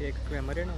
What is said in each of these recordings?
एक कैमरे ना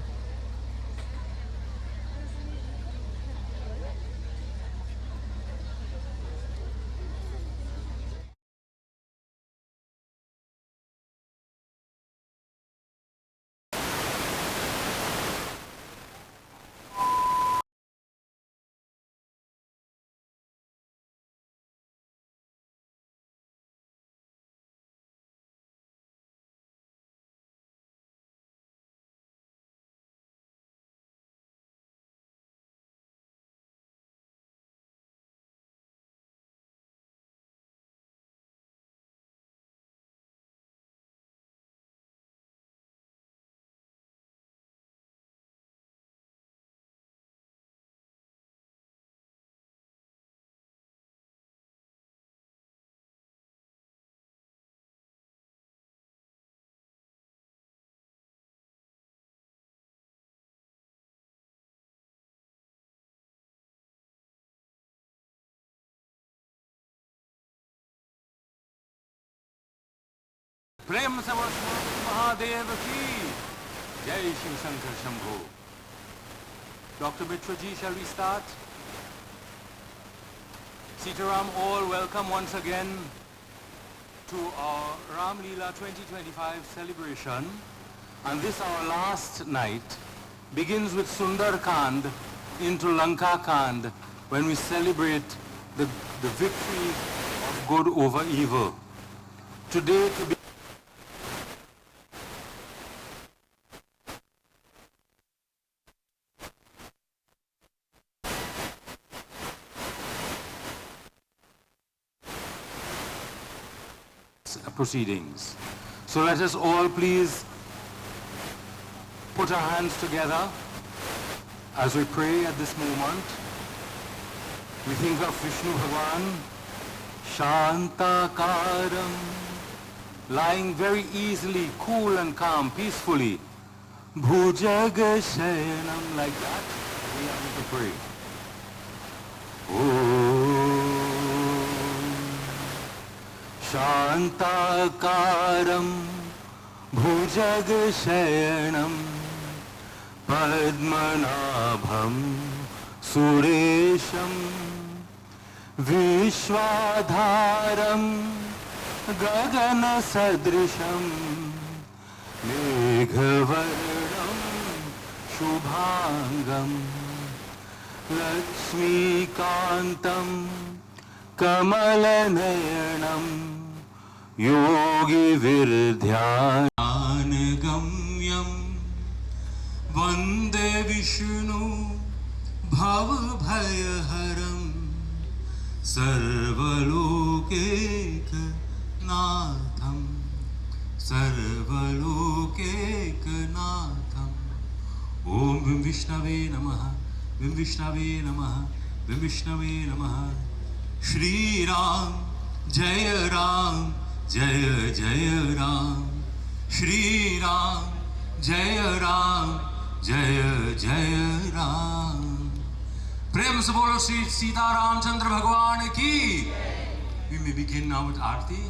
प्रेम से महादेव की जय Shiv Shankar Shambho. Dr. Mitra ji, shall we start? Sitaram, all welcome once again to our Ramleela 2025 celebration. And this, our last night, begins with Sundar Kand into Lanka Kand, when we celebrate the victory of good over evil. Today, to be proceedings. So let us all please put our hands together as we pray at this moment. We think of Vishnu Bhagavan, Shantakaram, lying very easily, cool and calm, peacefully. Bhujagashayanam, like that, we are going to pray. शान्ताकारं भुजगशयनं पद्मनाभं सुरेशं विश्वाधारं गगनसदृशं मेघवर्णं शुभांगं लक्ष्मीकान्तं कमलनयनं योगिविरध्यानगम्यं वन्दे विष्णु भवभयहरं सर्वलोकैकनाथं सर्वलोकैकनाथम्. ॐ विं विष्णवे नमः, विं विष्णवे नमः, विं विष्णवे नमः. श्री राम जय राम जय जय राम. श्री राम जय राम जय जय राम. प्रेम से बोलो श्री सीता रामचंद्र भगवान की. We may begin now with Aarti.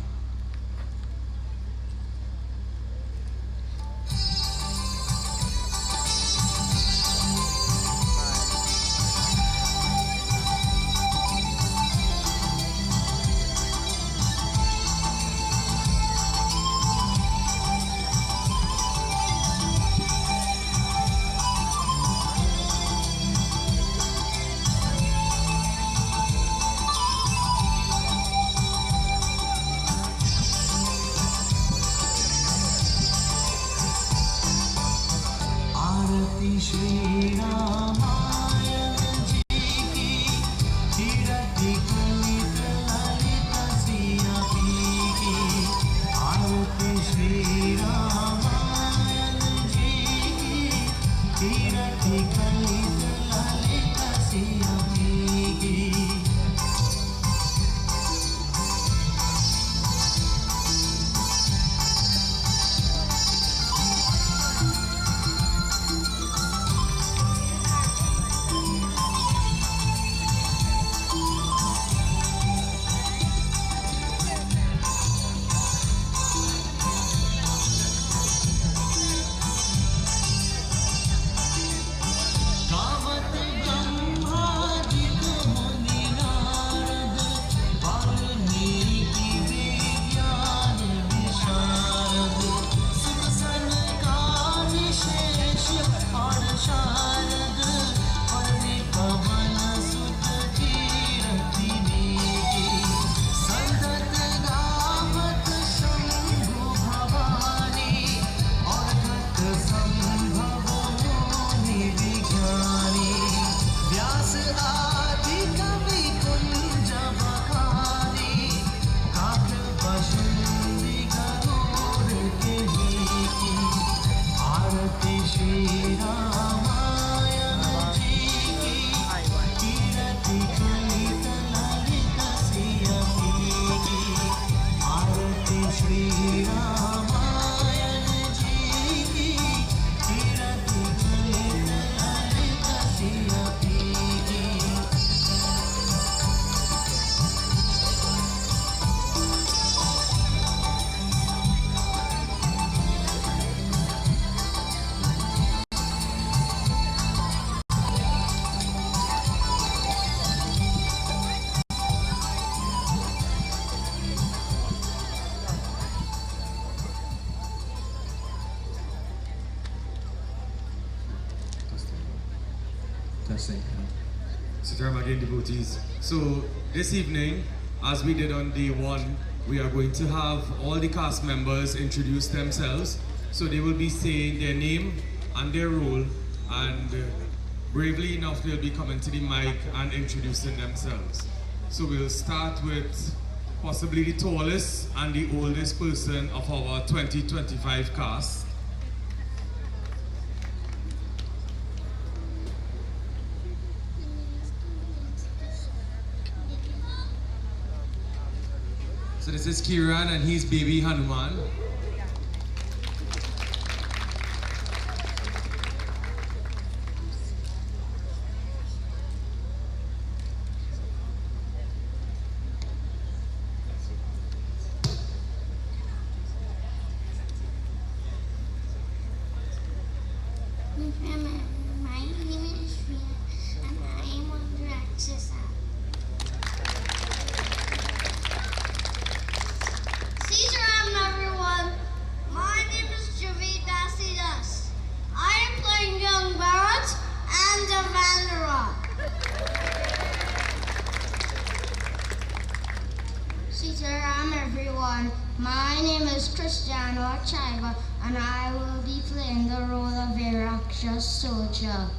Testing. Sitaram again, devotees. So this evening, as we did on day one, we are going to have all the cast members introduce themselves. So they will be saying their name and their role, and bravely enough they'll be coming to the mic and introducing themselves. So we'll start with possibly the tallest and the oldest person of our 2025 cast. So this is Kiran and he's baby Hanuman. My name is Shreya and I am on the Rakshasa. Sitaram everyone, my name is Javid Dasidas. I am playing young Barrett and the Vandera. Sitaram everyone, my name is Cristiano Chaiva and I will be playing the role of a Rakshas soldier.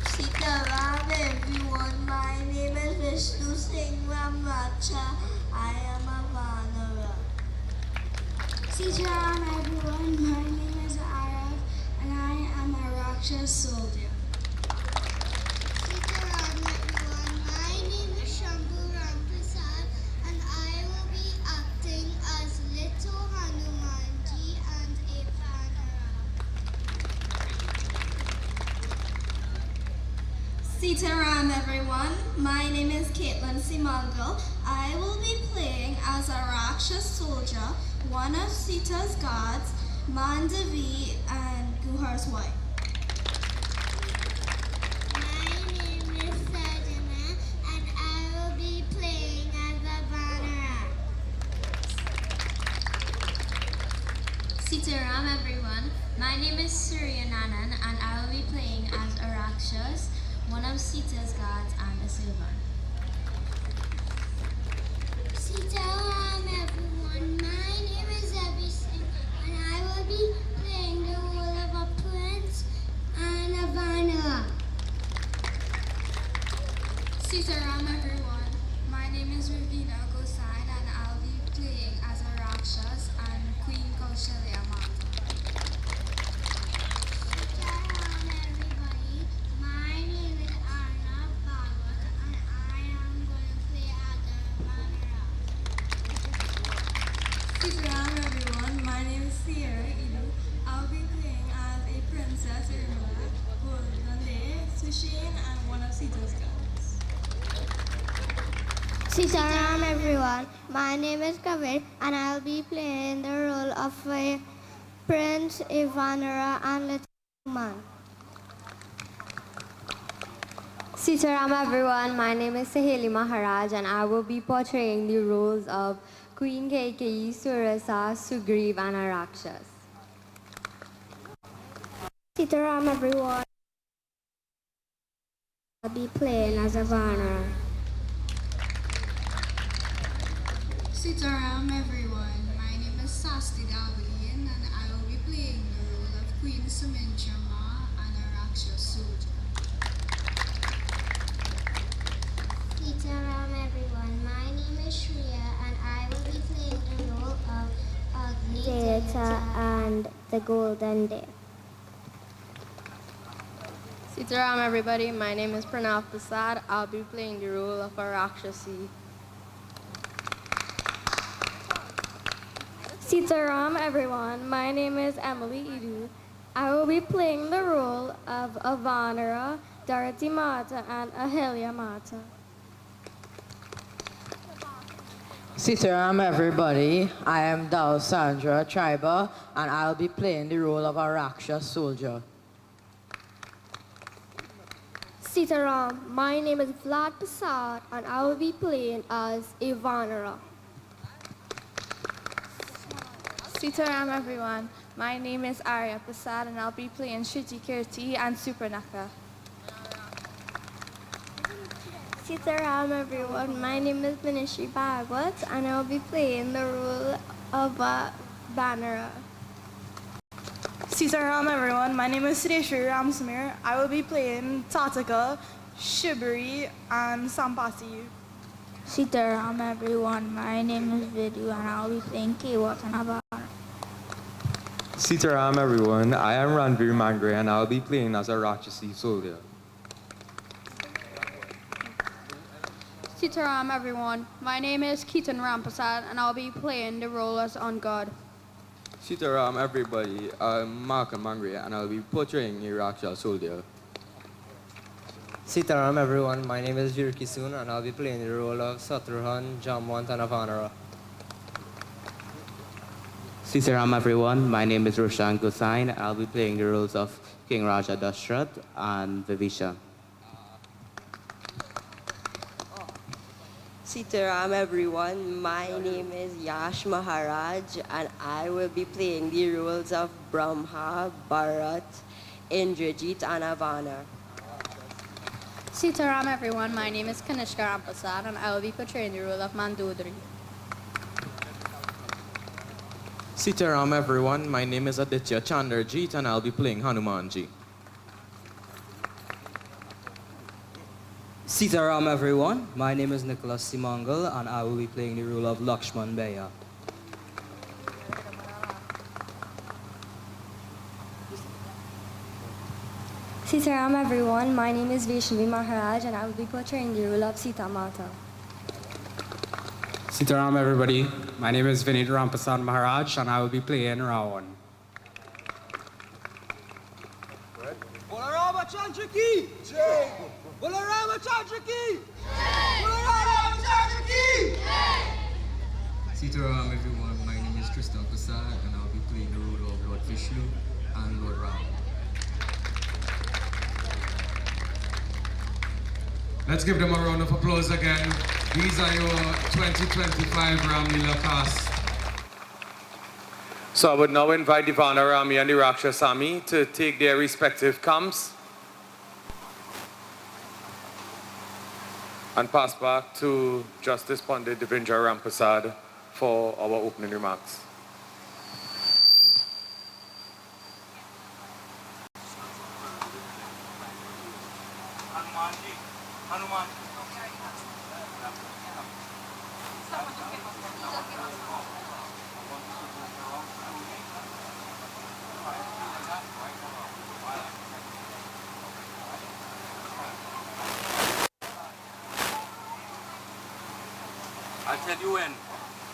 Sitaram everyone, my name is Vishnu Singh Ramracha. I am a Vanara. Sitaram everyone, my name is Arav and I am a Rakshas soldier. Sitaram everyone, my name is Shambhu Ramprasad and I will be acting as Little Hanumanji and a Vanara. Sitaram everyone, my name is Caitlin Simangal. I will be playing as a Rakshas soldier, one of Sita's gods, Mandavi and Guhar's wife. My name is Sadhana and I will be playing as a Vanara. Sitaram everyone, my name is Suryananan and I will be playing as a Rakshas, one of Sita's gods and a Silvan. Sitaram everyone, my name is Abhi Singh and I will be playing the role of a prince and a Vanilla. Sitaram everyone, my name is Ravina Gosain and I will be playing as a Rakshas and Queen Kaushalya Mata. Sitaram everybody, my name is Arnav Bhagwat and I am going to play as a Vanilla. Sitaram everyone, my name is Sierra Idu. I will be playing as a Princess Irmela, Golden Sushin and one of Sita's gods. Sitaram everyone, my name is Kavir and I'll be playing the role of a Prince, a Vanara and Little Man. Sitaram everyone, my name is Saheli Maharaj and I will be portraying the roles of Queen Kaikeyi, Surasa, Sugriv and a Rakshas. Sitaram everyone, I'll be playing as a Vanara. Sitaram everyone, my name is Sasti Davalian and I will be playing the role of Queen Sumintra Ma and a Rakshas soldier. Sitaram everyone, my name is Shreya and I will be playing the role of Agni Deta and the Golden Deer. Sitaram everybody, my name is Pranav Prasad. I'll be playing the role of a Rakshasi. Sitaram everyone, my name is Emily Idu. I will be playing the role of Avanara, Dorothy Mata and Ahilya Mata. Sitaram everybody, I am Dal Sandra Triba and I'll be playing the role of a Rakshas soldier. Sitaram, my name is Vlad Prasad and I will be playing as Ivanara. Sitaram everyone, my name is Arya Prasad and I'll be playing Shruti Kirti and Supernaka. Sitaram everyone, my name is Vinishri Bhagwat and I will be playing the role of Banara. Sitaram everyone, my name is Sudeshri Ramsamir. I will be playing Tataka, Shibari, and Sampasi. Sitaram everyone, my name is Vidhu and I'll be playing Kewat and Havana. Sitaram everyone, I am Ranveer Mangre and I'll be playing as a Rakshasi soldier. Sitaram everyone, my name is Keaton Rampasad and I'll be playing the role as On God. Sitaram everybody, I'm Malcolm Mangre and I'll be portraying a Rakshasa soldier. Sitaram everyone, my name is Vir Kisun and I'll be playing the role of Satrughan, Jamwant and Avanara. Sitaram everyone, my name is Roshan Gusain and I'll be playing the roles of King Raja Dashrath and Vivisha. Sitaram everyone, my name is Yash Maharaj and I will be playing the roles of Brahma, Bharat, Indrajit and Avana. Sitaram everyone, my name is Kanishka Rampasad and I will be portraying the role of Mandodri. Sitaram everyone, my name is Aditya Chandrajit and I'll be playing Hanumanji. Sitaram everyone, my name is Nicholas Simangal and I will be playing the role of Lakshman Beya. Sitaram everyone, my name is Vaishnavi Maharaj and I will be portraying the role of Sita Mata. Sitaram everybody, my name is Vinit Rampasad Maharaj and I will be playing Ravan. Sitaram everyone, my name is Tristan Prasad and I'll be playing the role of Lord Vishnu and Lord Ram. Let's give them a round of applause again. These are your 2025 Ramleela cast. So I would now invite Ivana, Rami and the Rakshasami to take their respective camps and pass back to Justice Pandit Devendra Rampasad for our opening remarks.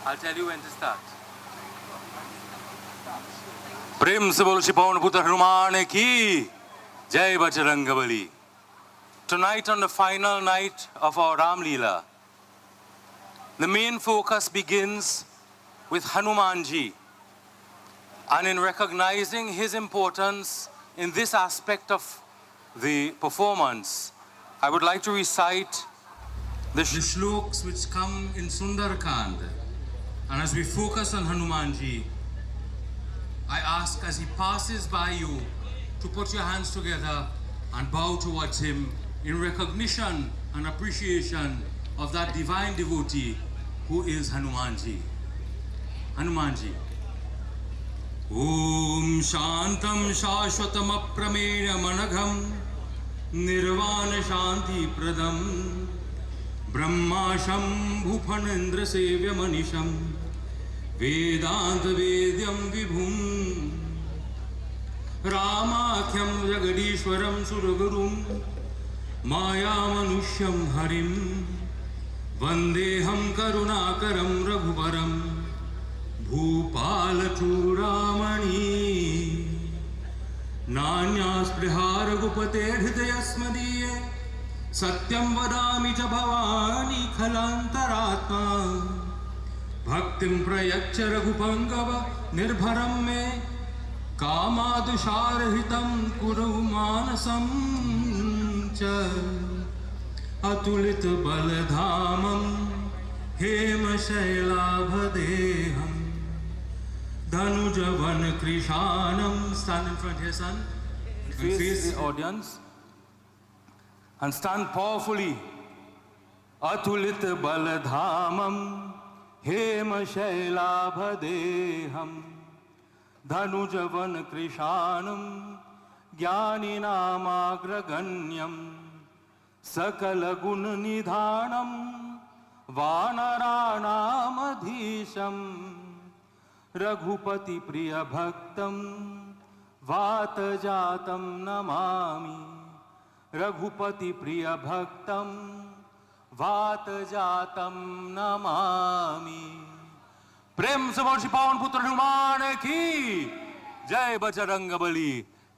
I'll tell you when to start. Prem se bol Shipawan Putra Hanuman ki Jai Bajrangabali. Tonight on the final night of our Ramleela, the main focus begins with Hanumanji. And in recognizing his importance in this aspect of the performance, I would like to recite the shloks which come in Sundarkand. And as we focus on Hanumanji, I ask as he passes by you to put your hands together and bow towards him in recognition and appreciation of that divine devotee who is Hanumanji. Hanumanji. Om Shantam Shashwatam Apramena Managham Nirvana Shanti Pradam Brahmasham Bhupanendra Sevya Manisham Vedanta Vedyam Vibhum Ramakhyam Jagadishwaram Suragarum Maya Manusyam Harim Vandeham Karunakaram Raghuvaram Bhupala Churamani Nanyas Prihara Gupate Hridayasmadiye Satyam Vadami Cha Bhavani Khalantaratma Bhaktim Prayachya Raghupangava Nirbharam Me Kamadusharhitam Kuru Manasam Cha Atulit Baladhamam Hema Shailabhadeham Dhanujavan Krishanam. Stand in front here, son. Face the audience and stand powerfully अतुलित बलधामं हेमशैलाभदेहं धनुजवन कृशानं ज्ञानिनामाग्रगण्यं सकलगुणनिधानं वानराणामधीशं रघुपतिप्रियभक्तं वातजातं नमामि रघुपतिप्रियभक्तं वातजातं नमामि। प्रेम से बोल पावन पुत्र हनुमान की जय। बजरंगबली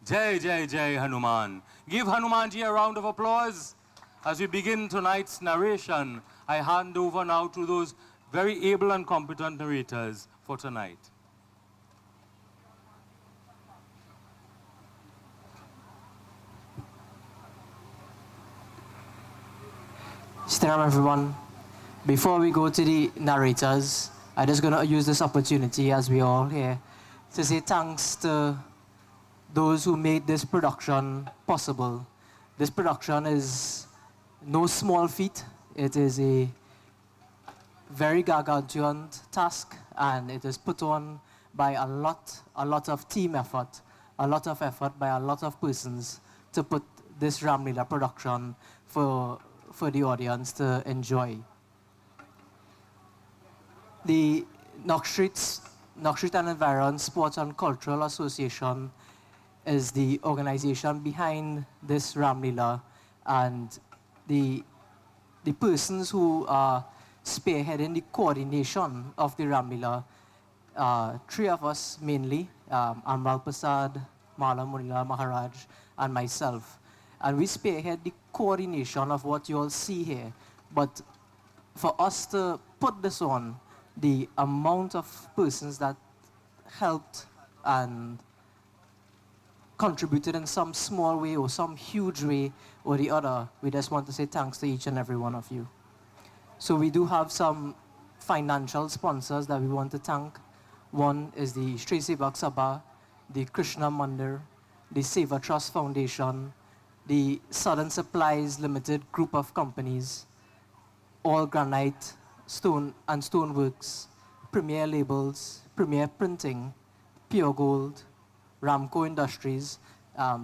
जय जय जय Hanuman. Give Hanuman ji a round of applause. As we begin tonight's narration, I hand over now to those very able and competent narrators for tonight. Sitaram everyone. Before we go to the narrators, I'm just going to use this opportunity as we all here to say thanks to those who made this production possible. This production is no small feat. It is a very gargantuan task, and it is put on by a lot of team effort, a lot of effort by a lot of persons to put this Ramleela production for the audience to enjoy. The Knox Street and Environ Sports and Cultural Association is the organization behind this Ramleela, and the persons who are spearheading the coordination of the Ramleela, three of us mainly, Amral Prasad, Ramleela Maharaj, and myself. And we spearhead the coordination of what you all see here. But for us to put this on, the amount of persons that helped and contributed in some small way or some huge way or the other, we just want to say thanks to each and every one of you. So we do have some financial sponsors that we want to thank. One is the Shri Sevak Sabha, the Krishna Mandir, the Seva Trust Foundation, the Southern Supplies Limited group of companies, All Granite, Stone and Stoneworks, Premier Labels, Premier Printing, Pure Gold, Ramco Industries.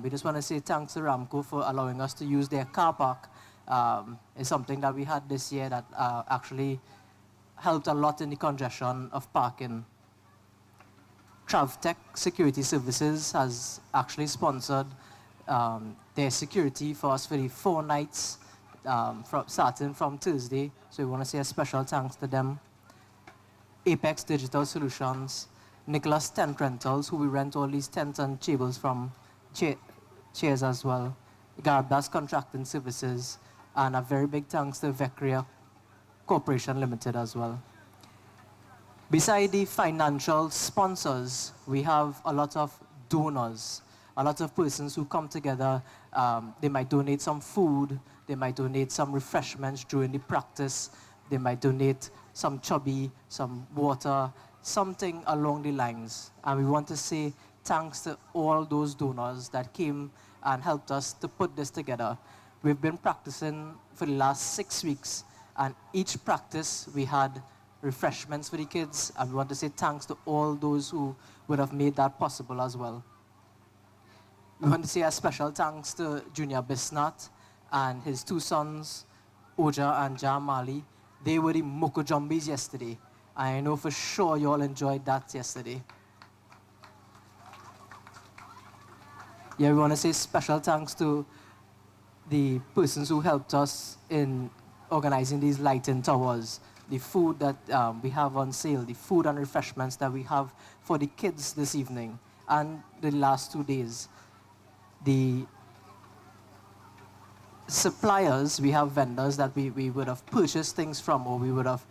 We just want to say thanks to Ramco for allowing us to use their car park. It's something that we had this year that actually helped a lot in the congestion of parking. Travtech Security Services has actually sponsored their security for us for the 4 nights starting from Thursday. So we want to say a special thanks to them. Apex Digital Solutions, Nicholas Tent Rentals, who we rent all these tents and tables from, chairs as well. Garabdas Contracting Services, and a very big thanks to Vecria Corporation Limited as well. Beside the financial sponsors, we have a lot of donors, a lot of persons who come together. They might donate some food, they might donate some refreshments during the practice, they might donate some chubby, some water, something along the lines. And we want to say thanks to all those donors that came and helped us to put this together. We've been practicing for the last 6 weeks, and each practice we had refreshments for the kids, and we want to say thanks to all those who would have made that possible as well. We want to say a special thanks to Junior Bisnat and his 2 sons, Oja and Jamali. They were the Moko Jumbies yesterday. I know for sure you all enjoyed that yesterday. Yeah, we want to say special thanks to the persons who helped us in organizing these lighting towers, the food that we have on sale, the food and refreshments that we have for the kids this evening and the last 2 days. The suppliers, we have vendors that we would have purchased things from, or we would have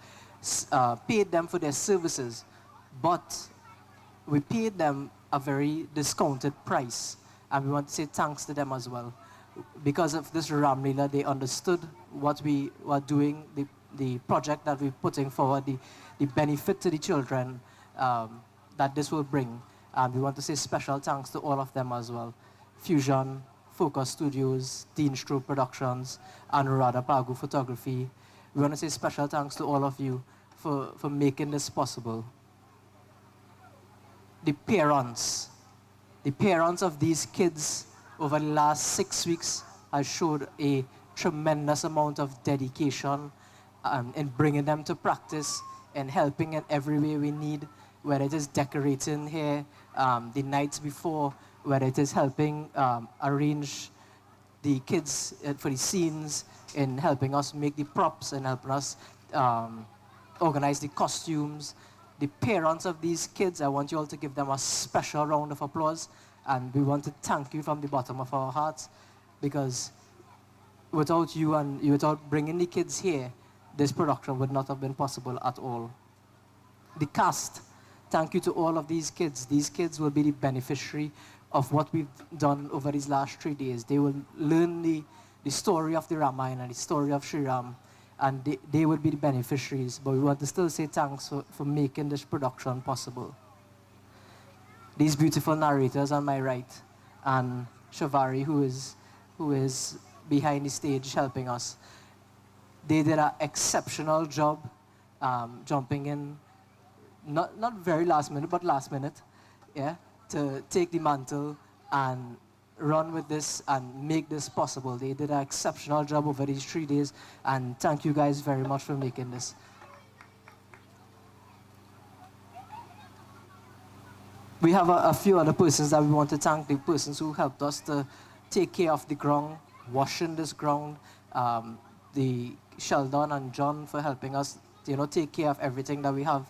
paid them for their services, but we paid them a very discounted price, and we want to say thanks to them as well. Because of this Ramleela, they understood what we were doing, the project that we're putting forward, the benefit to the children that this will bring. And we want to say special thanks to all of them as well. Fusion, Focus Studios, Dean Stroh Productions, Anuradha Pagu Photography, We want to say special thanks to all of you for making this possible. The parents of these kids over the last 6 weeks have showed a tremendous amount of dedication in bringing them to practice and helping in every way we need, whether it is decorating here the nights before, whether it is helping arrange the kids for the scenes, in helping us make the props and helping us organize the costumes. The parents of these kids, I want you all to give them a special round of applause, and we want to thank you from the bottom of our hearts, because without you and without bringing the kids here, this production would not have been possible at all. The cast, thank you to all of these kids. These kids will be the beneficiary of what we've done over these last 3 days. They will learn the story of the Ramayana, the story of Sri Ram, and they will be the beneficiaries. But we want to still say thanks for making this production possible. These beautiful narrators on my right, and Shavari, who is behind the stage helping us. They did an exceptional job jumping in, not very last minute, but last minute, yeah, to take the mantle and run with this and make this possible. They did an exceptional job over these 3 days, and thank you guys very much for making this. We have a few other persons that we want to thank, the persons who helped us to take care of the ground, washing this ground, the Sheldon and John for helping us, take care of everything that we have,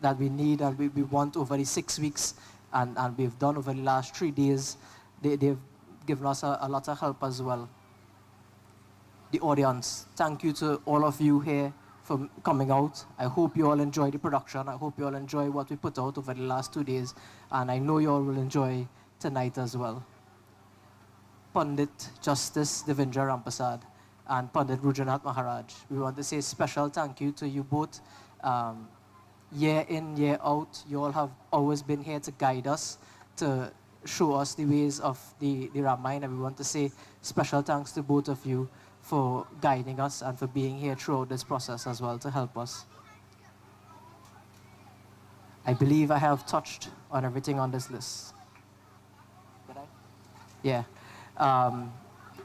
that we need and we want over the 6 weeks, and we've done over the last 3 days. They've given us a lot of help as well. The audience, thank you to all of you here for coming out. I hope you all enjoy the production. I hope you all enjoy what we put out over the last 2 days, and I know you all will enjoy tonight as well. Pandit Justice Devendra Rampasad and Pandit Rudranath Maharaj, we want to say special thank you to you both. Year in, year out, you all have always been here to guide us, to show us the ways of the Ramayana, and we want to say special thanks to both of you for guiding us and for being here throughout this process as well to help us. I believe I have touched on everything on this list. Did I? Yeah.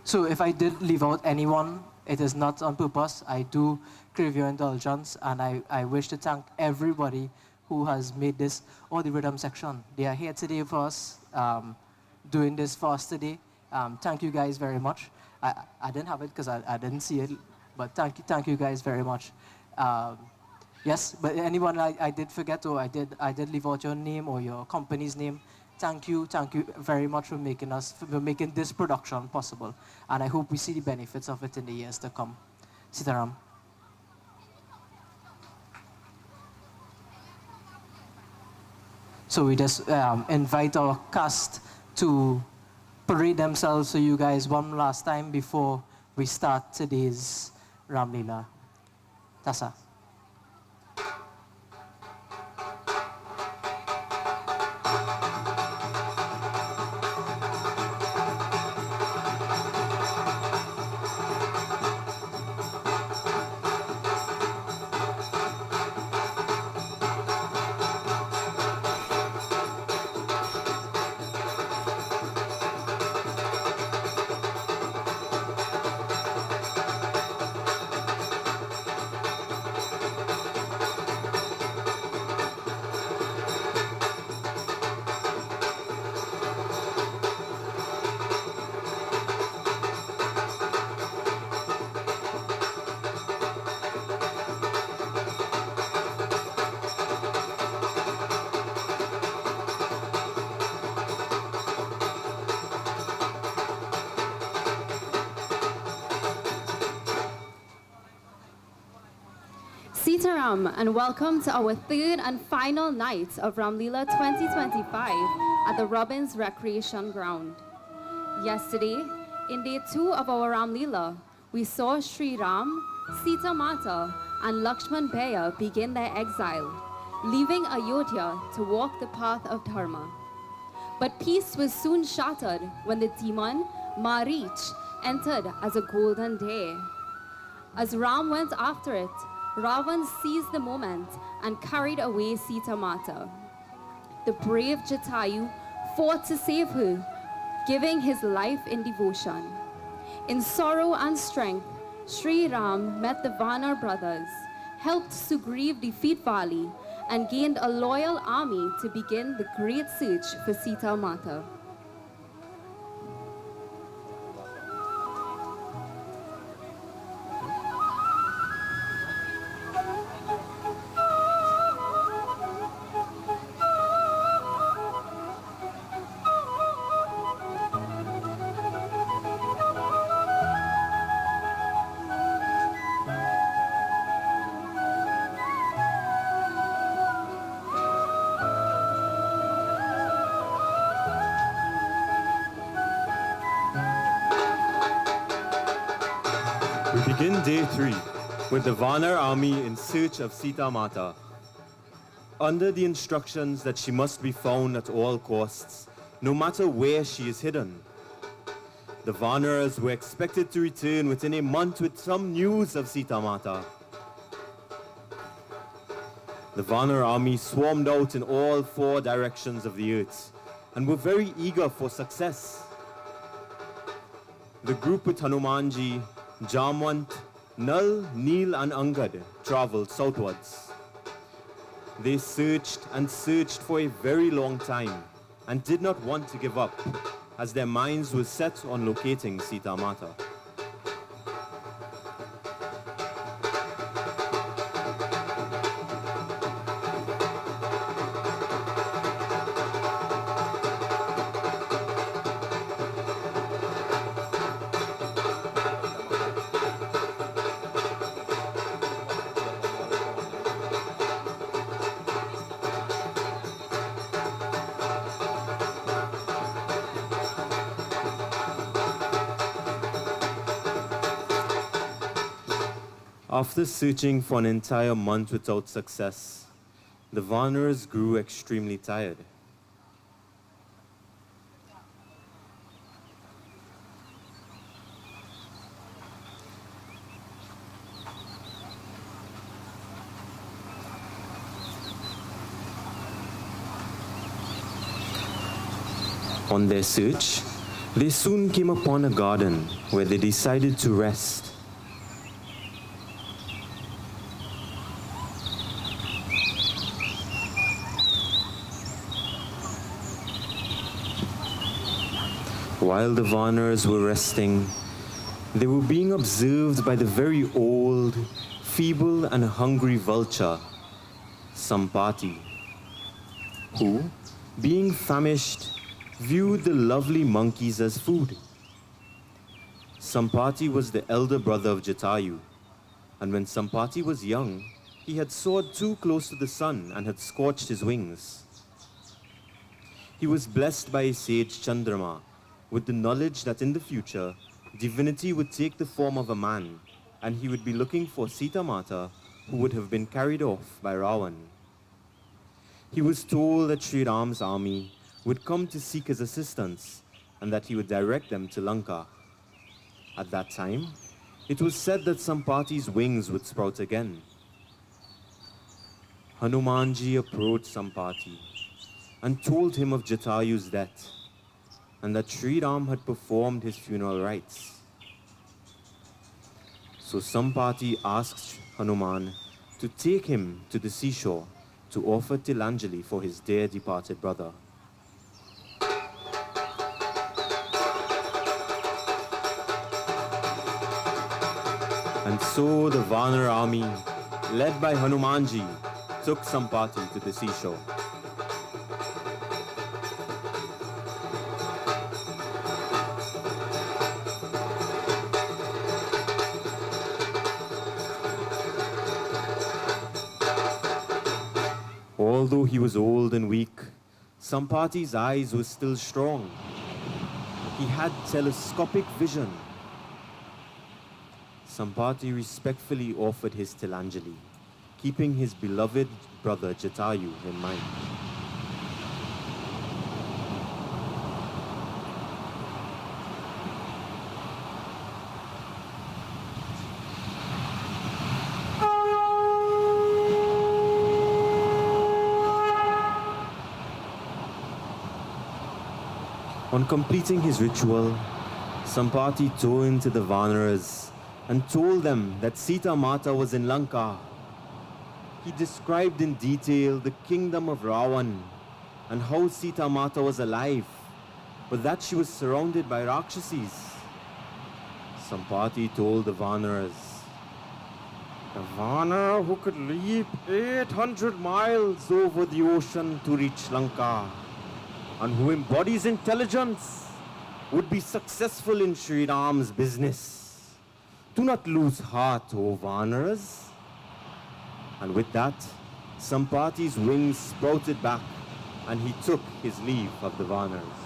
So if I did leave out anyone, it is not on purpose. I do crave your indulgence, and I wish to thank everybody who has made this, or the rhythm section. They are here today for us, doing this for us today. Thank you guys very much. I didn't have it because I didn't see it, but thank you guys very much. Yes, but anyone I did forget, or I did leave out your name or your company's name, thank you very much for making this production possible. And I hope we see the benefits of it in the years to come. Sitaram. So we just invite our cast to parade themselves for you guys one last time before we start today's Ramleela. Tassa. Sitaram, and welcome to our third and final night of Ramleela 2025 at the Robbins Recreation Ground. Yesterday, in day 2 of our Ramleela, we saw Sri Ram, Sita Mata, and Lakshman Bhaiya begin their exile, leaving Ayodhya to walk the path of Dharma. But peace was soon shattered when the demon Marich entered as a golden day. As Ram went after it, Ravan seized the moment and carried away Sita Mata. The brave Jatayu fought to save her, giving his life in devotion. In sorrow and strength, Sri Ram met the Vanar brothers, helped Sugriv defeat Vali, and gained a loyal army to begin the great search for Sita Mata. We begin day 3 with the Vanar army in search of Sita Mata. Under the instructions that she must be found at all costs, no matter where she is hidden. The Vanars were expected to return within a month with some news of Sita Mata. The Vanar army swarmed out in all 4 directions of the earth and were very eager for success. The group with Hanumanji, Jamwant, Nal, Neel and Angad traveled southwards. They searched and searched for a very long time and did not want to give up, as their minds were set on locating Sita Mata. After searching for an entire month without success, the Vanars grew extremely tired. On their search, they soon came upon a garden where they decided to rest. While the Vanars were resting, they were being observed by the very old, feeble and hungry vulture, Sampati, who, being famished, viewed the lovely monkeys as food. Sampati was the elder brother of Jatayu, and when Sampati was young, he had soared too close to the sun and had scorched his wings. He was blessed by a sage Chandrama, with the knowledge that in the future, divinity would take the form of a man, and he would be looking for Sita Mata, who would have been carried off by Ravan. He was told that Sri Ram's army would come to seek his assistance, and that he would direct them to Lanka. At that time, it was said that Sampati's wings would sprout again. Hanumanji approached Sampati and told him of Jatayu's death, and that Sri Ram had performed his funeral rites. So Sampati asked Hanuman to take him to the seashore to offer Tilanjali for his dear departed brother. And so the Vanar army, led by Hanumanji, took Sampati to the seashore. Although he was old and weak, Sampati's eyes were still strong. He had telescopic vision. Sampati respectfully offered his Tilanjali, keeping his beloved brother Jatayu in mind. On completing his ritual, Sampati turned to the Vanaras and told them that Sita Mata was in Lanka. He described in detail the kingdom of Ravan and how Sita Mata was alive, but that she was surrounded by Rakshasis. Sampati told the Vanaras, "A Vanara who could leap 800 miles over the ocean to reach Lanka and who embodies intelligence would be successful in Sri Ram's business. Do not lose heart, O Vanaras." And with that, Sampati's wings sprouted back and he took his leave of the Vanaras.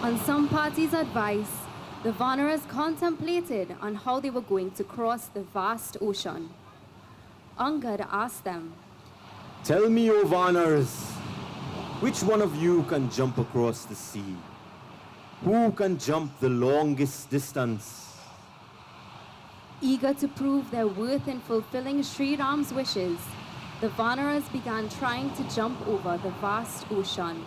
On Sampati's advice, the Vanaras contemplated on how they were going to cross the vast ocean. Angad asked them, "Tell me, O Vanaras, which one of you can jump across the sea? Who can jump the longest distance?" Eager to prove their worth in fulfilling Sri Ram's wishes, the Vanaras began trying to jump over the vast ocean.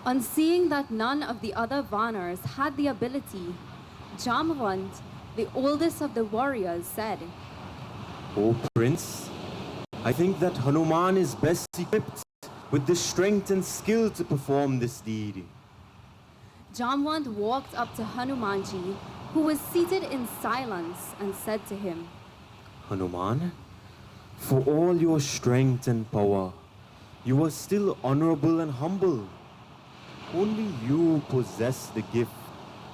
On seeing that none of the other Vanars had the ability, Jamavant, the oldest of the warriors, said, "O Prince, I think that Hanuman is best equipped with the strength and skill to perform this deed." Jamavant walked up to Hanumanji, who was seated in silence, and said to him, "Hanuman, for all your strength and power, you are still honorable and humble. Only you possess the gift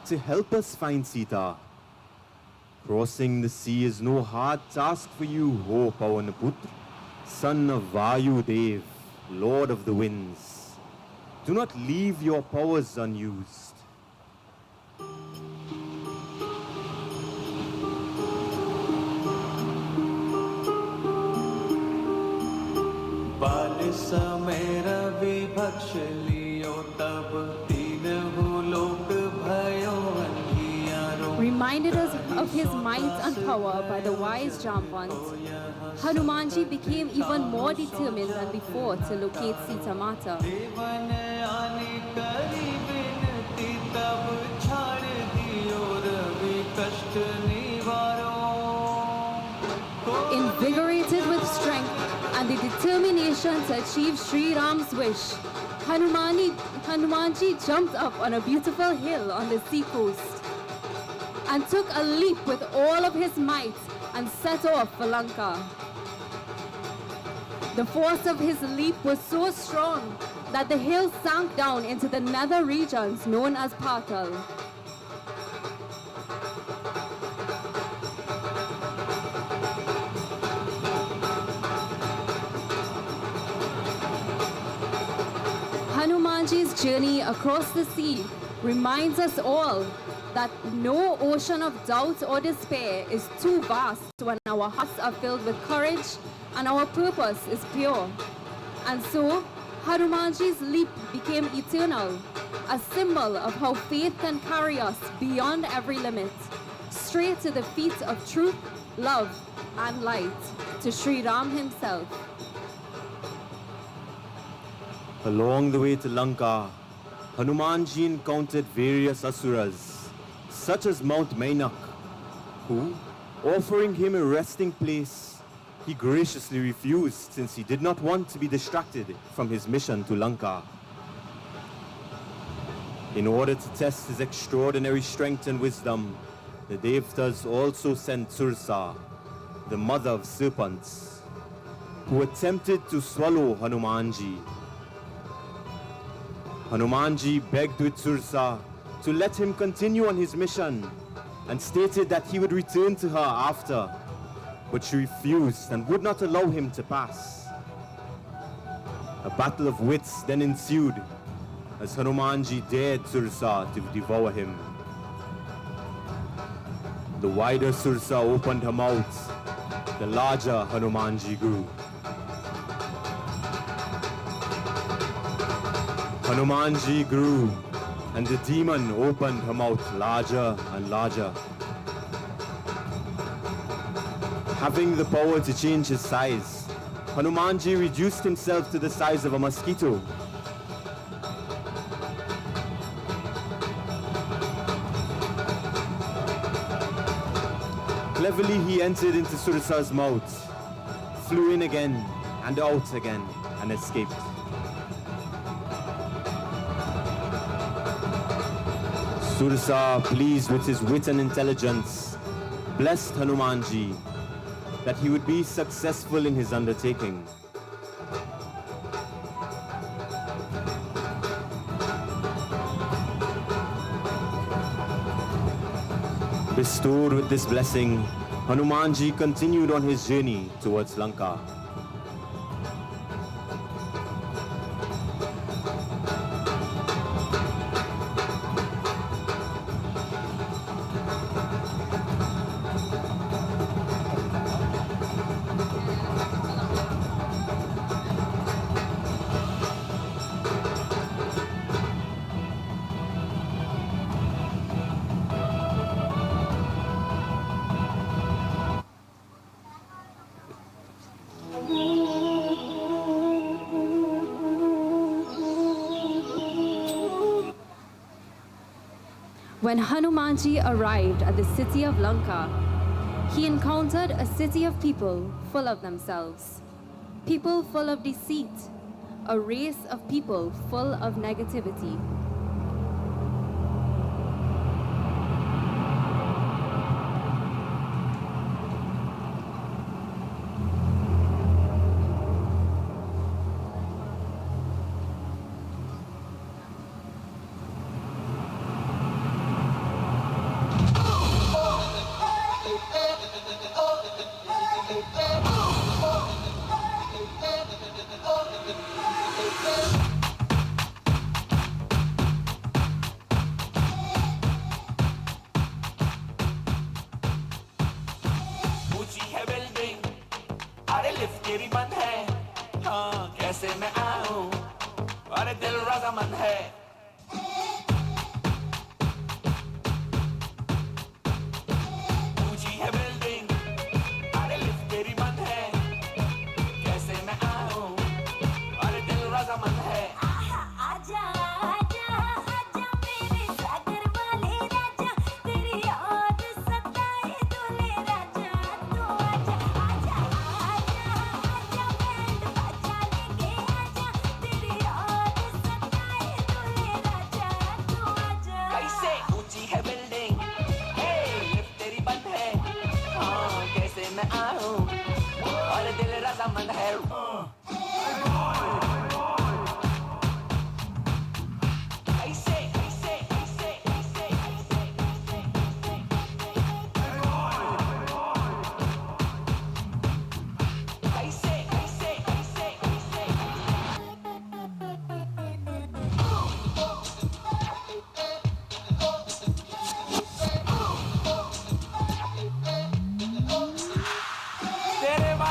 to help us find Sita. Crossing the sea is no hard task for you, O Pavanaputra, son of Vayu Dev, Lord of the Winds. Do not leave your powers unused." Reminded us of his might and power by the wise Jamavant, Hanumanji became even more determined than before to locate Sita Mata. Invigorated with strength and the determination to achieve Sri Ram's wish, Hanumanji jumped up on a beautiful hill on the seacoast and took a leap with all of his might and set off for Lanka. The force of his leap was so strong that the hill sank down into the nether regions known as Patal. Hanumanji's journey across the sea reminds us all that no ocean of doubt or despair is too vast when our hearts are filled with courage and our purpose is pure. And so, Hanumanji's leap became eternal, a symbol of how faith can carry us beyond every limit, straight to the feet of truth, love, and light, to Sri Ram himself. Along the way to Lanka, Hanumanji encountered various asuras, such as Mount Mainak, who, offering him a resting place, he graciously refused since he did not want to be distracted from his mission to Lanka. In order to test his extraordinary strength and wisdom, the Devtas also sent Sursa, the mother of serpents, who attempted to swallow Hanumanji. Hanumanji begged with Sursa to let him continue on his mission and stated that he would return to her after, but she refused and would not allow him to pass. A battle of wits then ensued as Hanumanji dared Sursa to devour him. The wider Sursa opened her mouth, the larger Hanumanji grew. Hanumanji grew, and the demon opened her mouth larger and larger. Having the power to change his size, Hanumanji reduced himself to the size of a mosquito. Cleverly he entered into Sursa's mouth, flew in again and out again, and escaped. Sursa, pleased with his wit and intelligence, blessed Hanumanji that he would be successful in his undertaking. Bestowed with this blessing, Hanumanji continued on his journey towards Lanka. When Hanumanji arrived at the city of Lanka, he encountered a city of people full of themselves, people full of deceit, a race of people full of negativity.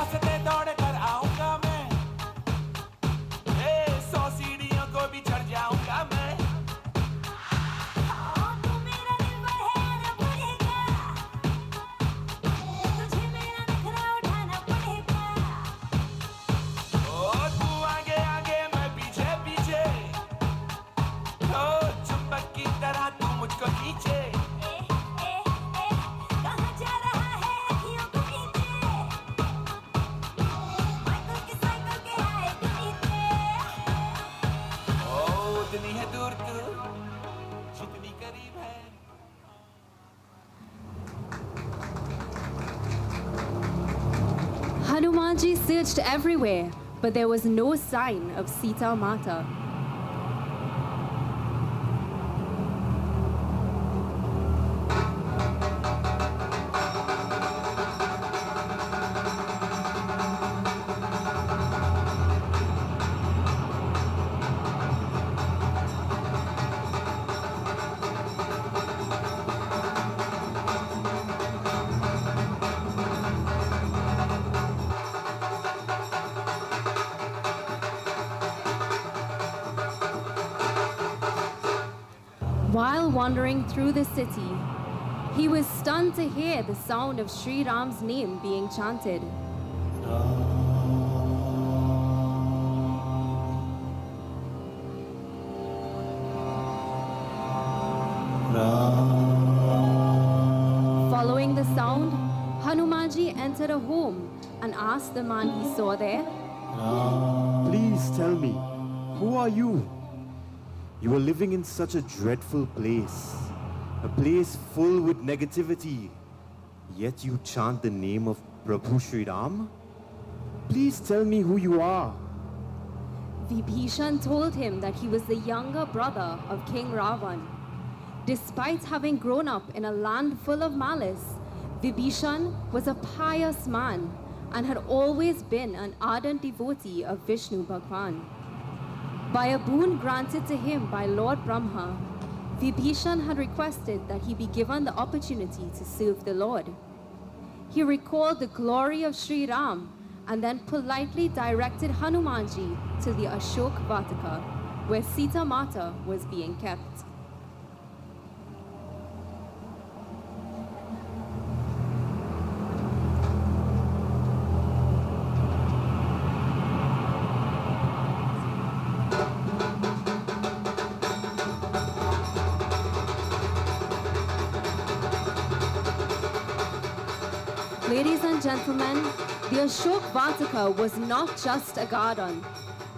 रास्ते दौड़ कर आऊंगा मैं 100 सीढ़ियों को भी चढ़ जाऊंगा मैं तू मेरा दिल बढ़ाना पड़ेगा तुझे मेरा नखरा उठाना पड़ेगा तू आगे आगे मैं पीछे पीछे चुंबक की तरह तू मुझको खींचे कहाँ जा रहा है अखियों को खींचे माइकल के साइकिल के आए तुनीते उतनी है दूर तू जितनी करीब है Hanumanji searched everywhere, but there was no sign of Sita Mata. While wandering through the city, he was stunned to hear the sound of Sri Ram's name being chanted. Following the sound, Hanumanji entered a home and asked the man he saw there, Please tell me, who are you? You are living in such a dreadful place, a place full with negativity, yet you chant the name of Prabhu Sri Ram? Please tell me who you are. Vibhishan told him that he was the younger brother of King Ravan. Despite having grown up in a land full of malice, Vibhishan was a pious man and had always been an ardent devotee of Vishnu Bhagwan. By a boon granted to him by Lord Brahma, Vibhishan had requested that he be given the opportunity to serve the Lord. He recalled the glory of Sri Ram and then politely directed Hanumanji to the Ashok Vatika, where Sita Mata was being kept. Ladies and gentlemen, the Ashok Vatika was not just a garden.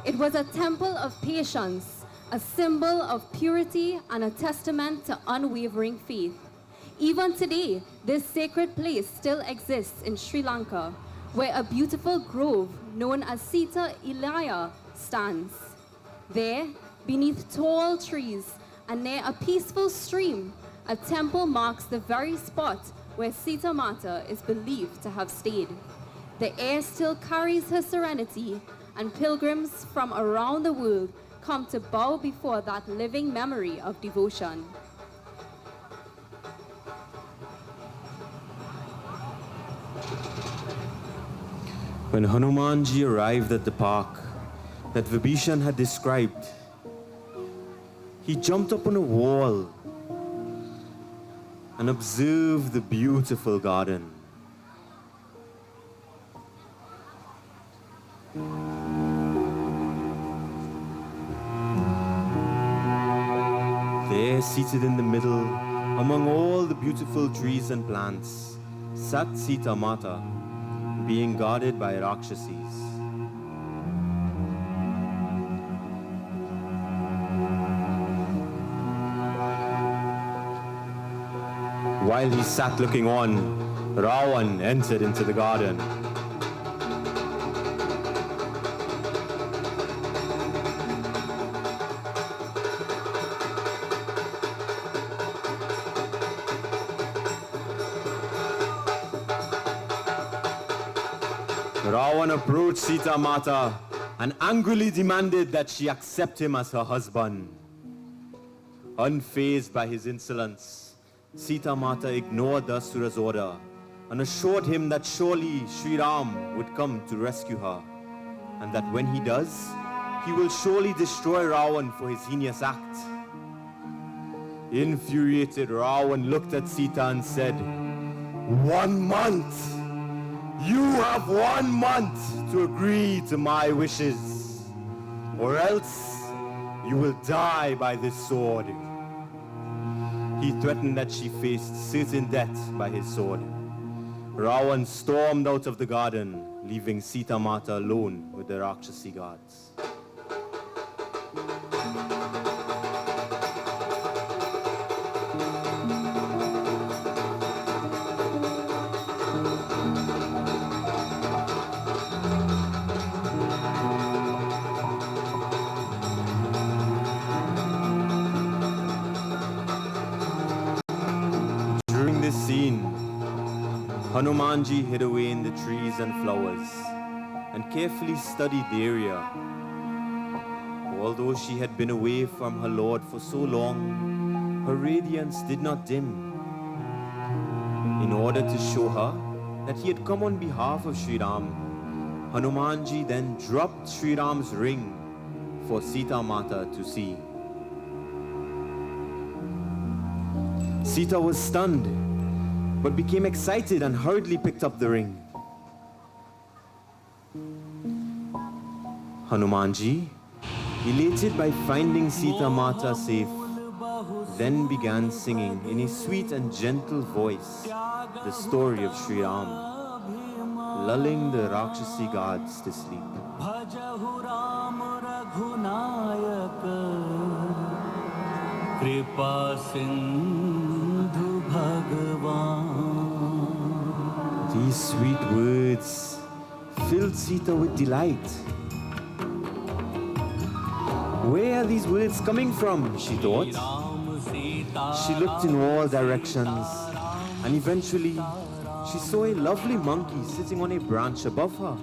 It was a temple of patience, a symbol of purity, and a testament to unwavering faith. Even today, this sacred place still exists in Sri Lanka, where a beautiful grove known as Sita Ilaya stands. There, beneath tall trees and near a peaceful stream, a temple marks the very spot where Sita Mata is believed to have stayed. The air still carries her serenity, and pilgrims from around the world come to bow before that living memory of devotion. When Hanumanji arrived at the park that Vibhishan had described, he jumped up on a wall and observed the beautiful garden. There, seated in the middle, among all the beautiful trees and plants, sat Sita Mata, being guarded by Rakshasis. While he sat looking on, Ravan entered into the garden. Ravan approached Sita Mata and angrily demanded that she accept him as her husband. Unfazed by his insolence, Sita Mata ignored the Asura's order and assured him that surely Sri Ram would come to rescue her, and that when he does, he will surely destroy Ravan for his heinous act. Infuriated, Ravan looked at Sita and said, 1 month! You have 1 month to agree to my wishes, or else you will die by this sword. He threatened that she faced certain death by his sword. Ravan stormed out of the garden, leaving Sita Mata alone with the Rakshasi gods. During this scene, Hanumanji hid away in the trees and flowers and carefully studied the area. Although she had been away from her lord for so long, her radiance did not dim. In order to show her that he had come on behalf of Sri Ram, Hanumanji then dropped Sri Ram's ring for Sita Mata to see. Sita was stunned, but became excited and hurriedly picked up the ring. Hanumanji, elated by finding Sita Mata safe, then began singing in a sweet and gentle voice the story of Sri Ram, lulling the Rakshasi gods to sleep. भजहु Ram Raghunayak कृपा सिंधु भगवान. These sweet words filled Sita with delight. Where are these words coming from, she thought. She looked in all directions, and eventually she saw a lovely monkey sitting on a branch above her.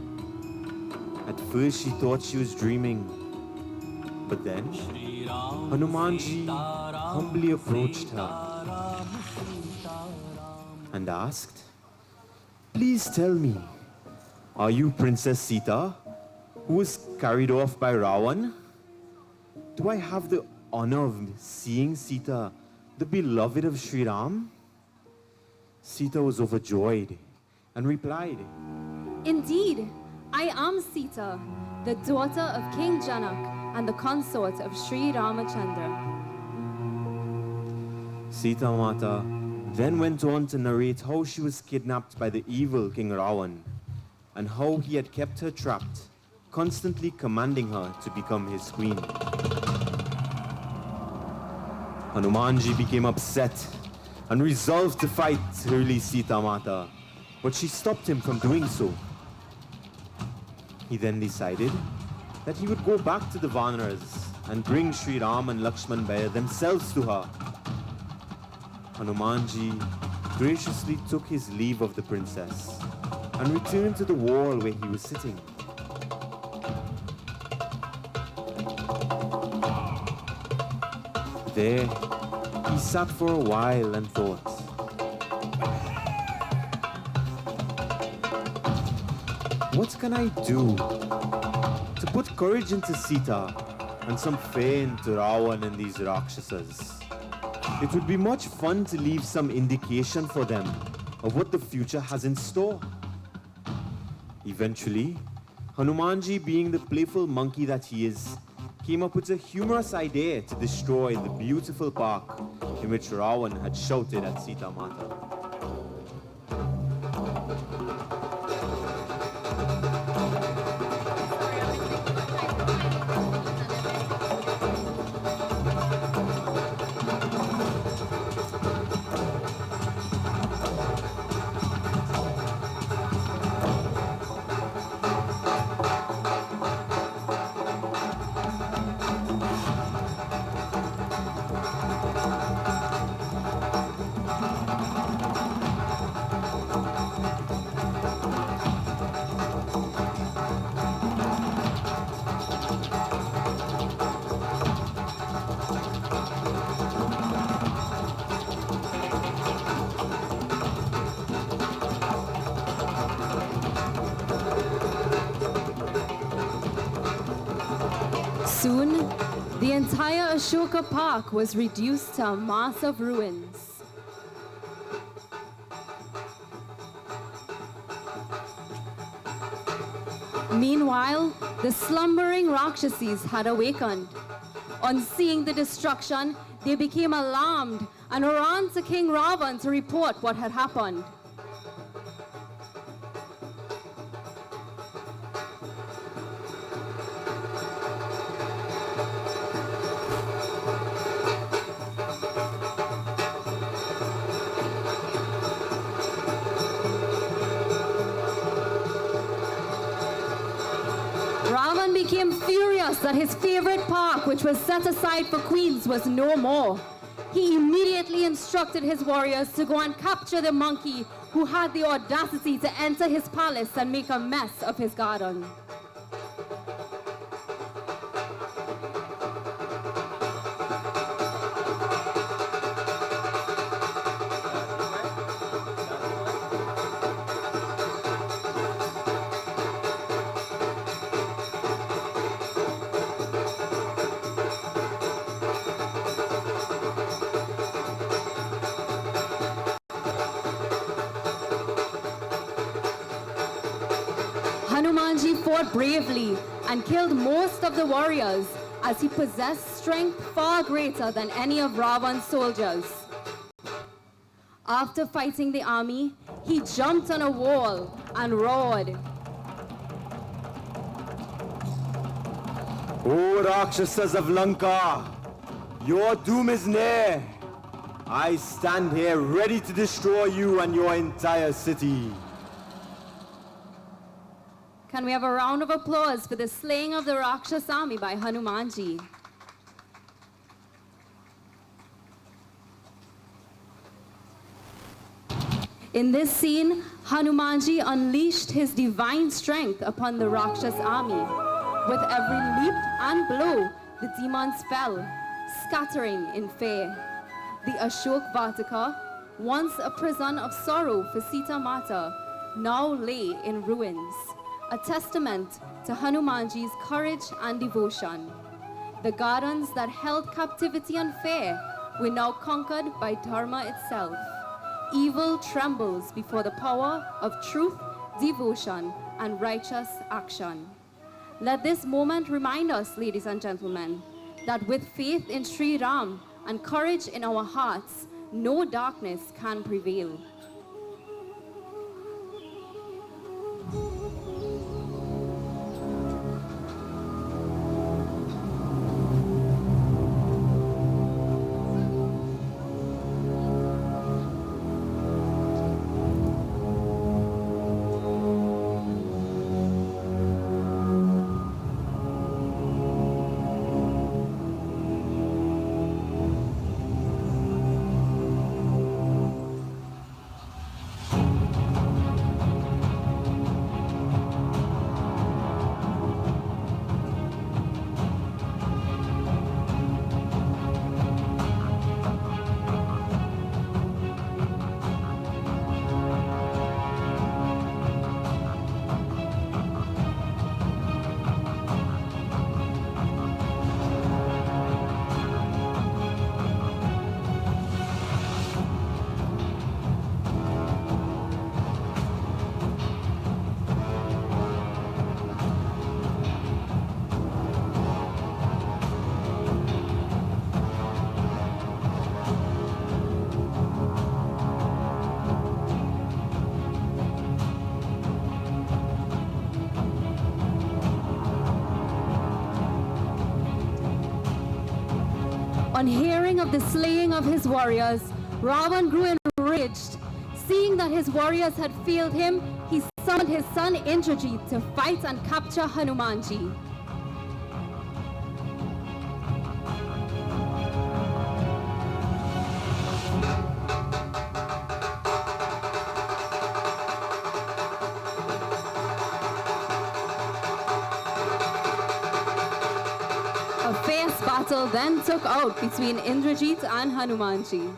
At first she thought she was dreaming, but then Hanumanji humbly approached her and asked, "Please tell me, are you Princess Sita, who was carried off by Ravan? Do I have the honor of seeing Sita, the beloved of Sri Ram?" Sita was overjoyed and replied, Indeed, I am Sita, the daughter of King Janak and the consort of Sri Ramachandra. Sita Mata then went on to narrate how she was kidnapped by the evil King Ravan and how he had kept her trapped, constantly commanding her to become his queen. Hanumanji became upset and resolved to fight early Sita Mata, but she stopped him from doing so. He then decided that he would go back to the Vanaras and bring Sri Ram and Lakshman by themselves to her. Hanumanji graciously took his leave of the princess and returned to the wall where he was sitting. There, he sat for a while and thought. What can I do to put courage into Sita and some fear into Ravan and these Rakshasas? It would be much fun to leave some indication for them of what the future has in store. Eventually, Hanumanji, being the playful monkey that he is, came up with a humorous idea to destroy the beautiful park in which Ravan had shouted at Sita Mata. Soon, the entire Ashoka Park was reduced to a mass of ruins. Meanwhile, the slumbering Rakshasis had awakened. On seeing the destruction, they became alarmed and ran to King Ravan to report what had happened. Ravan became furious that his favorite park, which was set aside for queens, was no more. He immediately instructed his warriors to go and capture the monkey who had the audacity to enter his palace and make a mess of his garden. Hanumanji fought bravely and killed most of the warriors, as he possessed strength far greater than any of Ravan's soldiers. After fighting the army, he jumped on a wall and roared, O Rakshasas of Lanka, your doom is near. I stand here ready to destroy you and your entire city. Can we have a round of applause for the slaying of the Rakshas army by Hanumanji? In this scene, Hanumanji unleashed his divine strength upon the Rakshas army. With every leap and blow, the demons fell, scattering in fear. The Ashok Vatika, once a prison of sorrow for Sita Mata, now lay in ruins, a testament to Hanumanji's courage and devotion. The gardens that held captivity and fear were now conquered by Dharma itself. Evil trembles before the power of truth, devotion, and righteous action. Let this moment remind us, ladies and gentlemen, that with faith in Sri Ram and courage in our hearts, no darkness can prevail. On hearing of the slaying of his warriors, Ravan grew enraged. Seeing that his warriors had failed him, he summoned his son Indrajit to fight and capture Hanumanji. A fierce battle then took out between Indrajit and Hanumanji.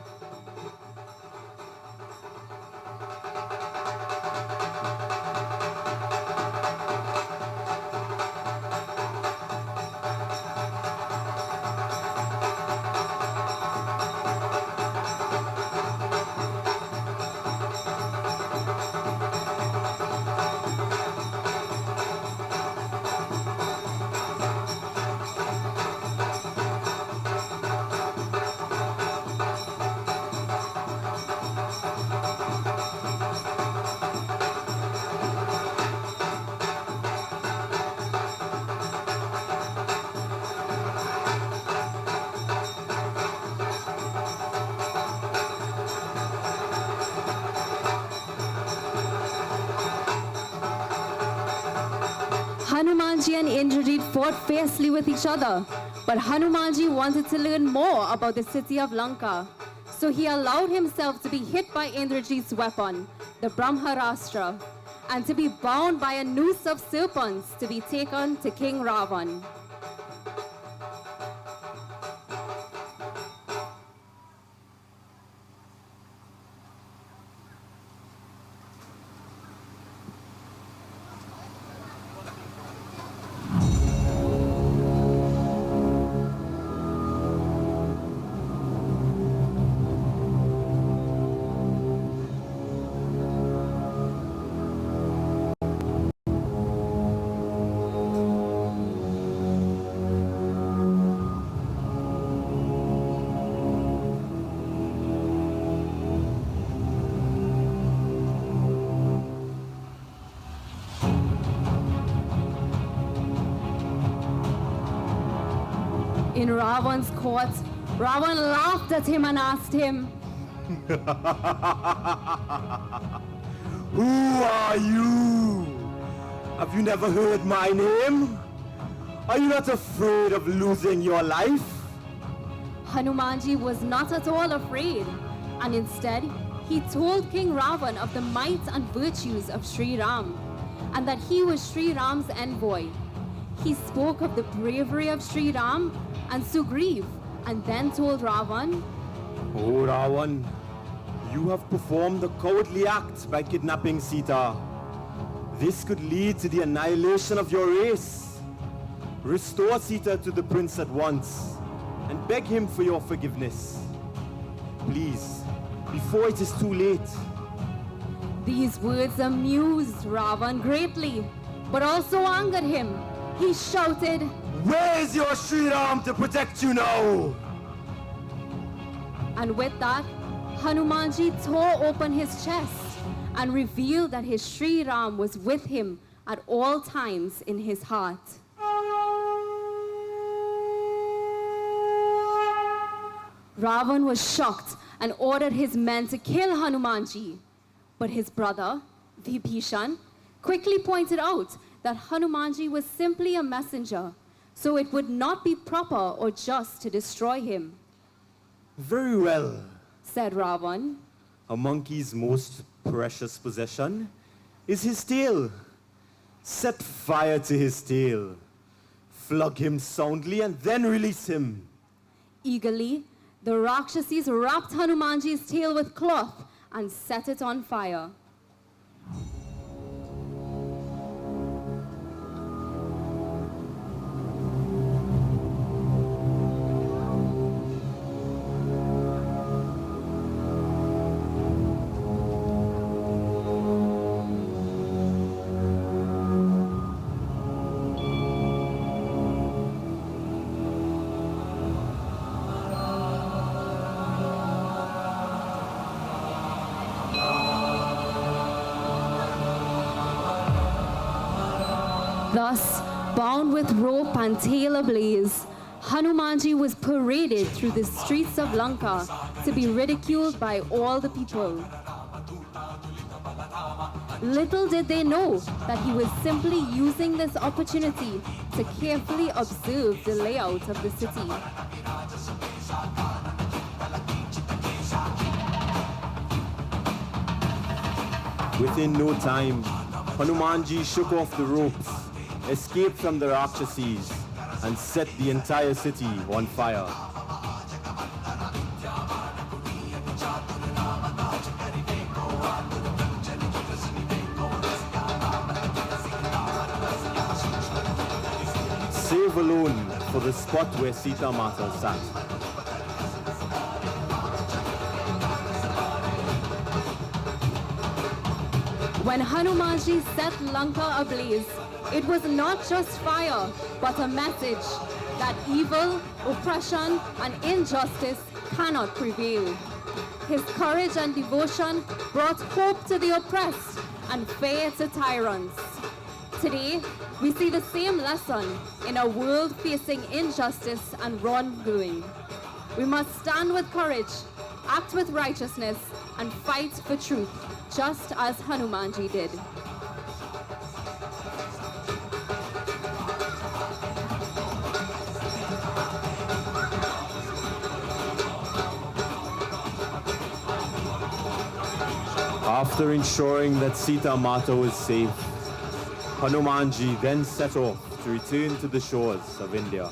Hanumanji and Indrajit fought fiercely with each other, but Hanumanji wanted to learn more about the city of Lanka. So he allowed himself to be hit by Indrajit's weapon, the Brahmarastra, and to be bound by a noose of serpents to be taken to King Ravan. In Ravan's court, Ravan laughed at him and asked him, Who are you? Have you never heard my name? Are you not afraid of losing your life? Hanumanji was not at all afraid, and instead, he told King Ravan of the might and virtues of Sri Ram, and that he was Sri Ram's envoy. He spoke of the bravery of Sri Ram and Sugriv, and then told Ravan, Oh Ravan, you have performed a cowardly act by kidnapping Sita. This could lead to the annihilation of your race. Restore Sita to the prince at once, and beg him for your forgiveness. Please, before it is too late. These words amused Ravan greatly, but also angered him. He shouted, Where is your Sri Ram to protect you now? And with that, Hanumanji tore open his chest and revealed that his Sri Ram was with him at all times in his heart. Ravan was shocked and ordered his men to kill Hanumanji. But his brother, Vibhishan, quickly pointed out that Hanumanji was simply a messenger, so it would not be proper or just to destroy him. Very well, said Ravan. A monkey's most precious possession is his tail. Set fire to his tail. Flog him soundly and then release him. Eagerly, the Rakshasis wrapped Hanumanji's tail with cloth and set it on fire. Thus, bound with rope and tail ablaze, Hanumanji was paraded through the streets of Lanka to be ridiculed by all the people. Little did they know that he was simply using this opportunity to carefully observe the layout of the city. Within no time, Hanumanji shook off the ropes, escaped from the Rakshasis, and set the entire city on fire. Save alone for the spot where Sita Mata sat. When Hanumanji set Lanka ablaze, it was not just fire, but a message that evil, oppression, and injustice cannot prevail. His courage and devotion brought hope to the oppressed and fear to tyrants. Today, we see the same lesson in a world facing injustice and wrongdoing. We must stand with courage, act with righteousness, and fight for truth, just as Hanumanji did. After ensuring that Sita Mata was safe, Hanumanji then set off to return to the shores of India.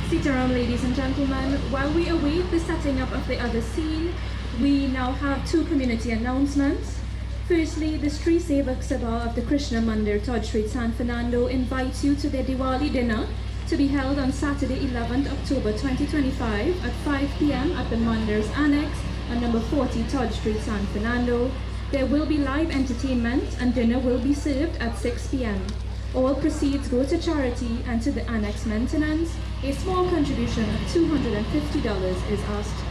Sitaram, ladies and gentlemen, while we await the setting up of the other scene, we now have two community announcements. Firstly, the Sri Sevak Sabha of the Krishna Mandir, Todd Street, San Fernando invites you to their Diwali dinner to be held on Saturday, 11th October 2025 at 5 p.m. at the Mandir's Annex on number 40 Todd Street, San Fernando. There will be live entertainment and dinner will be served at 6 p.m. All proceeds go to charity and to the annex maintenance. A small contribution of $250 is asked.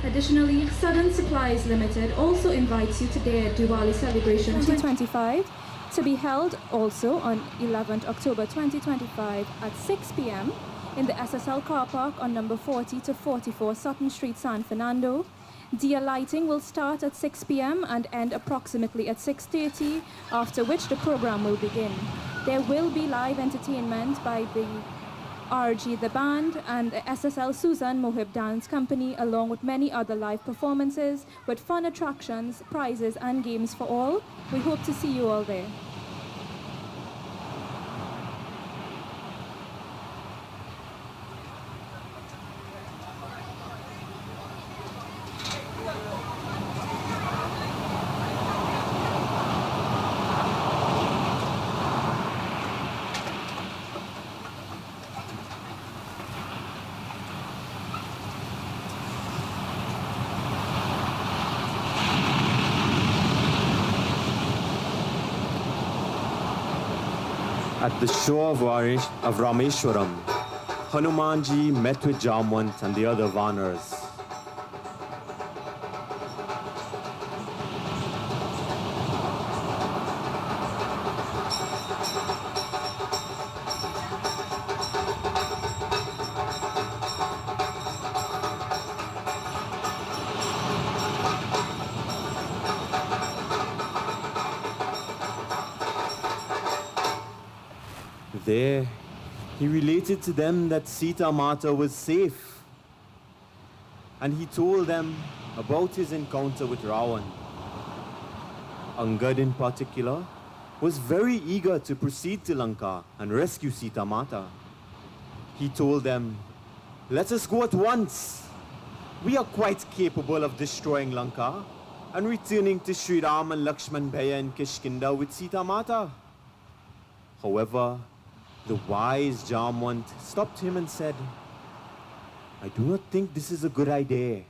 Additionally, Southern Supplies Limited also invites you to their Diwali celebration 2025 to be held also on 11th October 2025 at 6 p.m. in the SSL car park on number 40 to 44 Sutton Street, San Fernando. Dia lighting will start at 6 p.m. and end approximately at 6:30, after which the program will begin. There will be live entertainment by the RG The Band and the SSL Susan Mohib Dance Company, along with many other live performances with fun attractions, prizes and games for all. We hope to see you all there. At the shore of Rameshwaram, Hanumanji met with Jamwant and the other Vanars. There, he related to them that Sita Mata was safe. And he told them about his encounter with Ravan. Angad in particular was very eager to proceed to Lanka and rescue Sita Mata. He told them, "Let us go at once. We are quite capable of destroying Lanka and returning to Sri Ram and Lakshman Bhaya in Kishkinda with Sita Mata." However, the wise Jamwant stopped him and said, "I do not think this is a good idea.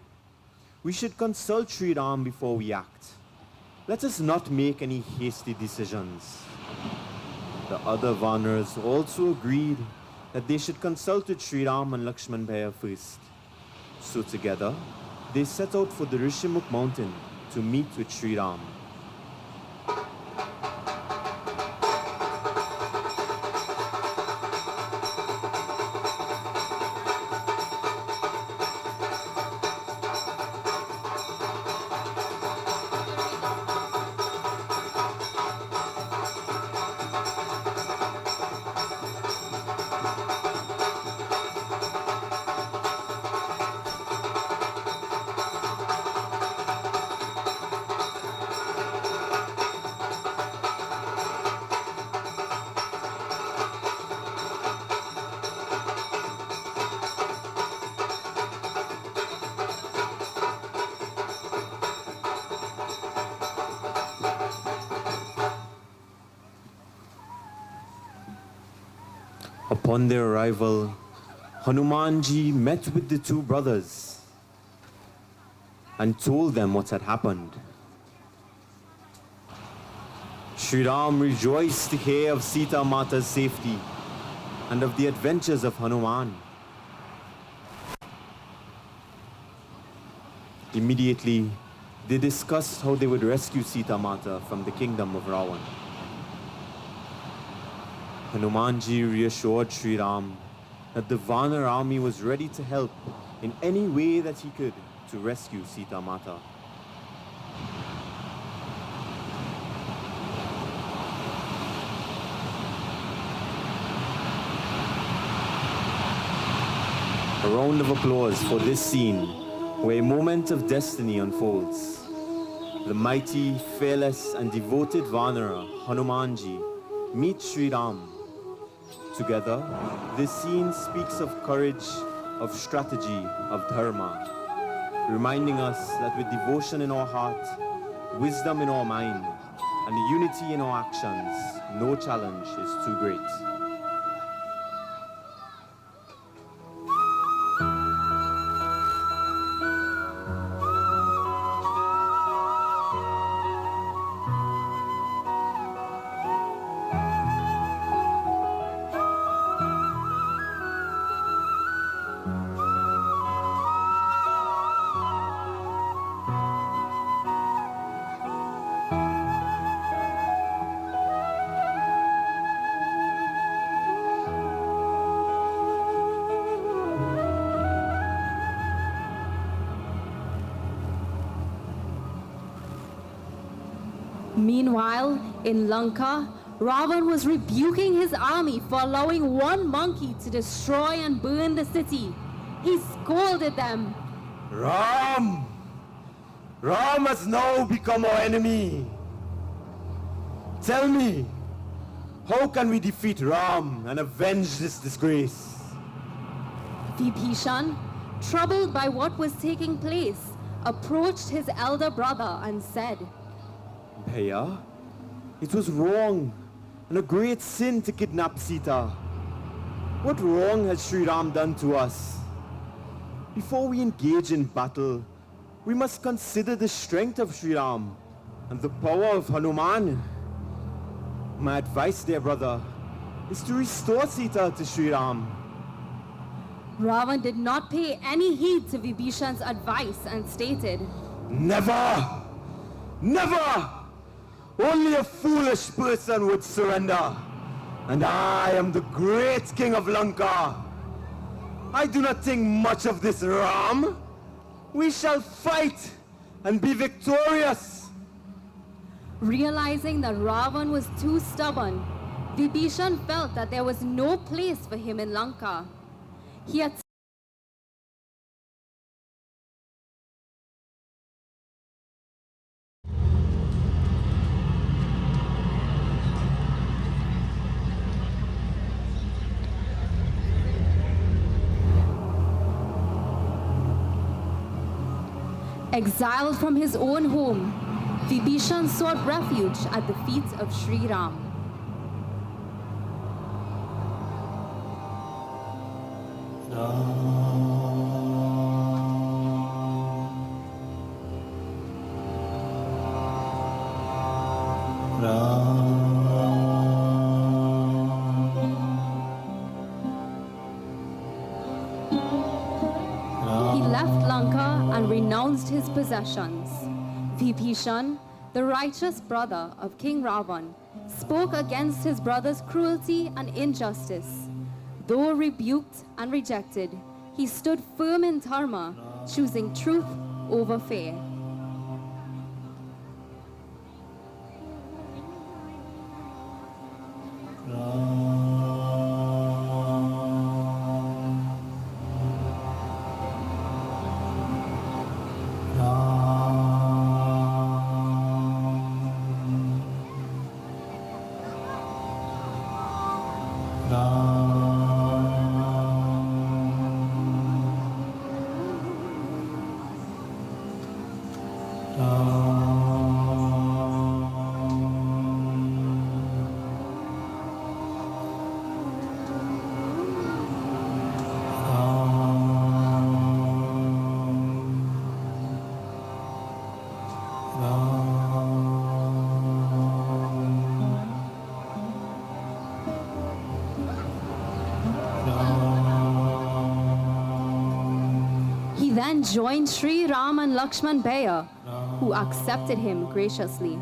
We should consult Sri Ram before we act. Let us not make any hasty decisions." The other Vanars also agreed that they should consult with Sri Ram and Lakshman Bhaya first. So together, they set out for the Rishimukh mountain to meet with Sri Ram. Upon their arrival, Hanumanji met with the two brothers and told them what had happened. Sri Ram rejoiced to hear of Sita Mata's safety and of the adventures of Hanuman. Immediately, they discussed how they would rescue Sita Mata from the kingdom of Ravan. Hanumanji reassured Sri Ram that the Vanar army was ready to help in any way that he could to rescue Sita Mata. A round of applause for this scene where a moment of destiny unfolds. The mighty, fearless and devoted Vanara, Hanumanji, meets Sri Ram. Together, this scene speaks of courage, of strategy, of dharma, reminding us that with devotion in our heart, wisdom in our mind, and unity in our actions, no challenge is too great. Meanwhile, in Lanka, Ravan was rebuking his army for allowing one monkey to destroy and burn the city. He scolded them. Ram! Ram has now become our enemy. Tell me, how can we defeat Ram and avenge this disgrace? Vibhishan, troubled by what was taking place, approached his elder brother and said, Bhaiya, it was wrong and a great sin to kidnap Sita. What wrong has Sri Ram done to us? Before we engage in battle, we must consider the strength of Sri Ram and the power of Hanuman. My advice, dear brother, is to restore Sita to Sri Ram. Ravan did not pay any heed to Vibhishan's advice and stated, Never! Never! Only a foolish person would surrender. And I am the great king of Lanka. I do not think much of this Ram. We shall fight and be victorious. Realizing that Ravan was too stubborn, Vibhishan felt that there was no place for him in Lanka. He had exiled from his own home, Vibhishan sought refuge at the feet of Sri Ram. He left Lanka and renounced his possessions. Vibhishan, the righteous brother of King Ravan, spoke against his brother's cruelty and injustice. Though rebuked and rejected, he stood firm in dharma, choosing truth over fear. He then joined Sri Ram and Lakshman Bhaiya, who accepted him graciously.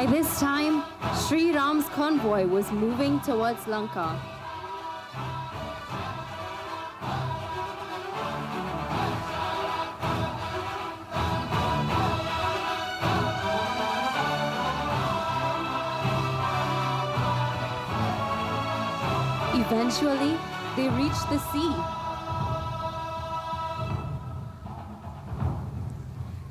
By this time, Sri Ram's convoy was moving towards Lanka. Eventually, they reached the sea.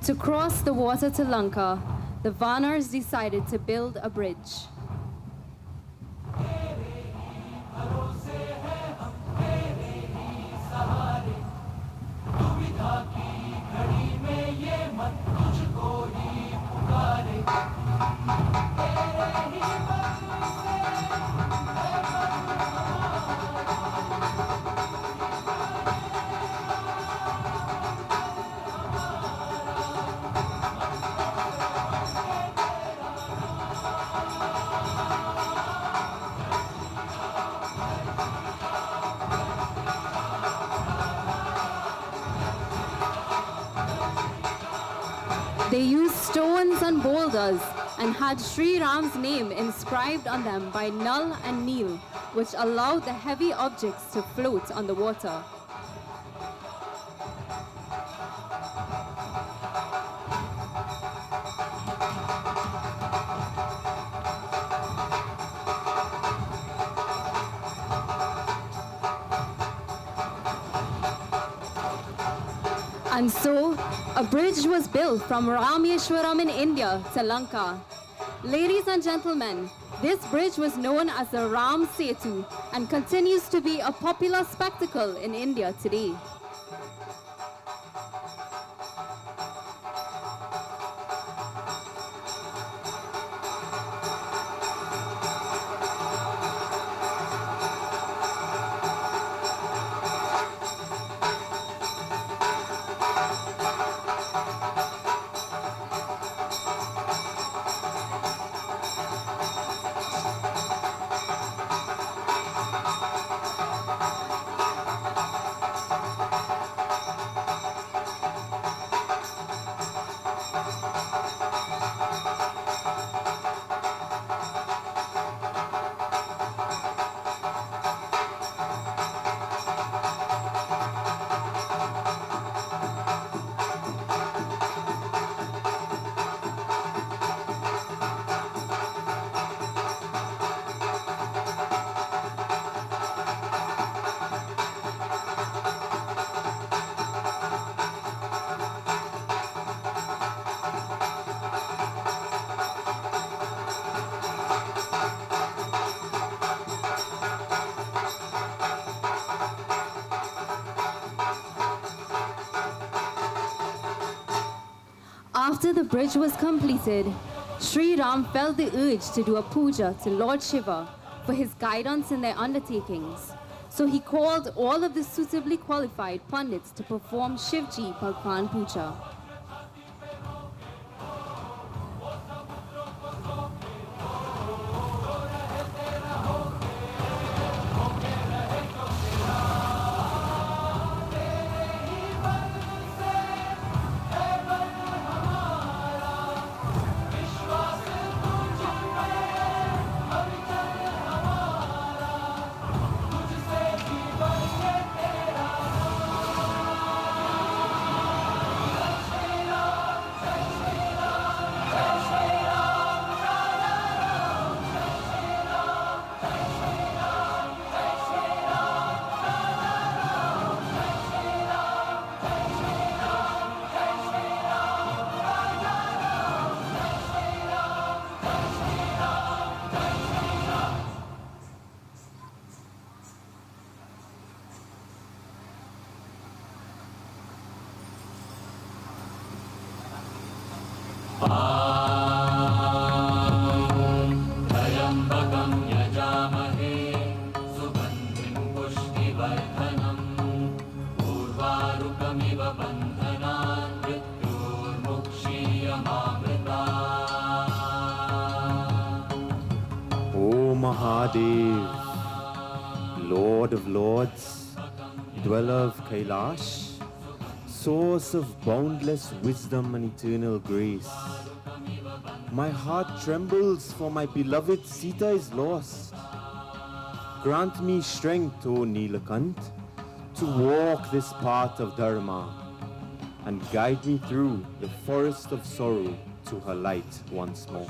To cross the water to Lanka, the Vanars decided to build a bridge. They used stones and boulders and had Sri Ram's name inscribed on them by Nal and Neel, which allowed the heavy objects to float on the water. And so, a bridge was built from Rameshwaram in India to Lanka. Ladies and gentlemen, this bridge was known as the Ram Setu and continues to be a popular spectacle in India today. After the bridge was completed, Sri Ram felt the urge to do a puja to Lord Shiva for his guidance in their undertakings. So he called all of the suitably qualified pundits to perform Shivji Bhagwan Puja. त्र्यम्बकं यजामहे सुगन्धिं पुष्टिवर्धनम् उर्वारुकमिव बन्धनान् मृत्योर्मुक्षीयमामृतात्। O Mahadev, Lord of Lords, dweller of Kailash, source of boundless wisdom and eternal grace. My heart trembles for my beloved Sita is lost. Grant me strength, O Nilakant, to walk this path of Dharma and guide me through the forest of sorrow to her light once more.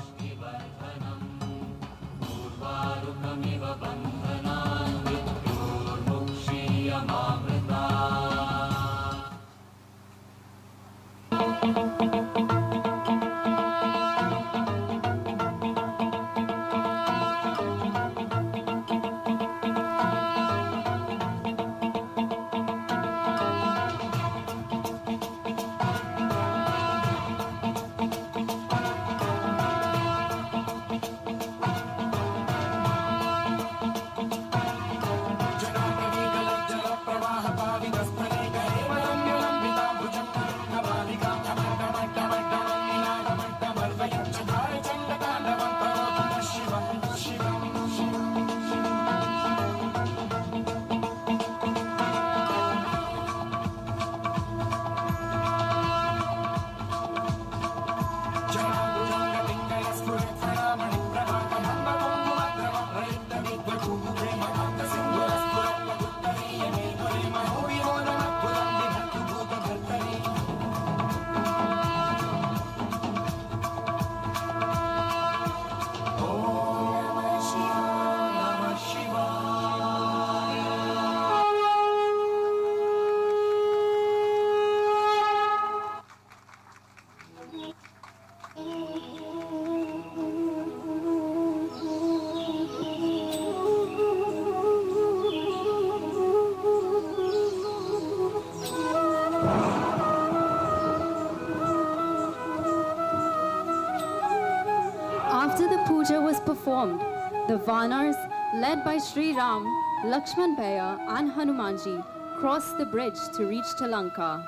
After the puja was performed, the Vanars, led by Sri Ram, Lakshman Bhaiya and Hanumanji, crossed the bridge to reach Lanka.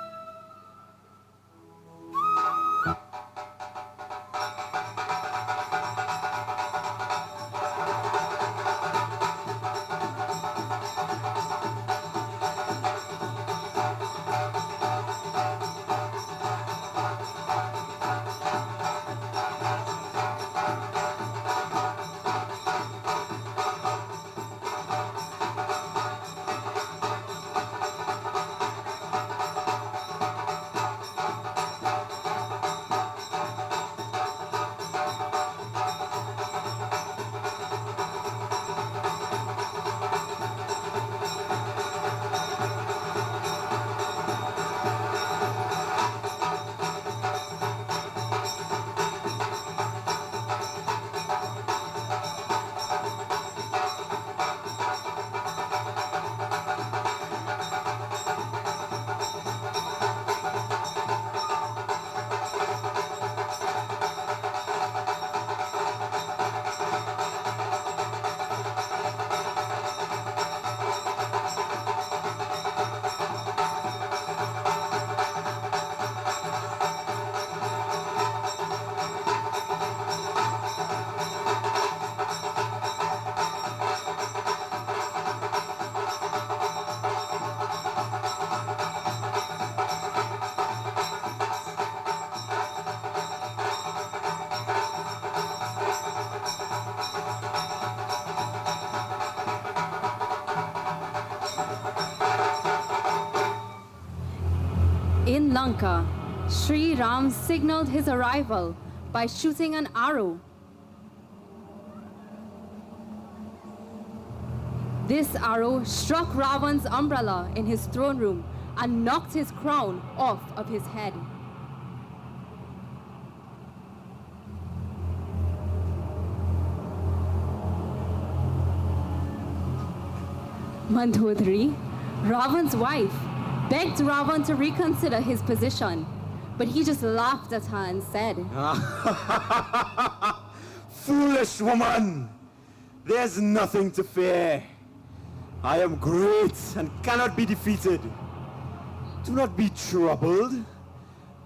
In Lanka, Sri Ram signaled his arrival by shooting an arrow. This arrow struck Ravan's umbrella in his throne room and knocked his crown off of his head. Mandodari, Ravan's wife, begged Ravan to reconsider his position, but he just laughed at her and said, Foolish woman! There's nothing to fear. I am great and cannot be defeated. Do not be troubled.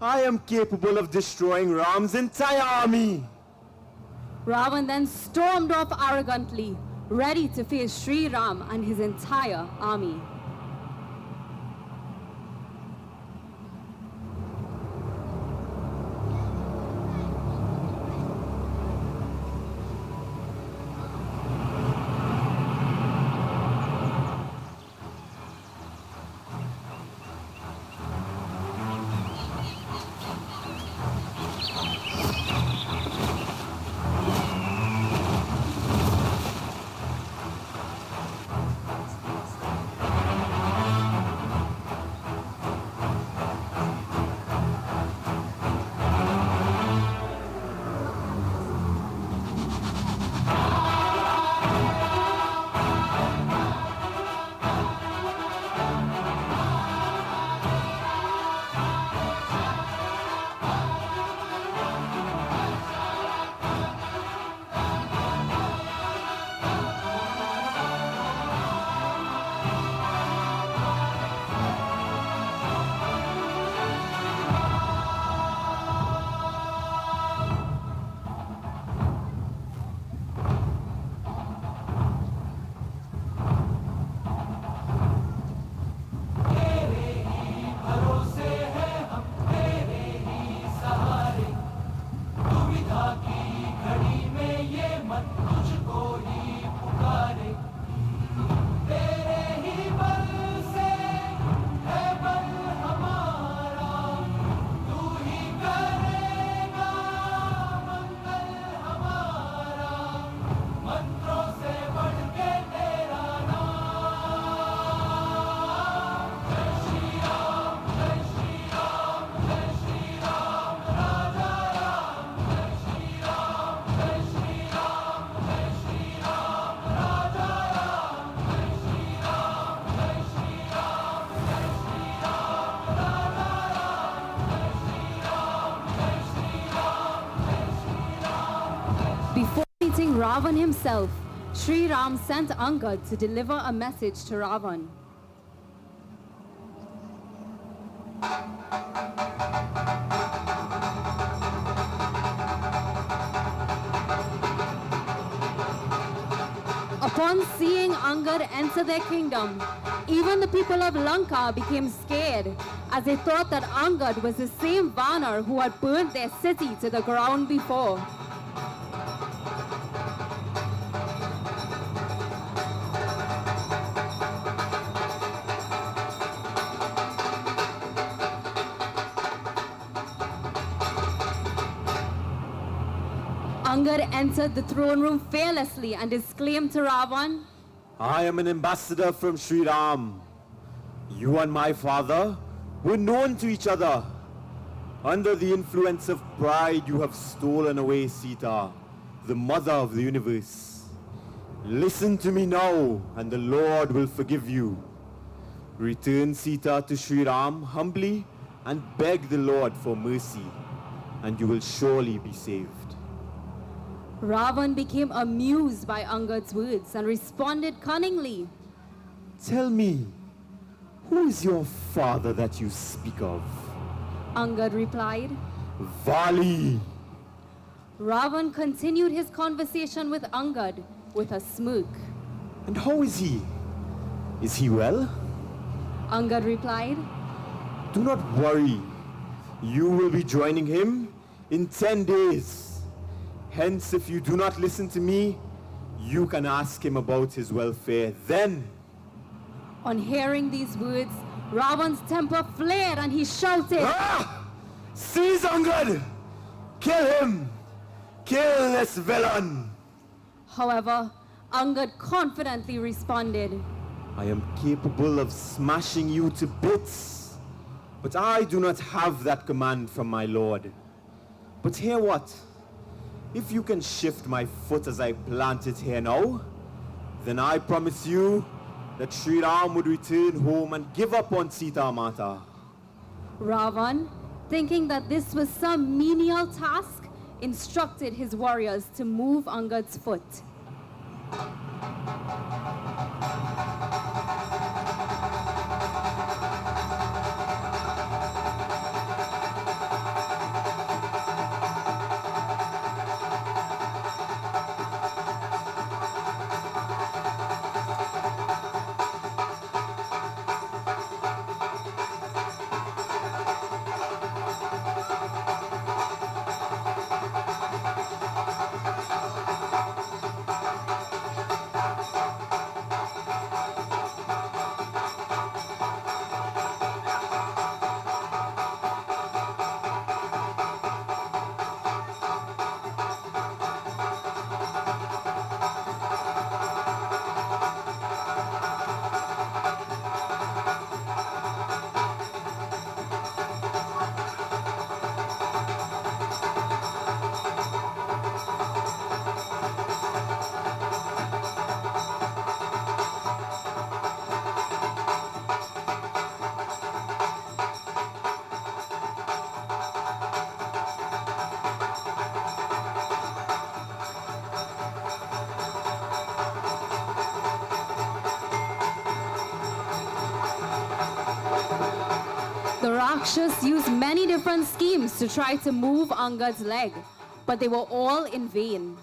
I am capable of destroying Ram's entire army. Ravan then stormed off arrogantly, ready to face Sri Ram and his entire army. Ravan himself, Sri Ram sent Angad to deliver a message to Ravan. Upon seeing Angad enter their kingdom, even the people of Lanka became scared as they thought that Angad was the same Vanar who had burned their city to the ground before. Angad entered the throne room fearlessly and exclaimed to Ravan, I am an ambassador from Sri Ram. You and my father were known to each other. Under the influence of pride, you have stolen away Sita, the mother of the universe. Listen to me now, and the Lord will forgive you. Return Sita to Sri Ram humbly and beg the Lord for mercy, and you will surely be saved. Ravan became amused by Angad's words and responded cunningly. Tell me, who is your father that you speak of? Angad replied. Vali. Ravan continued his conversation with Angad with a smirk. And how is he? Is he well? Angad replied. Do not worry. You will be joining him in 10 days. Hence, if you do not listen to me, you can ask him about his welfare then. On hearing these words, Ravan's temper flared and he shouted, Seize Angad! Kill him! Kill this villain! However, Angad confidently responded, I am capable of smashing you to bits, but I do not have that command from my lord. But hear what? If you can shift my foot as I plant it here now, then I promise you that Sri Ram would return home and give up on Sita Mata. Ravan, thinking that this was some menial task, instructed his warriors to move Angad's foot. The Rakshas used many different schemes to try to move Angad's leg, but they were all in vain.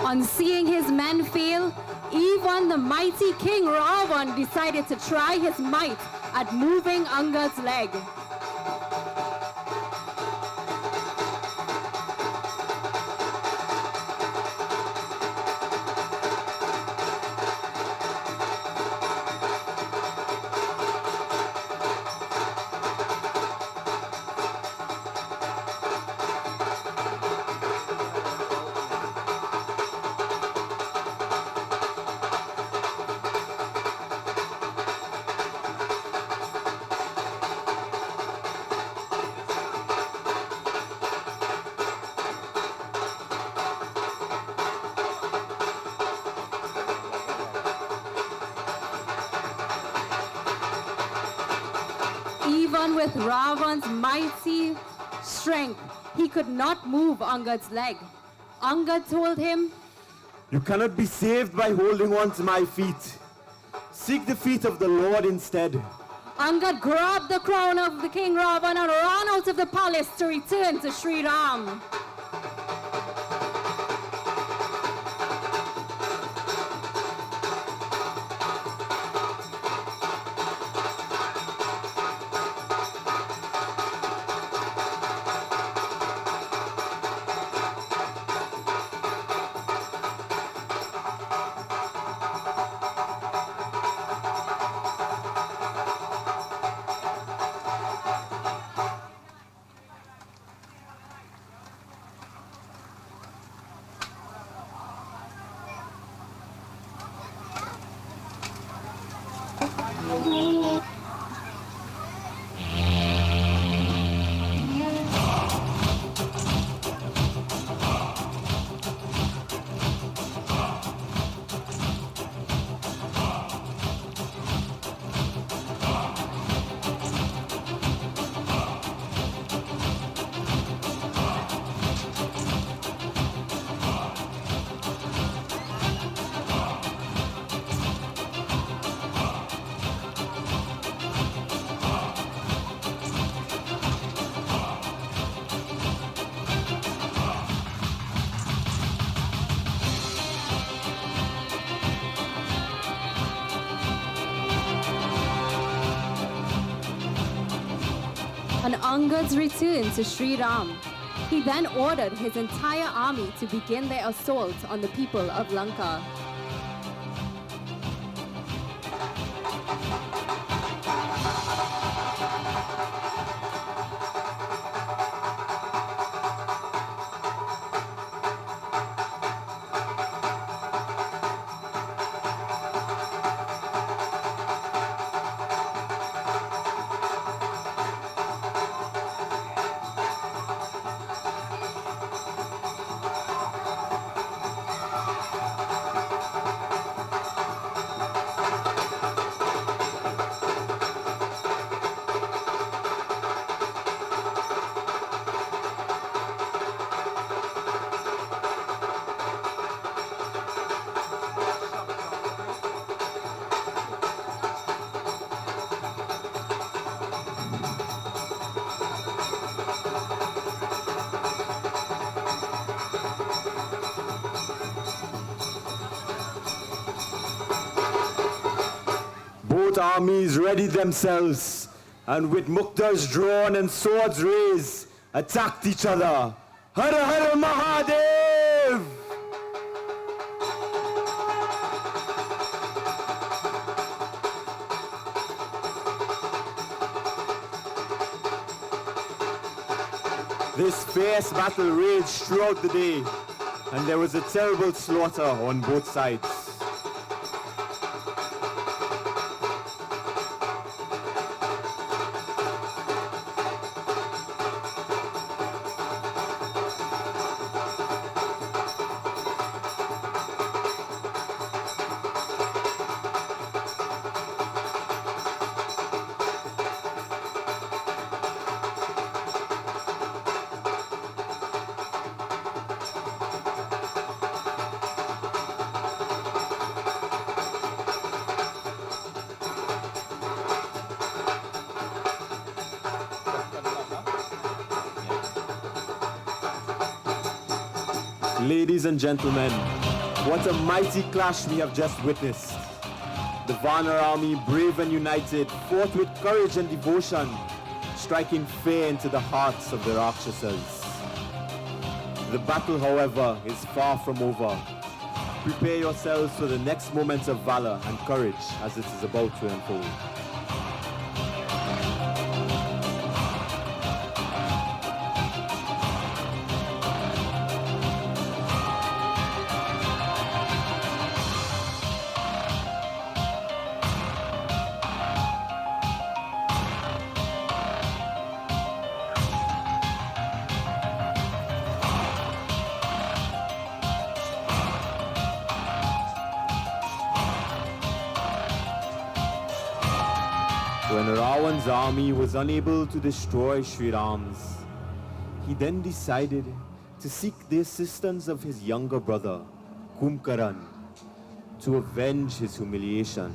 On seeing his men fail, even the mighty King Ravan decided to try his might at moving Angad's leg. Even with Ravan's mighty strength, he could not move Angad's leg. Angad told him, You cannot be saved by holding on to my feet. Seek the feet of the Lord instead. Angad grabbed the crown of the King Ravan and ran out of the palace to return to Sri Ram. On Angad's return to Sri Ram, he then ordered his entire army to begin their assault on the people of Lanka. Both armies readied themselves, and with muktas drawn and swords raised, attacked each other. Har Har Mahadev! This fierce battle raged throughout the day, and there was a terrible slaughter on both sides. Ladies and gentlemen, what a mighty clash we have just witnessed. The Vanar army, brave and united, fought with courage and devotion, striking fear into the hearts of the Rakshasas. The battle, however, is far from over. Prepare yourselves for the next moments of valor and courage as it is about to unfold. When Ravan's army was unable to destroy Sri Ram's, he then decided to seek the assistance of his younger brother, Kumkaran, to avenge his humiliation.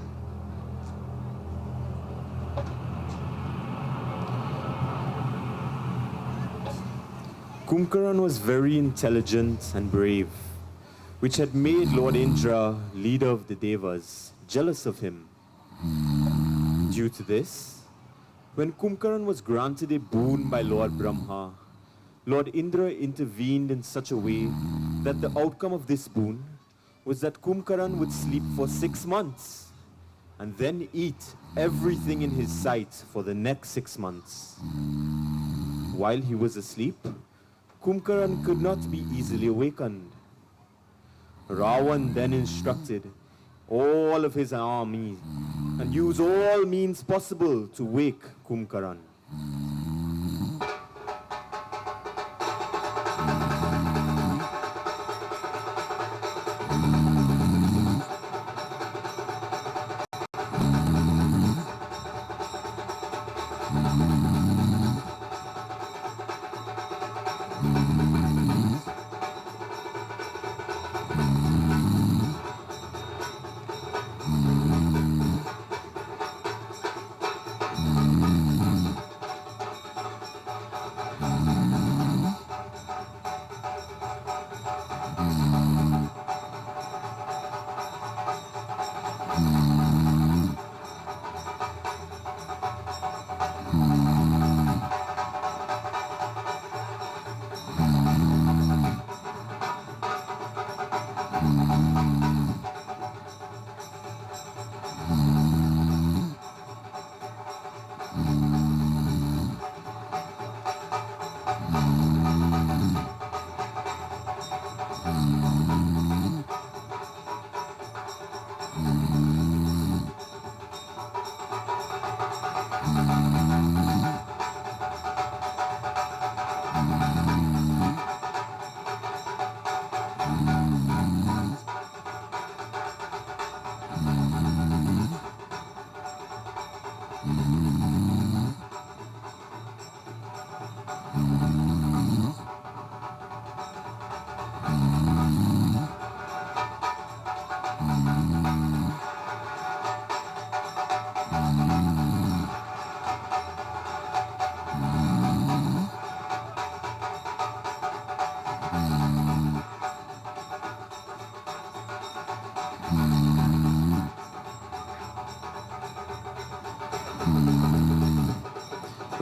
Kumkaran was very intelligent and brave, which had made Lord Indra, leader of the Devas, jealous of him. Due to this, when Kumkaran was granted a boon by Lord Brahma, Lord Indra intervened in such a way that the outcome of this boon was that Kumkaran would sleep for 6 months and then eat everything in his sight for the next 6 months. While he was asleep, Kumkaran could not be easily awakened. Ravan then instructed all of his army and used all means possible to wake Kumkaran.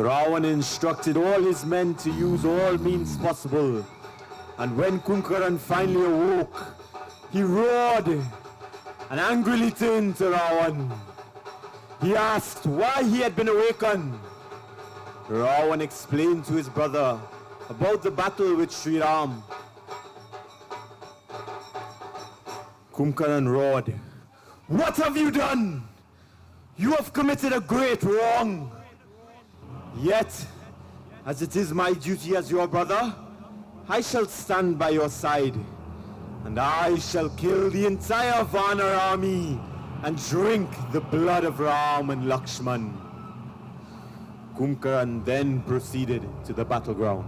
Ravan instructed all his men to use all means possible. And when Kumkaran finally awoke, he roared and angrily turned to Ravan. He asked why he had been awakened. Ravan explained to his brother about the battle with Sri Ram. Kumkaran roared, "What have you done? You have committed a great wrong. Yet, as it is my duty as your brother, I shall stand by your side, and I shall kill the entire Vanar army and drink the blood of Ram and Lakshman." Kumkaran then proceeded to the battleground.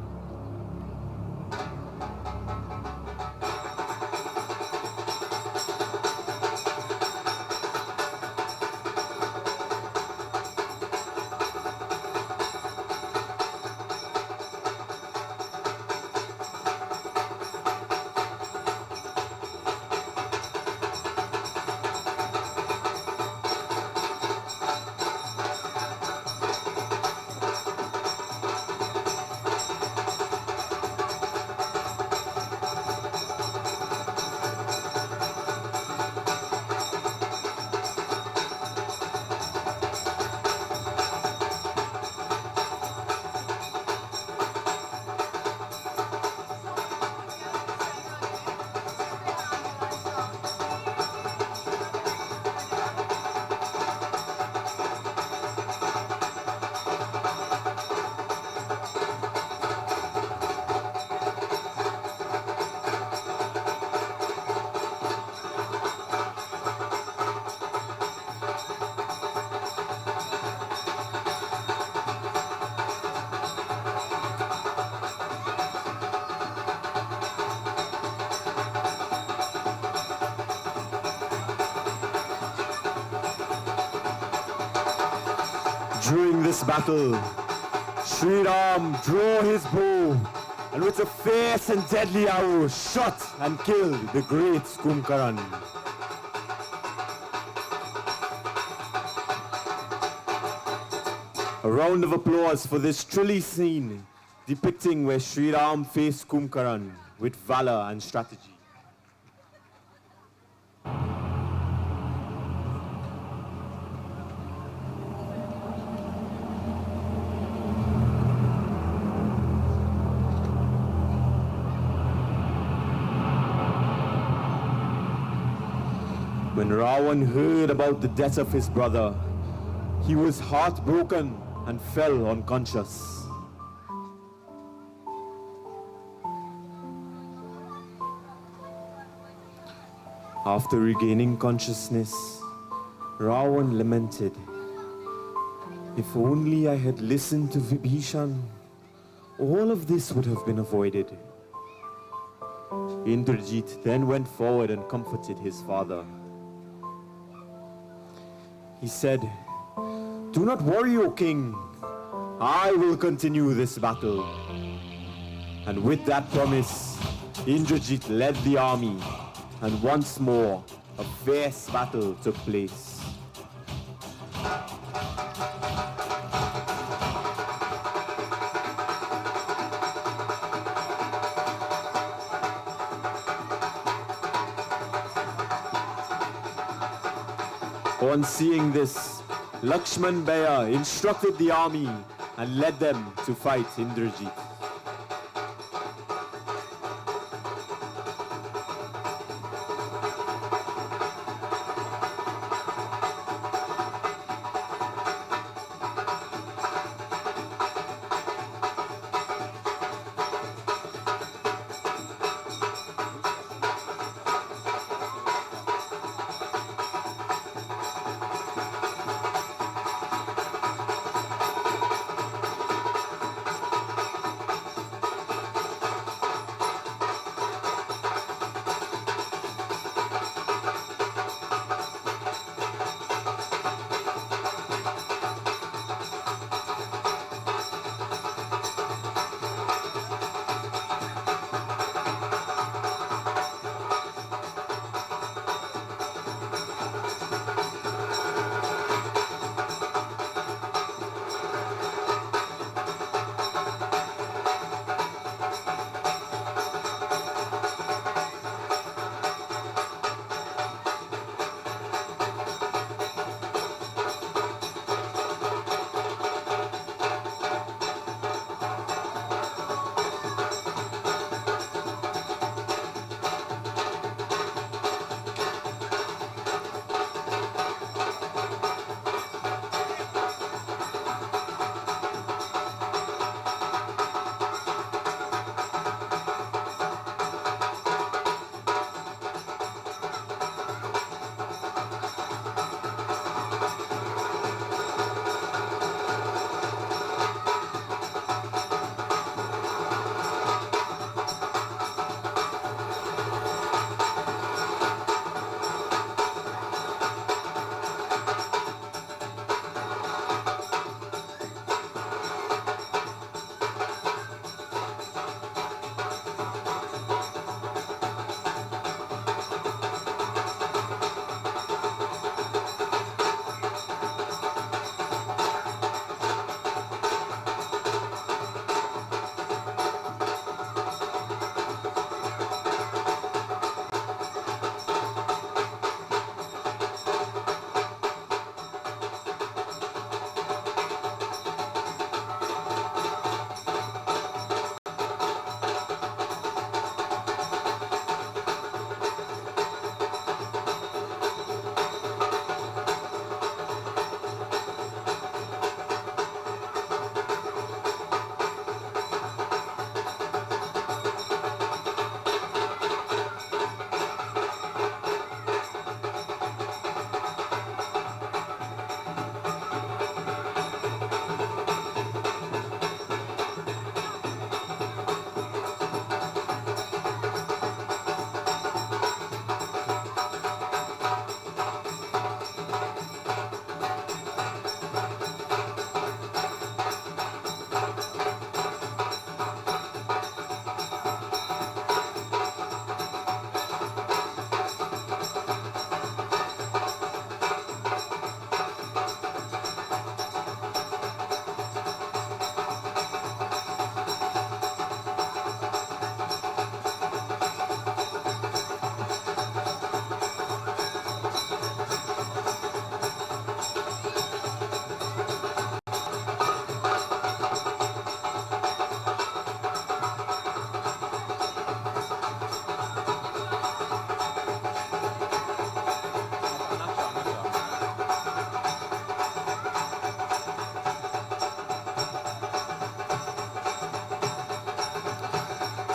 During this battle, Sri Ram drew his bow and with a fierce and deadly arrow shot and killed the great Kumkaran. A round of applause for this thrilling scene depicting where Sri Ram faced Kumkaran with valor and strategy. When Ravan heard about the death of his brother, he was heartbroken and fell unconscious. After regaining consciousness, Ravan lamented, "If only I had listened to Vibhishan, all of this would have been avoided." Indrajit then went forward and comforted his father. He said, "Do not worry, O king. I will continue this battle." And with that promise, Indrajit led the army, and once more, a fierce battle took place. On seeing this, Lakshman Baya instructed the army and led them to fight Indrajit.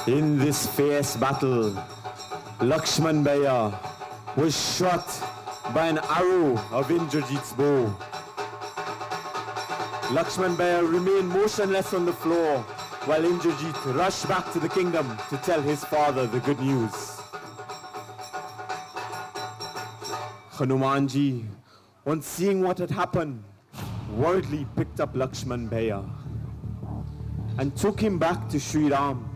In this fierce battle, Lakshman Bhaiya was shot by an arrow of Indrajit's bow. Lakshman Bhaiya remained motionless on the floor while Indrajit rushed back to the kingdom to tell his father the good news. Hanumanji, on seeing what had happened, worriedly picked up Lakshman Bhaiya and took him back to Sri Ram.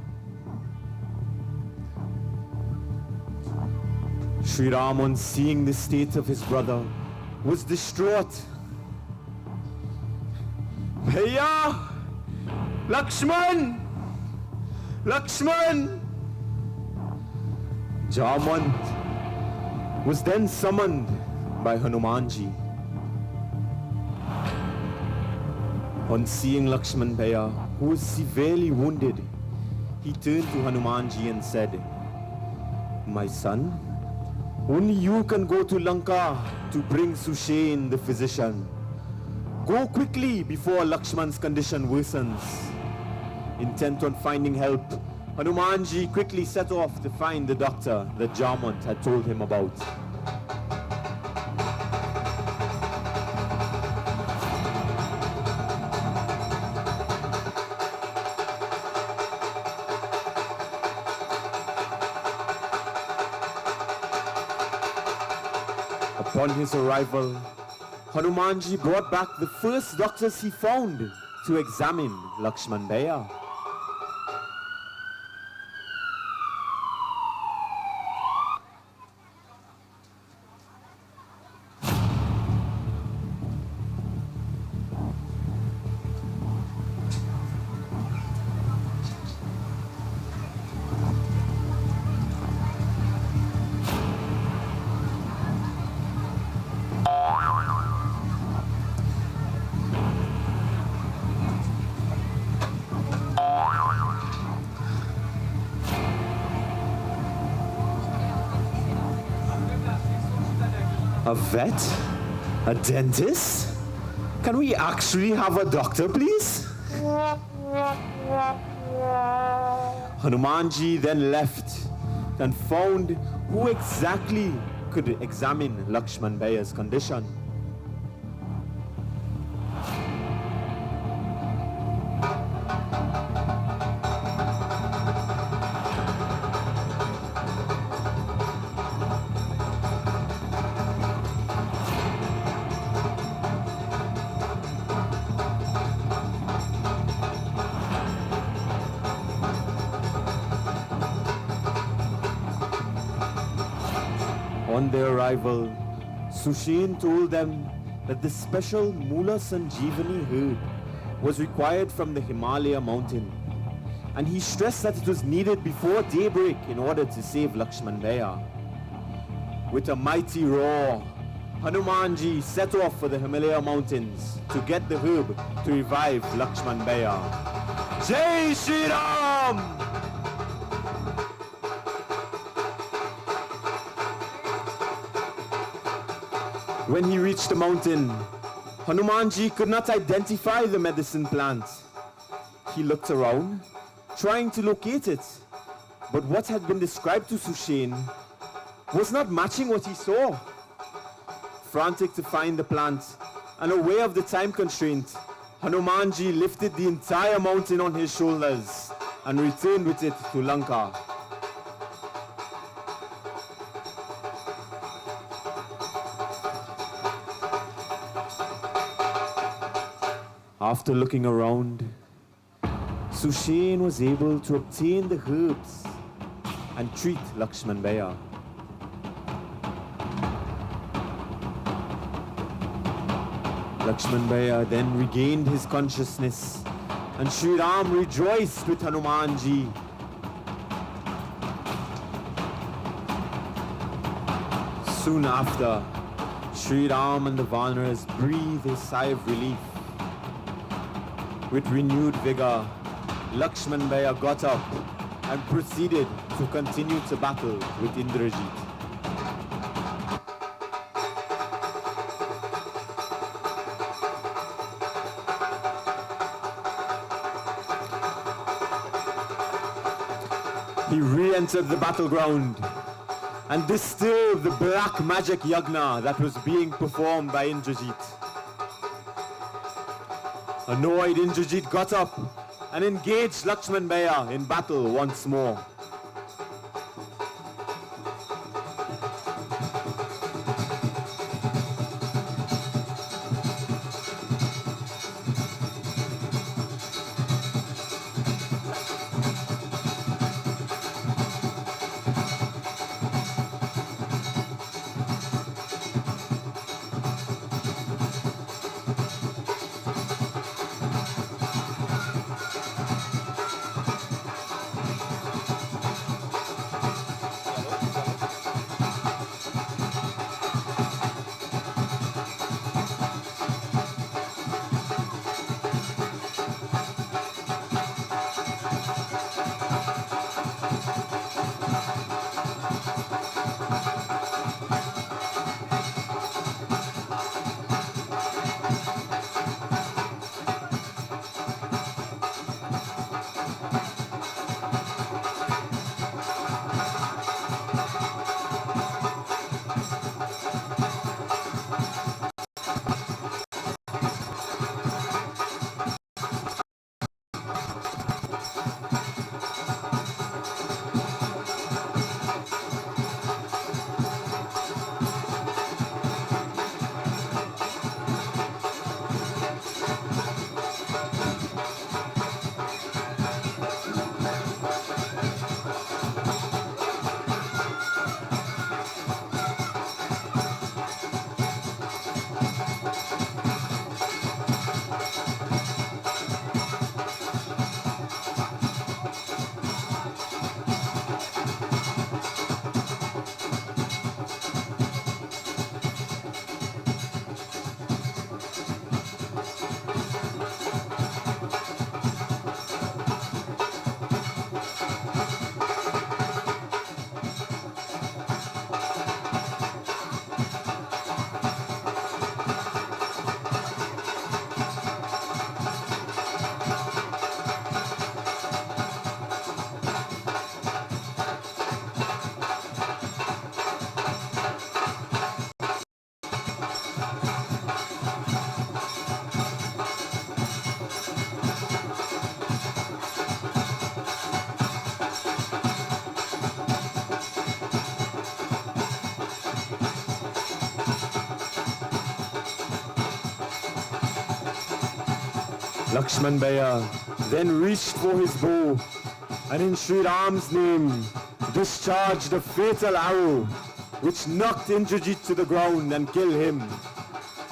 Sri Ram, on seeing the state of his brother, was distraught. Bhaiya! Lakshman! Lakshman! Jamwant was then summoned by Hanumanji. On seeing Lakshman Bhaiya, who was severely wounded, he turned to Hanumanji and said, "My son, only you can go to Lanka to bring Sushen the physician. Go quickly before Lakshman's condition worsens." Intent on finding help, Hanumanji quickly set off to find the doctor that Jamwant had told him about. Upon his arrival, Hanumanji brought back the first doctors he found to examine Lakshman Bhaiya. A vet? A dentist? Can we actually have a doctor, please? Hanumanji then left and found who exactly could examine Lakshman Bhaiya's condition. On their arrival, Sushen told them that the special Mula Sanjeevani herb was required from the Himalaya mountain, and he stressed that it was needed before daybreak in order to save Lakshman Bhaiya. With a mighty roar, Hanumanji set off for the Himalaya mountains to get the herb to revive Lakshman Bhaiya. Jai Shri Ram! When he reached the mountain, Hanumanji could not identify the medicine plant. He looked around, trying to locate it, but what had been described to Sushen was not matching what he saw. Frantic to find the plant and aware of the time constraint, Hanumanji lifted the entire mountain on his shoulders and returned with it to Lanka. After looking around, Sushen was able to obtain the herbs and treat Lakshman Bhaiya. Lakshman Bhaiya then regained his consciousness, and Sri Ram rejoiced with Hanumanji. Soon after, Sri Ram and the Vanaras breathed a sigh of relief. With renewed vigor, Lakshman Bhaiya got up and proceeded to continue to battle with Indrajit. he re-entered the battleground and disturbed the black magic yagna that was being performed by Indrajit. Annoyed, Indrajit got up and engaged Lakshman Bhaiya in battle once more. Lakshman Bhaiya then reached for his bow and in Sri Ram's name discharged a fatal arrow which knocked Indrajit to the ground and killed him.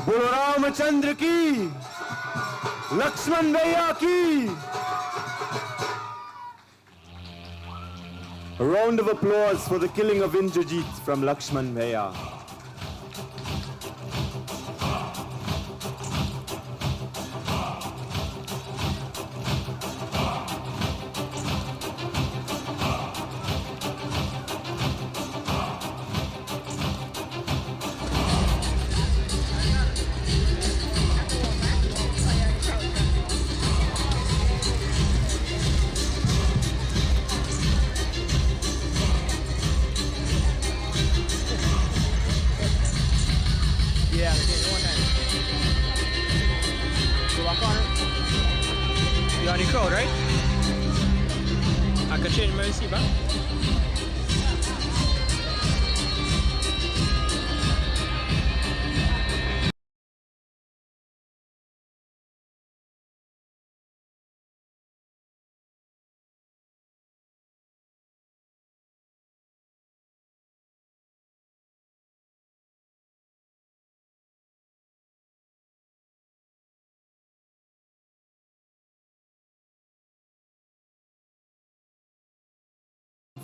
Bolo Ramachandra ki! Lakshman Bhaiya ki! A round of applause for the killing of Indrajit from Lakshman Bhaiya. Yeah, one time. Go back on. You're on the crowd, right? I can change my receiver.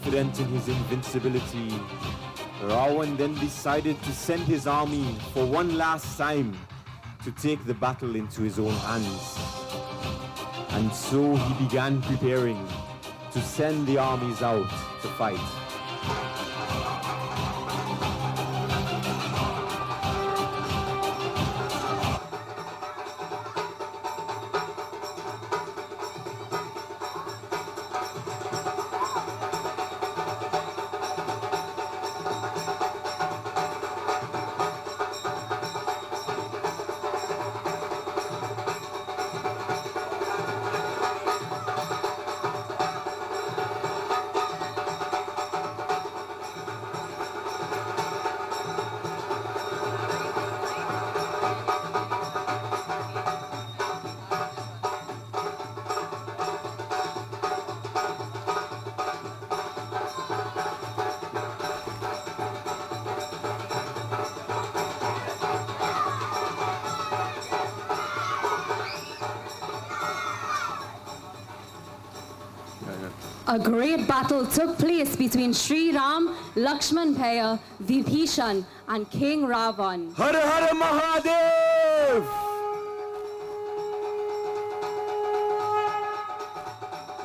Confident in his invincibility, Ravan then decided to send his army for one last time to take the battle into his own hands. And so he began preparing to send the armies out to fight. A great battle took place between Sri Ram, Lakshman Paya, Vibhishan, and King Ravan. Hara Hara Mahadev!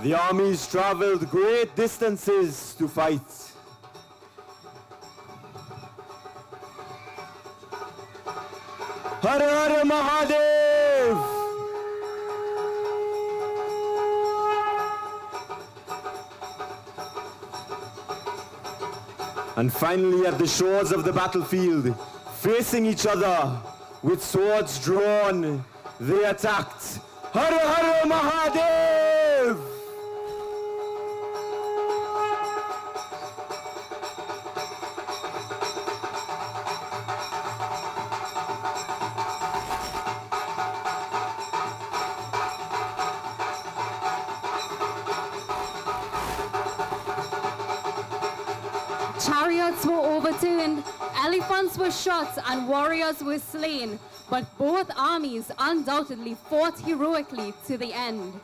The armies traveled great distances to fight. Hara Hara Mahadev! And finally, at the shores of the battlefield, facing each other with swords drawn, they attacked. Hara Hara Mahadev! Chariots were overturned, elephants were shot, and warriors were slain. But both armies undoubtedly fought heroically to the end.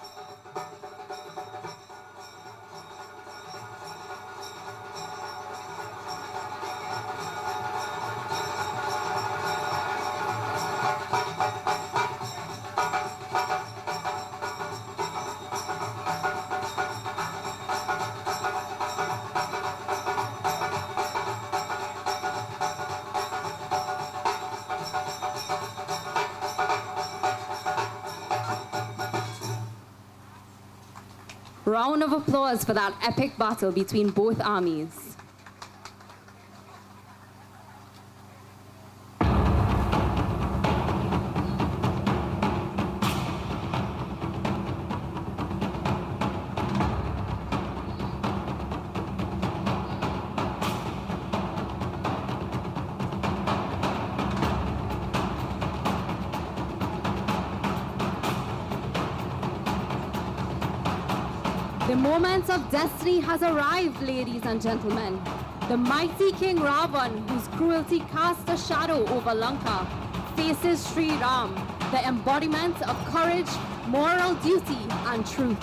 Round of applause for that epic battle between both armies. The moment of destiny has arrived, ladies and gentlemen. The mighty King Ravan, whose cruelty cast a shadow over Lanka, faces Sri Ram, the embodiment of courage, moral duty, and truth.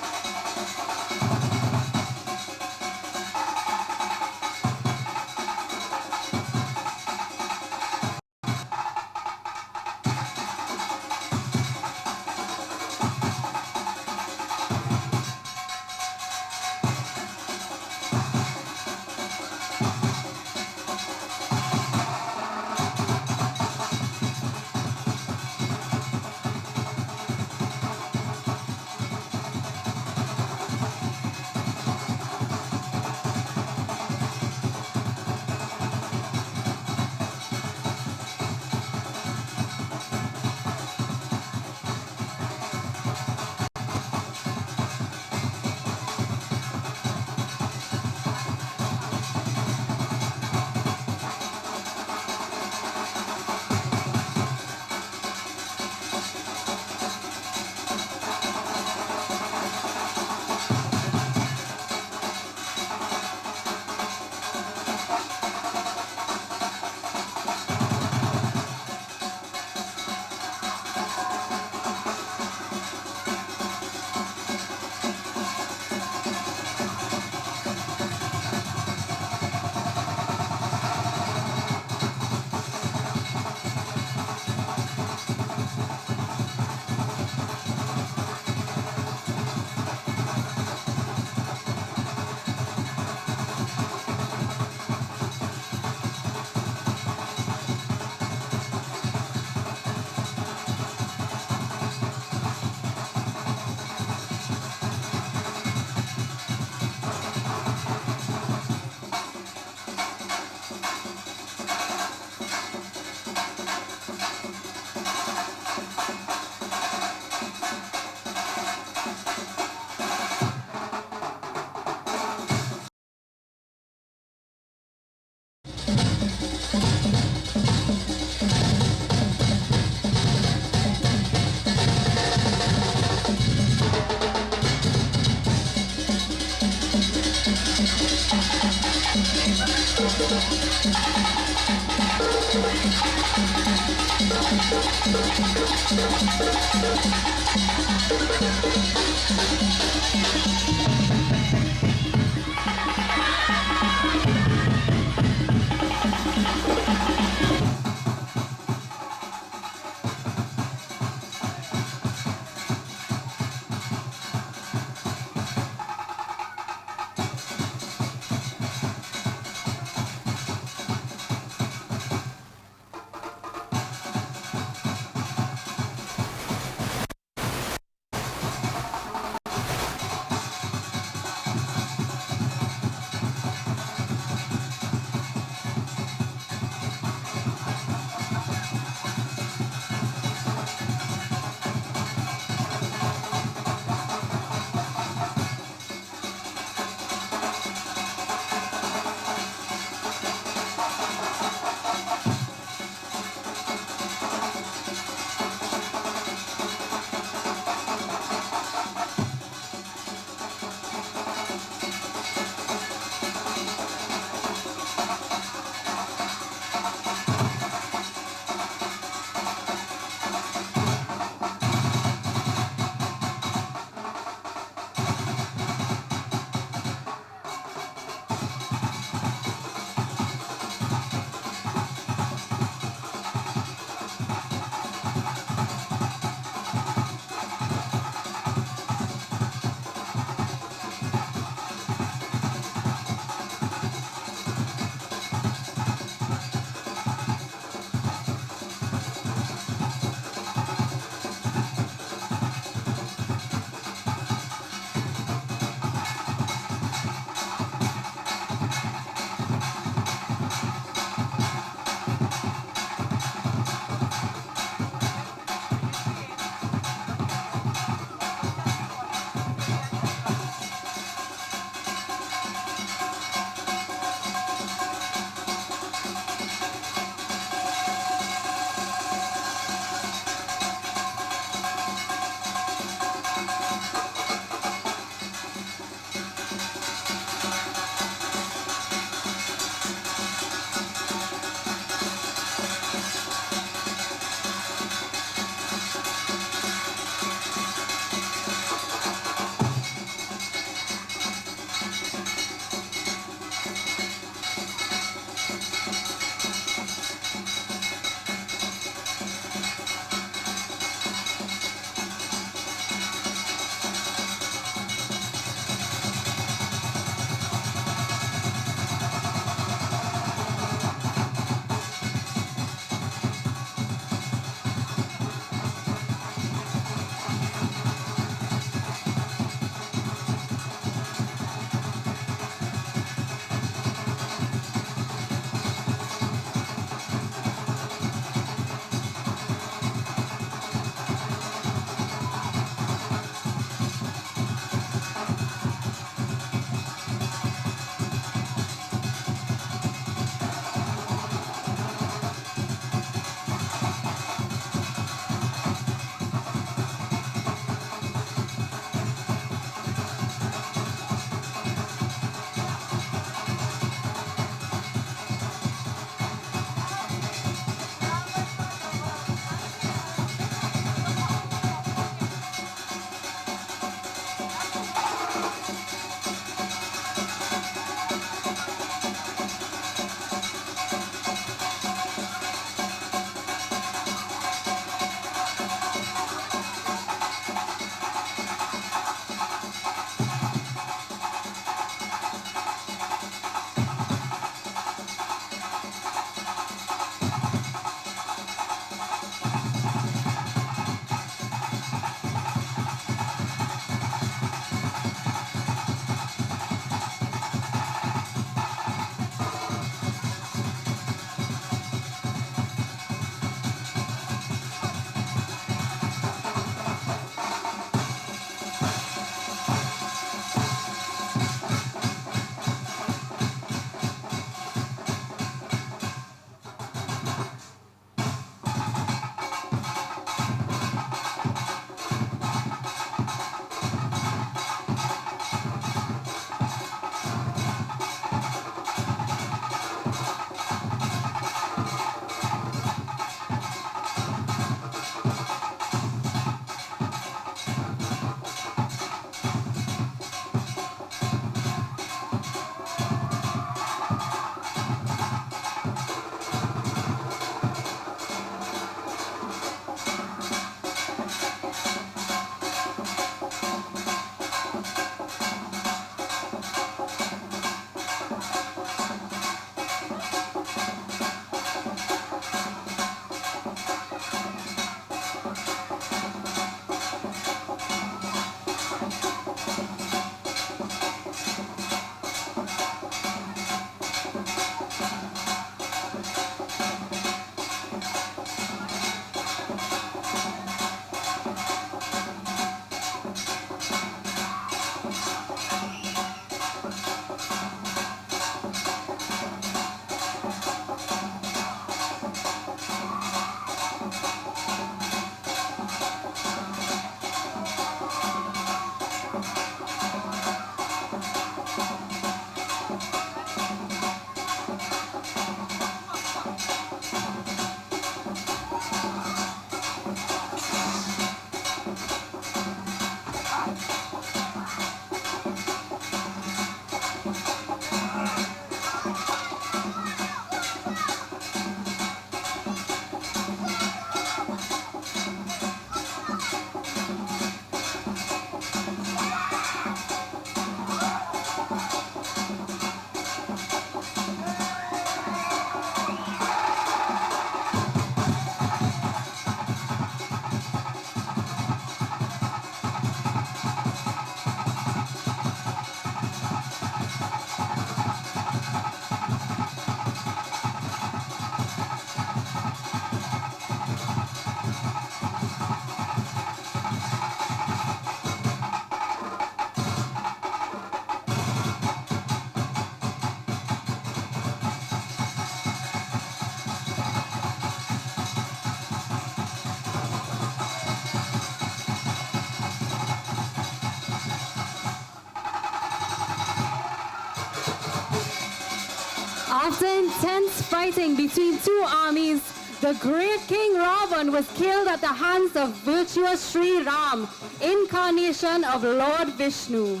After intense fighting between two armies, the great King Ravan was killed at the hands of virtuous Sri Ram, incarnation of Lord Vishnu.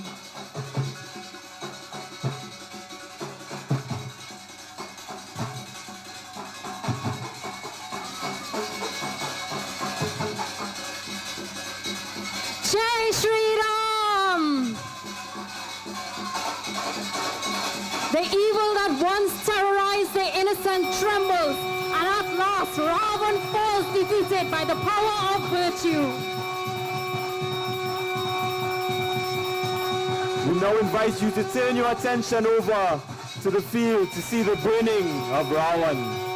Jai Shri Ram! The evil that once terrorized the innocent trembles, and at last Ravan falls defeated by the power of virtue. We now invite you to turn your attention over to the field to see the burning of Ravan.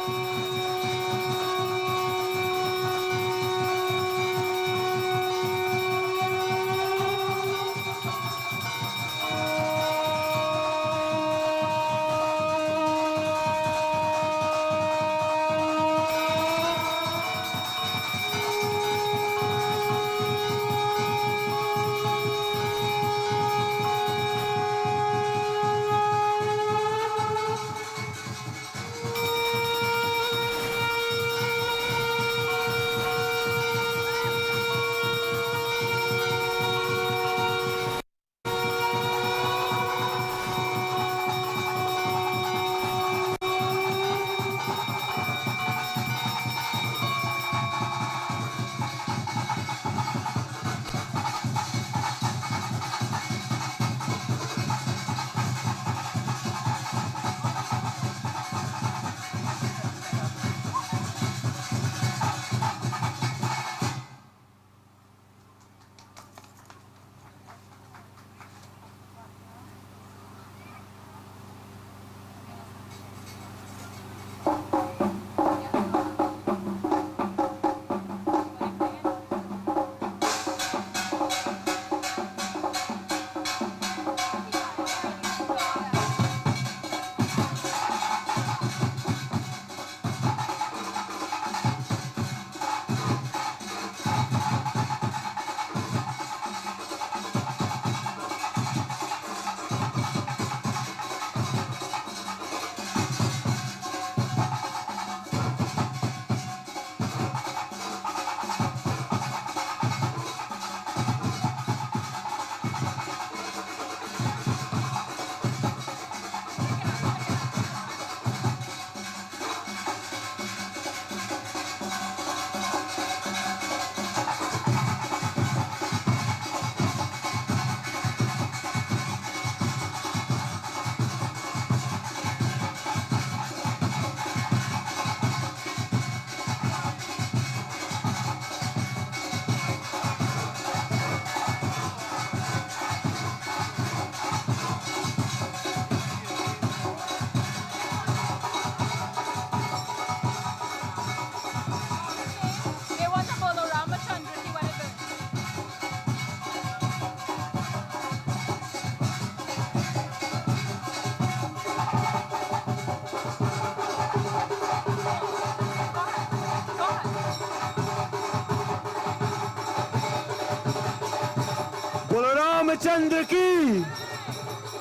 Ramchandra की,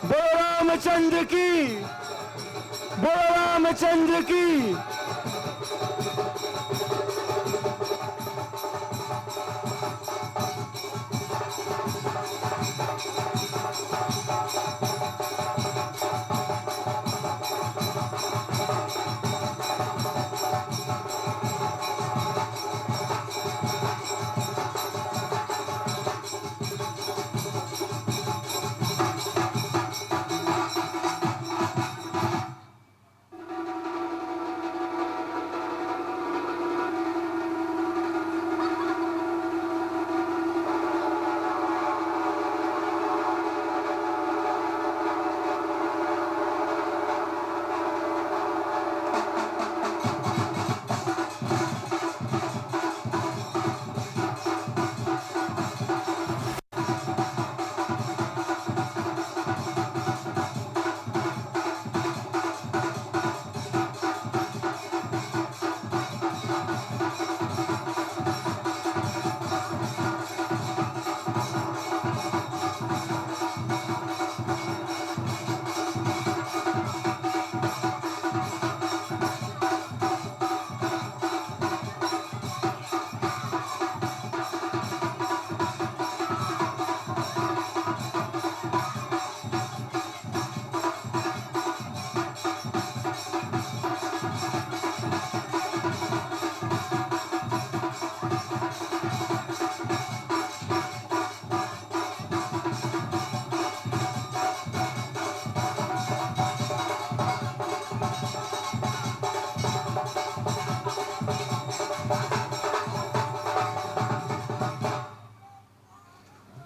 बोलो रामचंद्र की, बोलो रामचंद्र की।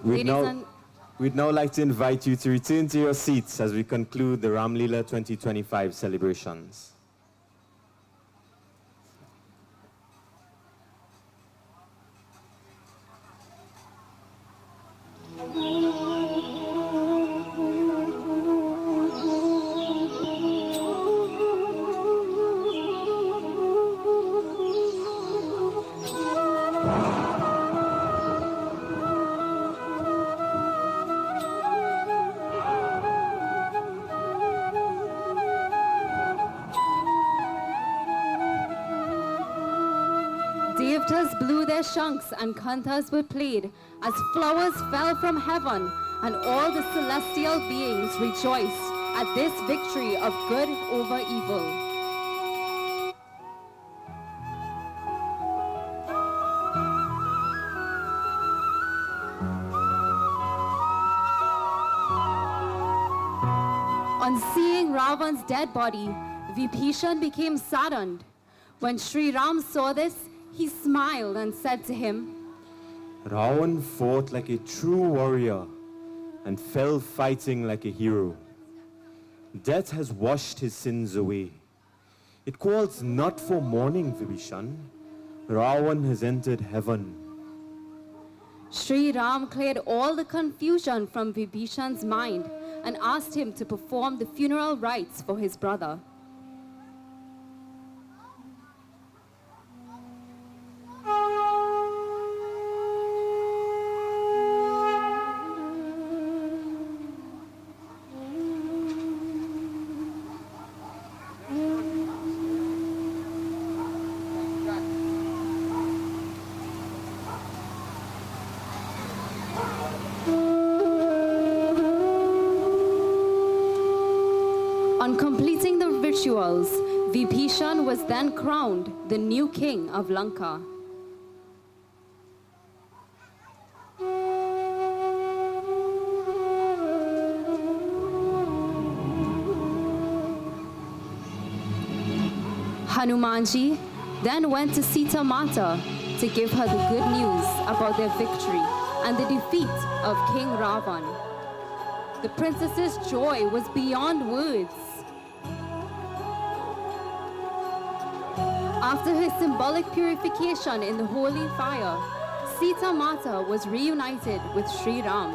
We'd now like to invite you to return to your seats as we conclude the Ramleela 2025 celebrations. Devtas blew their shanks and kantas were played as flowers fell from heaven, and all the celestial beings rejoiced at this victory of good over evil. On seeing Ravan's dead body, Vibhishan became saddened. When Sri Ram saw this, he smiled and said to him, Ravan fought like a true warrior and fell fighting like a hero. Death has washed his sins away. It calls not for mourning, Vibhishan. Ravan has entered heaven. Sri Ram cleared all the confusion from Vibhishan's mind and asked him to perform the funeral rites for his brother. On completing the rituals, Vibhishan was then crowned the new king of Lanka. Hanumanji then went to Sita Mata to give her the good news about their victory and the defeat of King Ravan. The princess's joy was beyond words. After her symbolic purification in the holy fire, Sita Mata was reunited with Sri Ram.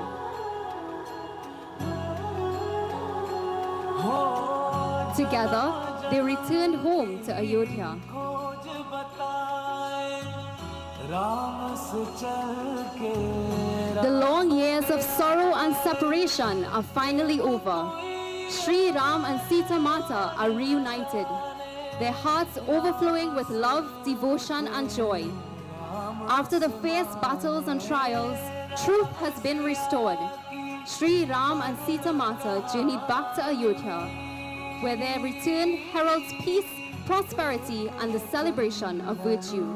Together, they returned home to Ayodhya. The long years of sorrow and separation are finally over. Sri Ram and Sita Mata are reunited, their hearts overflowing with love, devotion, and joy. After the fierce battles and trials, truth has been restored. Sri Ram and Sita Mata journeyed back to Ayodhya, where their return heralds peace, prosperity, and the celebration of virtue.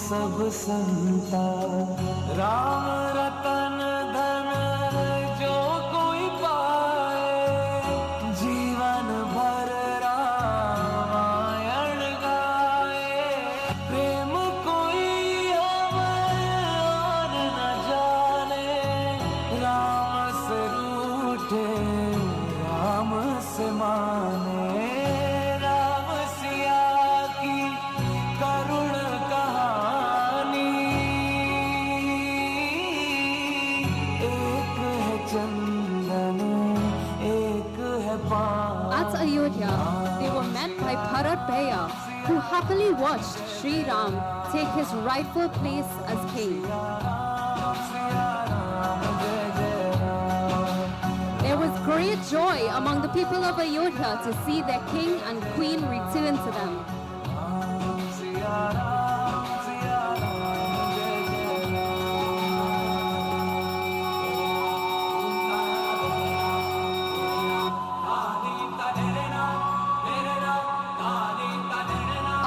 सब संता राम रतन धन जो कोई पाए जीवन भर रामायण गाए प्रेम कोई और न जाने राम से रूठे राम से माने राम सिया की करुण कहानी Bharat Bhaiya, who happily watched Sri Ram take his rightful place as king. There was great joy among the people of Ayodhya to see their king and queen return to them.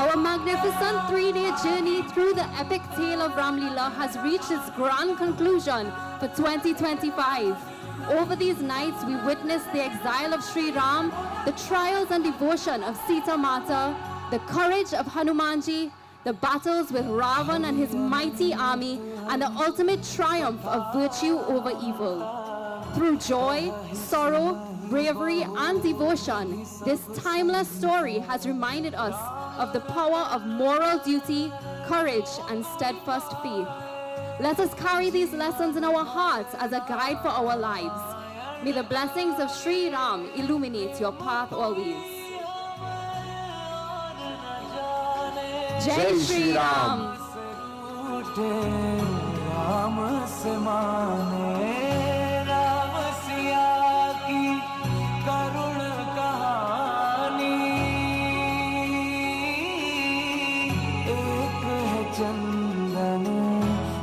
Our magnificent three-day journey through the epic tale of Ramleela has reached its grand conclusion for 2025. Over these nights, we witnessed the exile of Sri Ram, the trials and devotion of Sita Mata, the courage of Hanumanji, the battles with Ravan and his mighty army, and the ultimate triumph of virtue over evil. Through joy, sorrow, bravery, and devotion, this timeless story has reminded us of the power of moral duty, courage, and steadfast faith. Let us carry these lessons in our hearts as a guide for our lives. May the blessings of Sri Ram illuminate your path always. Jai Shri Ram! चंदन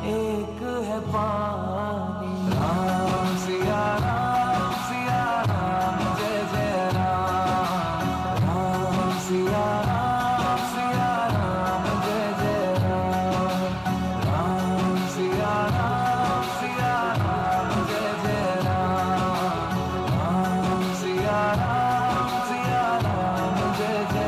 एक है पानी राम सिया राम जय जय राम राम सिया राम जय जय राम राम सिया राम जय जय राम राम सिया राम जय जय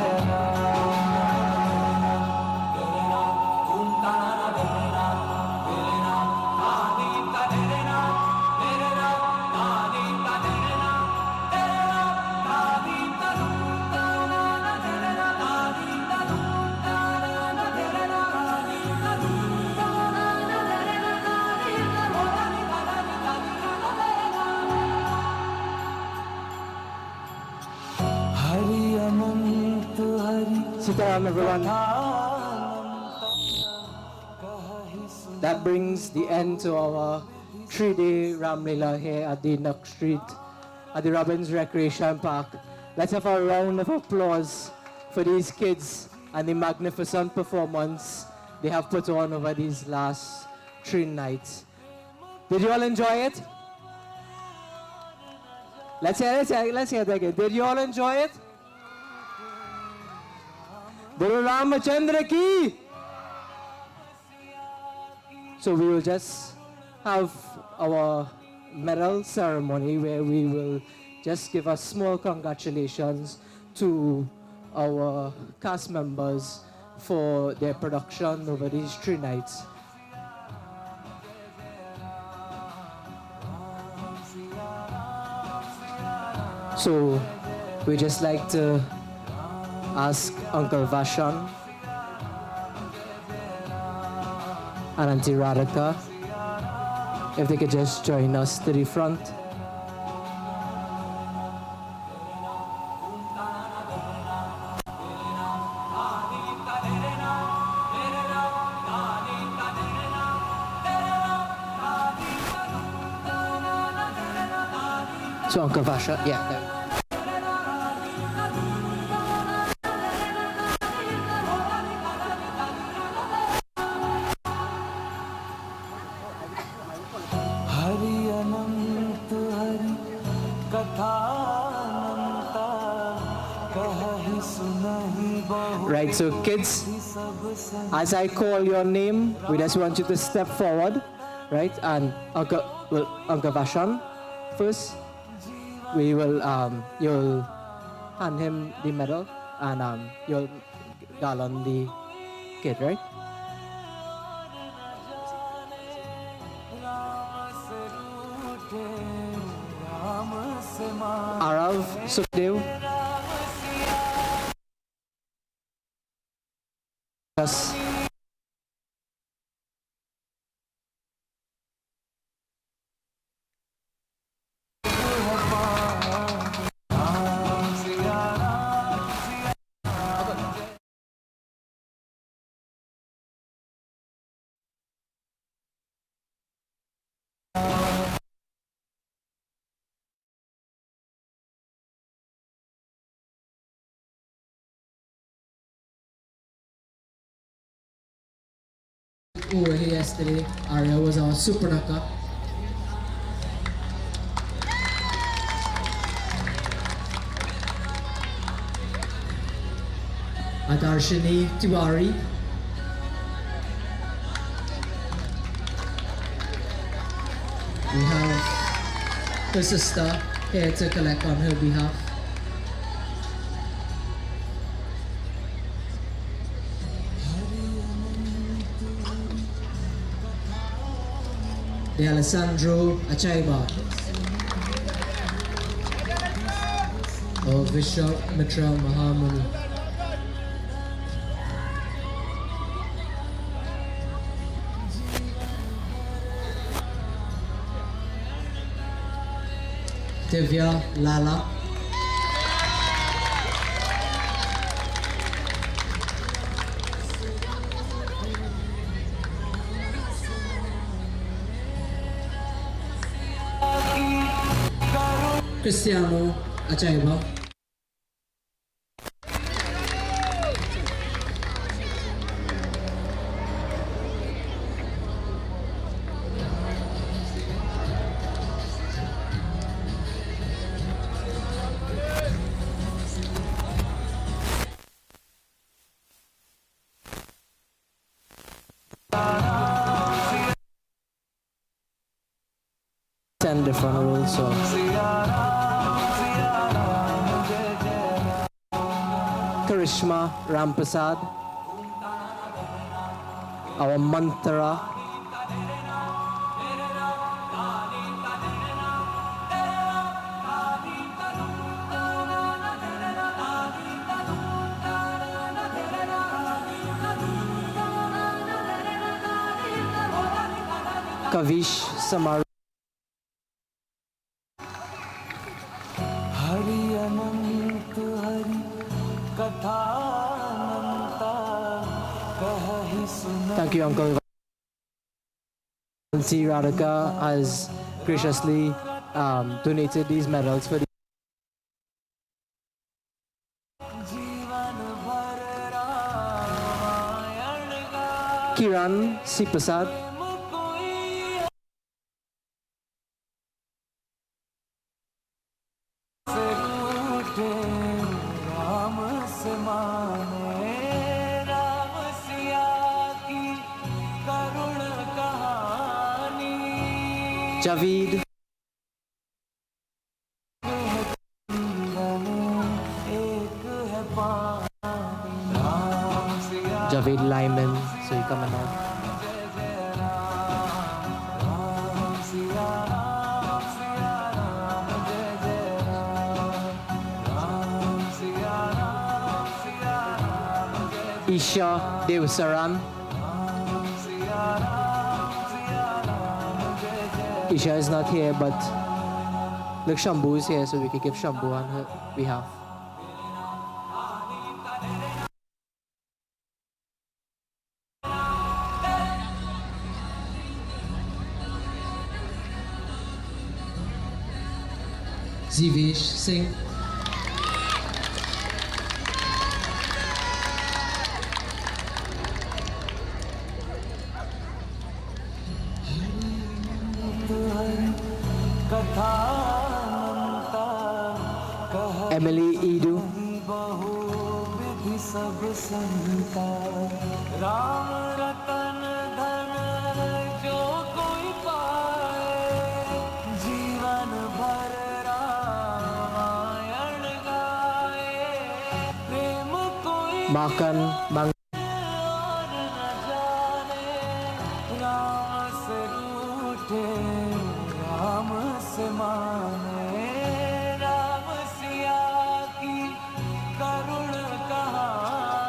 Sitaram, everyone. That brings the end to our 3-day Ramleela here at the Knox Street at the Robbins Recreation Park. Let's have a round of applause for these kids and the magnificent performance they have put on over these last 3 nights. Did you all enjoy it? Let's hear it again. Did you all enjoy it? Guru Ramachandra ki! So we will just have our medal ceremony where we will just give a small congratulations to our cast members for their production over these 3 nights. So we just like to ask Uncle Vashan and Auntie Radhika if they could just join us to the front. So Uncle Vashan, yeah. There. Right, so kids, as I call your name, we just want you to step forward, right? And Uncle Vashan first, we will, you'll hand him the medal and you'll galon the kid, right? Arav Sukhdev. Yes. over here yesterday. Arya was our Supernaka. Adarshini Tiwari. We have her sister here to collect on her behalf. De Alessandro Achaiba of Bishop Mitra Mahamuni. Divya Lala. Cristiano Achaiba. Ten different roles, so Karishma Rampasad, our mantra. Kavish Samar. Thank you, Uncle. Nancy Radhika has graciously donated these medals for the Kiran Sipasad. Javid. Javid Lyman, so you coming out. Isha Devasaran. Isha is not here, but look, Shambhu is here, so we can give Shambhu on her behalf. Zivesh Singh. Emily Edu. Makan Bang.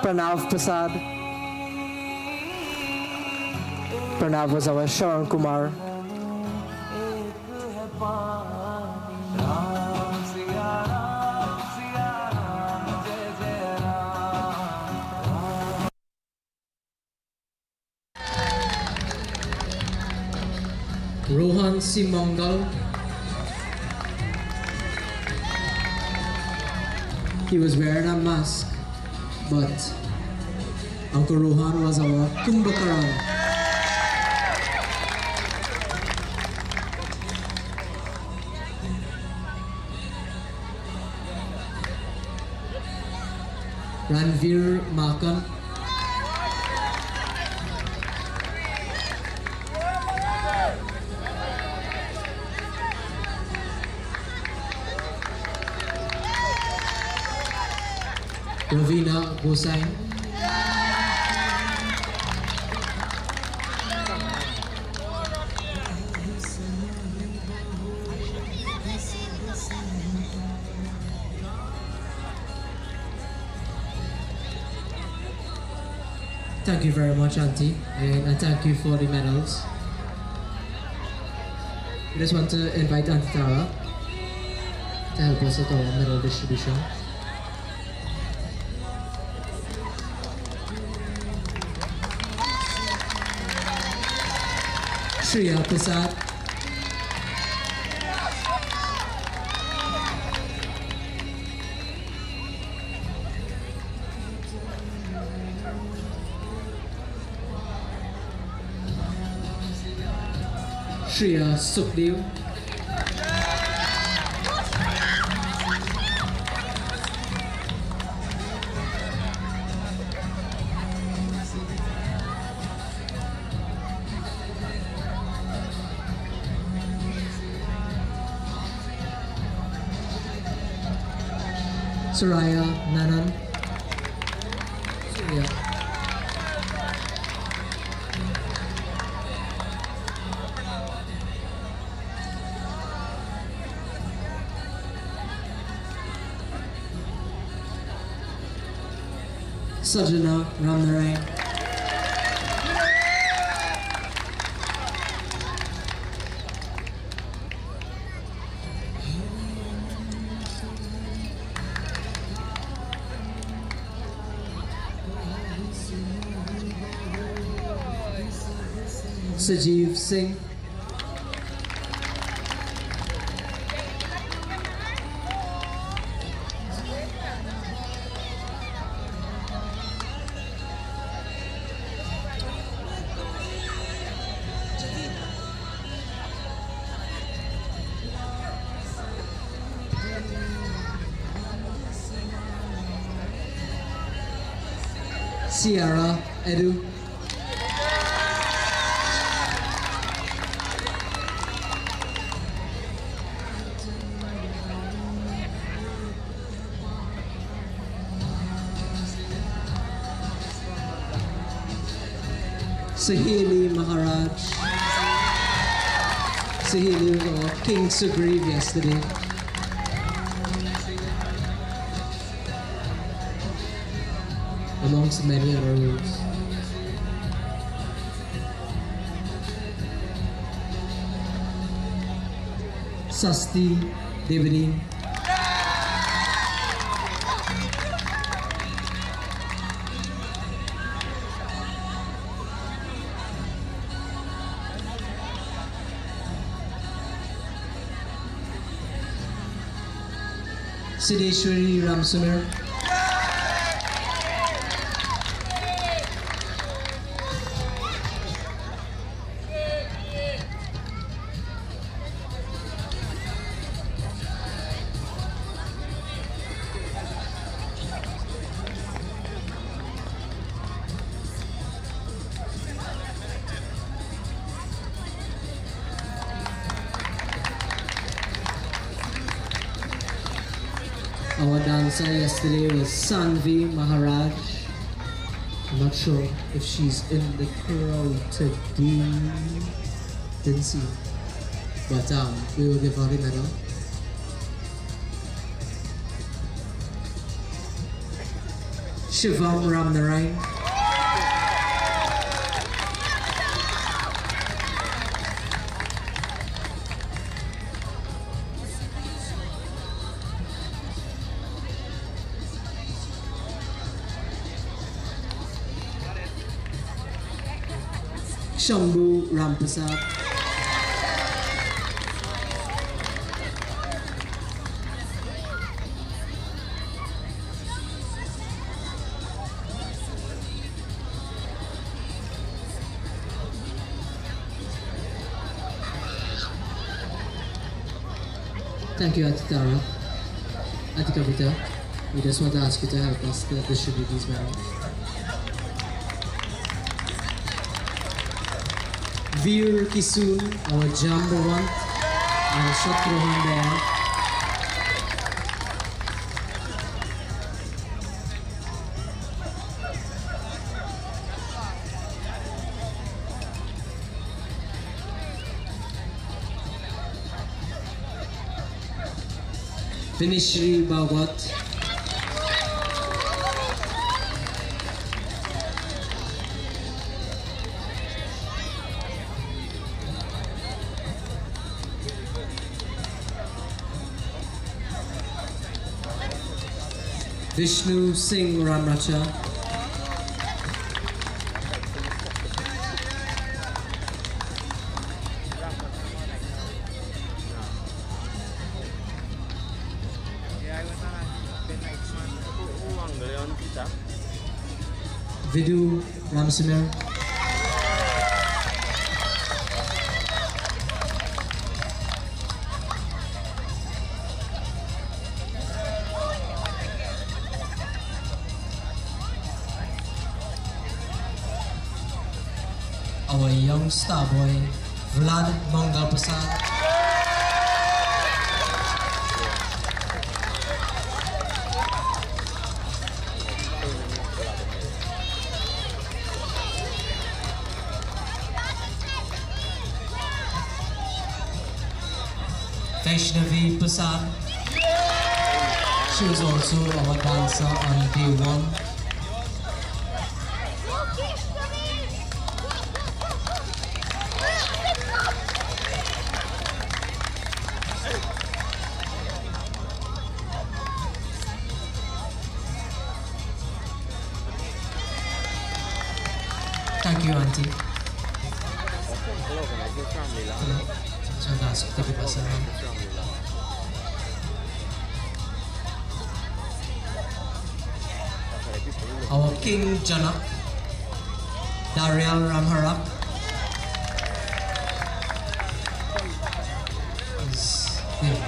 Pranav Prasad. Pranav was our Sharon Kumar. Rohan Simangal. He was wearing a mask, but Uncle Rohan was our Kumbhakaran. Ranveer Makan, Ravina Gosain, thank you very much, Auntie, and thank you for the medals. We just want to invite Auntie Tara to help us with our medal distribution. Shreya Prasad, Shreya Sukhdev, Soraya Nanan, Surya, Sajana Ramnarayan, Sajeev Singh, Ciara Edu, Sahili Maharaj. Sahili was King Sugriv yesterday. Amongst many other roles. Sasti Devadin. Siddheshwari Ramsumir, our dancer yesterday was Sanvi Maharaj. I'm not sure if she's in the crowd today. Didn't see. But we will give her the medal. Shivam Ramnarayan. Shambhu Ramprasad. Thank you, Auntie Tara. Auntie Kavita. We just want to ask you to help us to distribute these medals. Veer Kisoon, our Jambawant, and Shatrohan Daya. Vinishri Bhagwat. Vishnu Singh Ramracha. Vidu Ramsimir. Our young star boy, Vlad Mangal Prasad. Vaishnavi Prasad. She was also our dancer on day one. Thank you, Auntie. So that's the person. Our King Janak, Darial Ramharap. Is here.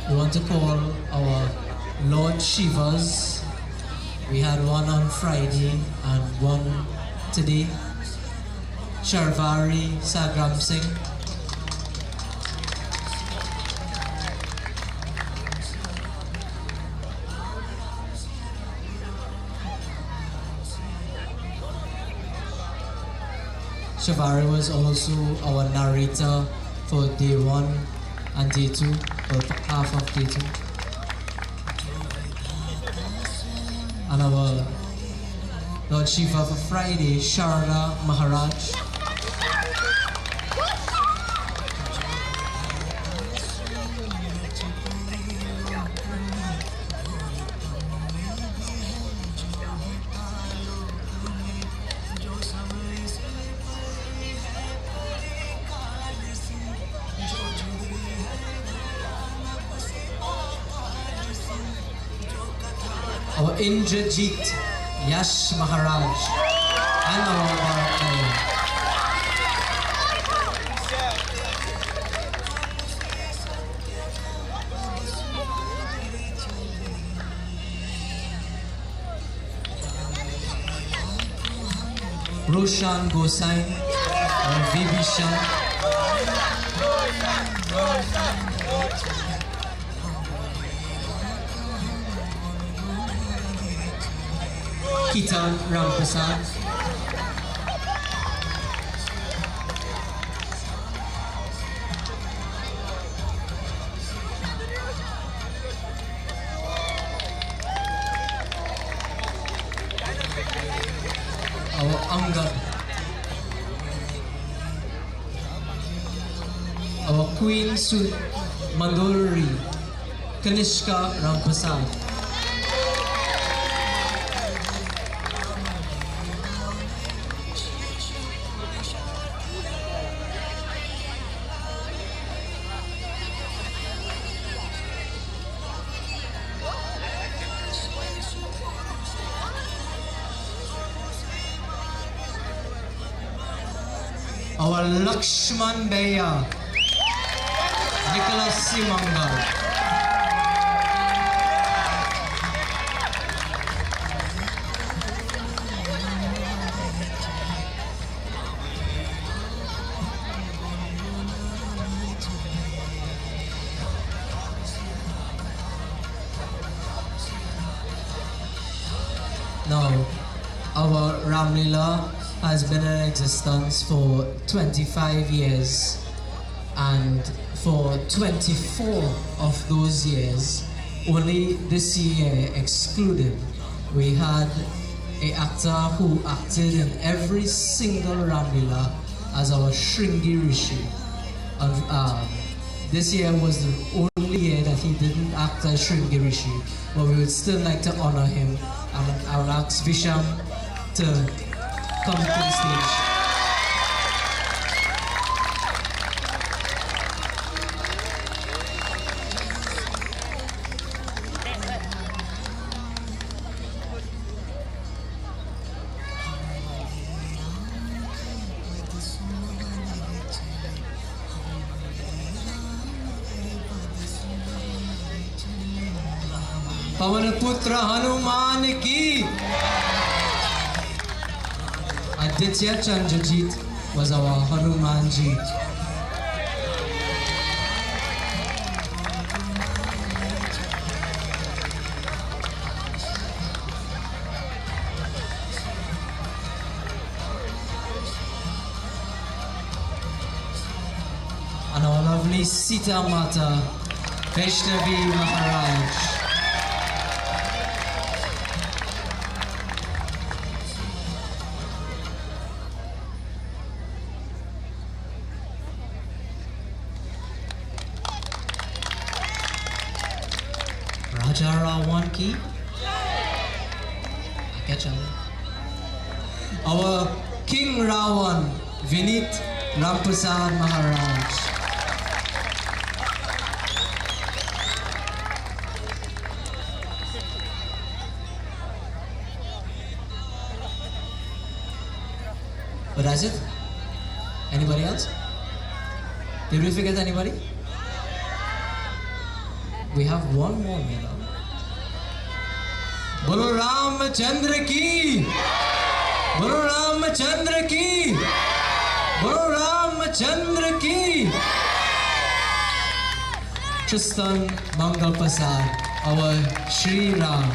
We want to call our Lord Shivas. We had one on Friday and one today. Sharvari Sagram Singh. Shavari was also our narrator for day one and day two, or half of day two. And our Lord Shiva for Friday, Sharada Maharaj. Our Indrajit Yash Maharaj and our Bharat. Roshan Gosain or Vibhishan. Kitan Ramprasad. Our Angad. Our Queen Sut Mandolri Kanishka Ramprasad. our Lakshman Bhaiya, Nicholas Simangal. Now, our Ramleela has been in existence for 25 years, and for 24 of those years, only this year excluded, we had an actor who acted in every single Ramleela as our Shringi Rishi. And, this year was the only year that he didn't act as Shringi Rishi, but we would still like to honor him, and I will ask Visham to come to the stage. पवन पुत्र हनुमान की. Aditya Chandrajit was our Hanumanji. And our lovely Sita Mata, Vaishnavi Maharaj. Raja Rawan ki. Our King Rawan, Vinit Ramprasad Maharaj. But that's it? Anybody else? Did we forget anybody? We have one more, you know. Bolo Ramchandra ki! Bolo Ramchandra ki! Bolo Ramchandra ki! Tristan Mangal Prasad, our Shri Ram.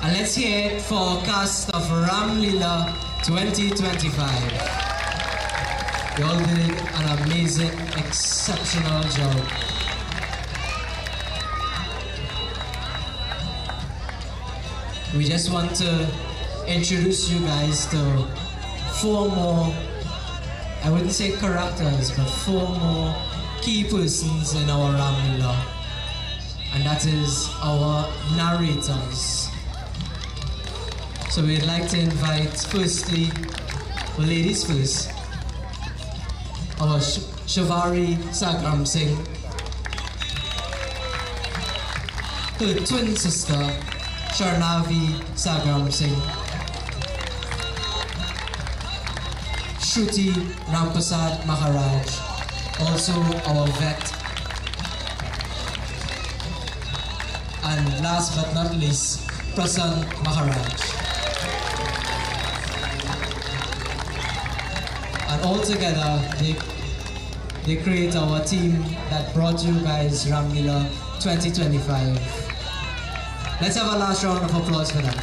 And let's hear it for cast of Ramleela 2025. They all did an amazing, exceptional job. We just want to introduce you guys to 4 more, I wouldn't say characters, but 4 more key persons in our Ramleela. And that is our narrators. So we'd like to invite, firstly, well, ladies first, our Shavari Sagram Singh, her twin sister, Sharnavi Sagram Singh, Shruti Rampasad Maharaj, also our vet, and last but not least, Prasann Maharaj. And all together, they create our team that brought you guys Ramleela 2025. Let's have a last round of applause for them.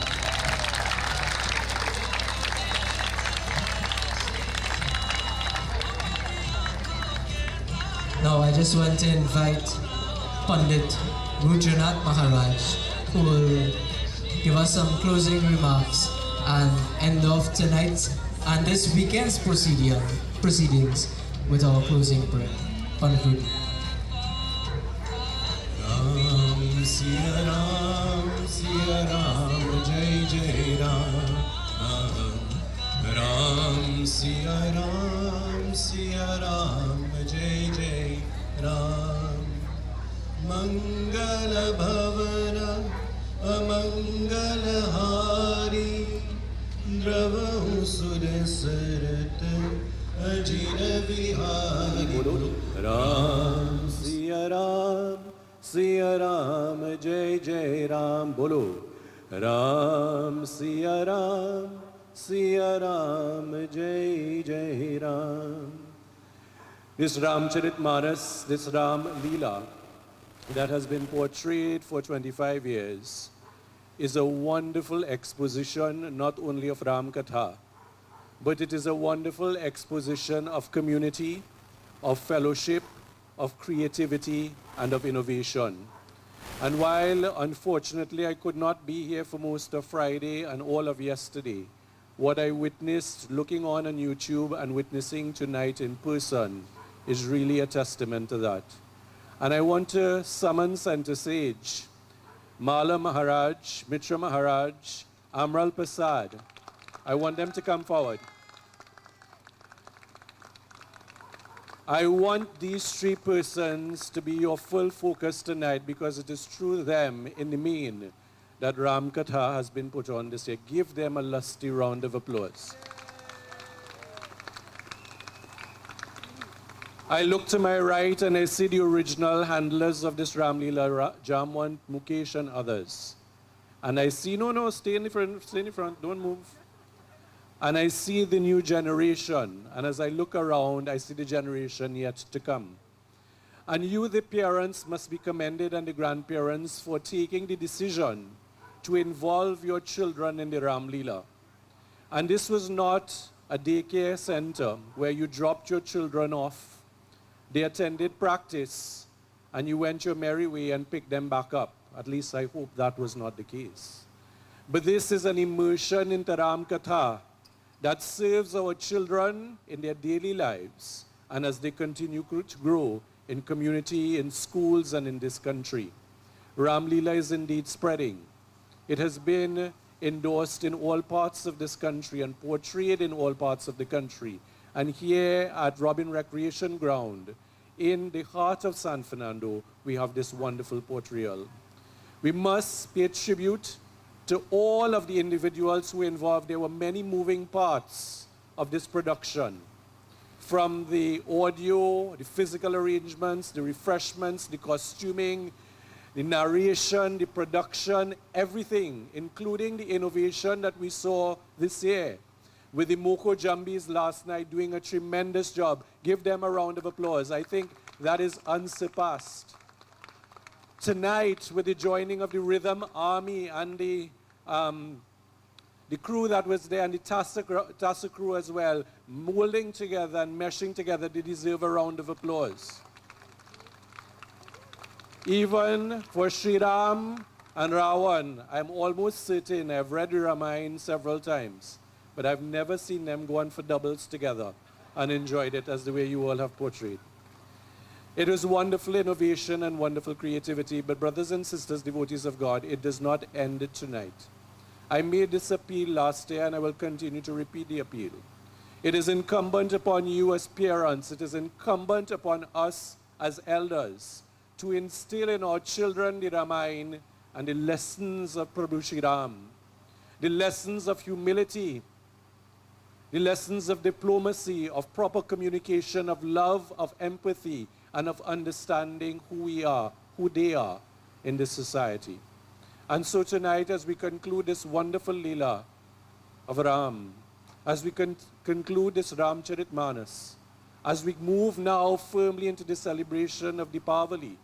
Now I just want to invite Pandit Rudranath Maharaj, who will give us some closing remarks and end off tonight's and this weekend's proceedings with our closing prayer. Pandit Rudranath. Ram Siya Ram, Jai Jai Ram. Ram Siya Ram, Jai Jai Ram. Mangala Bhavana Amangala Hari Dravahu Sudasarat Ajira Vihari Ram Siya Ram Jai Jai Ram Bolo Ram Siya Ram Jai Jai Ram. This Ramcharitmanas, this Ramleela that has been portrayed for 25 years is a wonderful exposition not only of Ram Katha, but it is a wonderful exposition of community, of fellowship, of creativity, and of innovation. And while, unfortunately, I could not be here for most of Friday and all of yesterday, what I witnessed looking on YouTube and witnessing tonight in person is really a testament to that. And I want to summon Center Sage, Mala Maharaj, Mitra Maharaj, Amral Prasad. I want them to come forward. I want these three persons to be your full focus tonight because it is through them, in the main, that Ram Katha has been put on this year. Give them a lusty round of applause. I look to my right and I see the original handlers of this Ramleela, Jamwant, Mukesh and others. And I see, no, stay in the front, don't move. And I see the new generation. And as I look around, I see the generation yet to come. And you, the parents, must be commended and the grandparents for taking the decision to involve your children in the Ramleela. And this was not a daycare center where you dropped your children off. They attended practice and you went your merry way and picked them back up. At least I hope that was not the case. But this is an immersion into Ram Katha that serves our children in their daily lives and as they continue to grow in community, in schools, and in this country. Ramleela is indeed spreading. It has been endorsed in all parts of this country and portrayed in all parts of the country. And here at Robin Recreation Ground, in the heart of San Fernando, we have this wonderful portrayal. We must pay tribute to all of the individuals who were involved. There were many moving parts of this production. From the audio, the physical arrangements, the refreshments, the costuming, the narration, the production, everything, including the innovation that we saw this year with the Moko Jambis last night doing a tremendous job. Give them a round of applause. I think that is unsurpassed. Tonight, with the joining of the Rhythm Army and the crew that was there and the Tassa crew as well, molding together and meshing together, they deserve a round of applause. Even for Sriram and Rawan, I'm almost certain, I've read the Ramayana several times, but I've never seen them go on for doubles together and enjoyed it as the way you all have portrayed. It was wonderful innovation and wonderful creativity, but brothers and sisters, devotees of God, it does not end tonight. I made this appeal last year and I will continue to repeat the appeal. It is incumbent upon you as parents, it is incumbent upon us as elders to instill in our children the Ramayana and the lessons of Prabhu Shri Ram, the lessons of humility, the lessons of diplomacy, of proper communication, of love, of empathy, and of understanding who we are, who they are in this society. And so tonight, as we conclude this wonderful Leela of Ram, as we conclude this Ramcharitmanas, as we move now firmly into the celebration of Deepavali,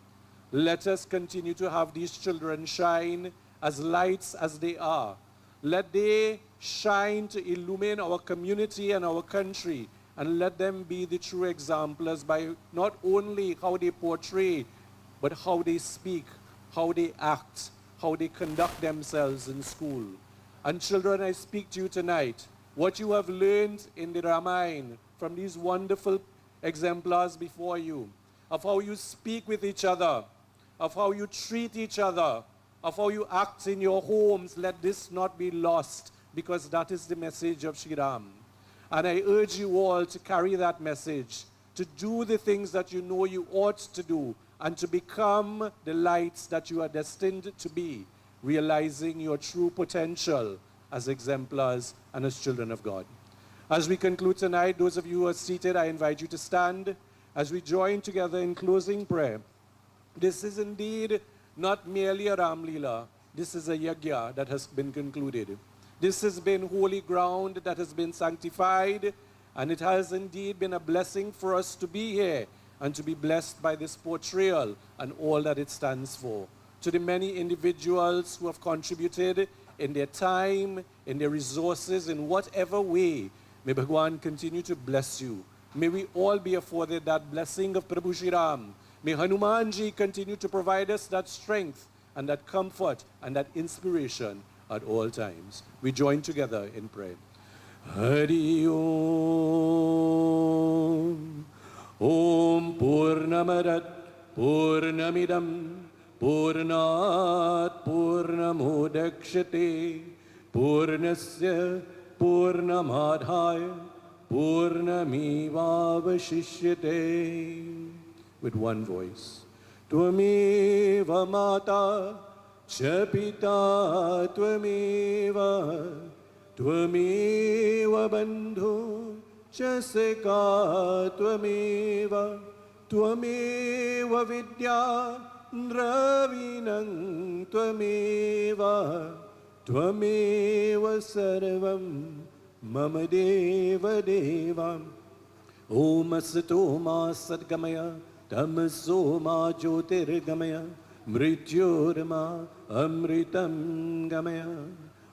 let us continue to have these children shine as lights as they are. Let they shine to illumine our community and our country, and let them be the true exemplars by not only how they portray, but how they speak, how they act, how they conduct themselves in school. And children, I speak to you tonight. What you have learned in the Ramayana from these wonderful exemplars before you, of how you speak with each other, of how you treat each other, of how you act in your homes, let this not be lost, because that is the message of Shri Ram. And I urge you all to carry that message to do the things that you know you ought to do, and to become the lights that you are destined to be, realizing your true potential as exemplars and as children of God. As we conclude tonight, those of you who are seated, I invite you to stand as we join together in closing prayer. This is indeed not merely a Ramleela. This is a yajna that has been concluded. This has been holy ground that has been sanctified, and it has indeed been a blessing for us to be here and to be blessed by this portrayal and all that it stands for. To the many individuals who have contributed in their time, in their resources, in whatever way, may Bhagwan continue to bless you. May we all be afforded that blessing of Prabhu Shri Ram. May Hanumanji continue to provide us that strength and that comfort and that inspiration at all times. We join together in prayer. Hari Om. Om Purnamadat Purnamidam Purnat Purnamodakshate Purnasya Purnamadhaya Purnamivavashishyate. With one voice. Tvameva Mata Cha Pita Tvameva Tvameva Bandhu Cha Seka Tvameva Tvameva Vidya Dravinam Tvameva Tvameva Sarvam Mama Deva Devam Om Asato Ma Sadgamaya Tamaso Ma Jyotirgamaya Mrityurma Amritam Gamaya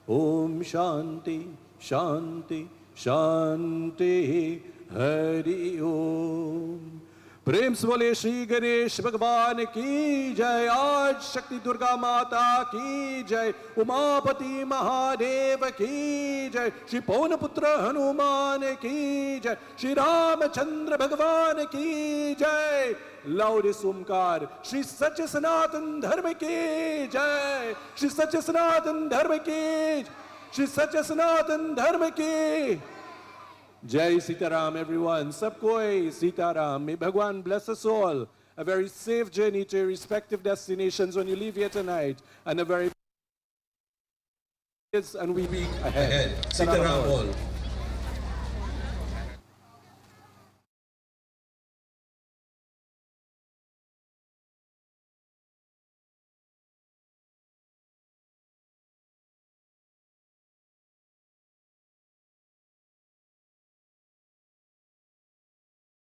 Om Shanti Shanti Shanti Hari Om. प्रेम से बोले श्री गणेश भगवान की जय। आज शक्ति दुर्गा माता की जय। उमापति महादेव की जय। श्री पवन पुत्र हनुमान की जय। श्री रामचंद्र भगवान की जय। लाउड ओमकार। श्री सच्चे सनातन धर्म की जय। श्री सच्चे सनातन धर्म की। श्री सच्चे सनातन धर्म की Jai Sitaram, everyone. Sab koi Sitaram. May Bhagwan bless us all. A very safe journey to your respective destinations when you leave here tonight, and a very and we week ahead. Sitaram all.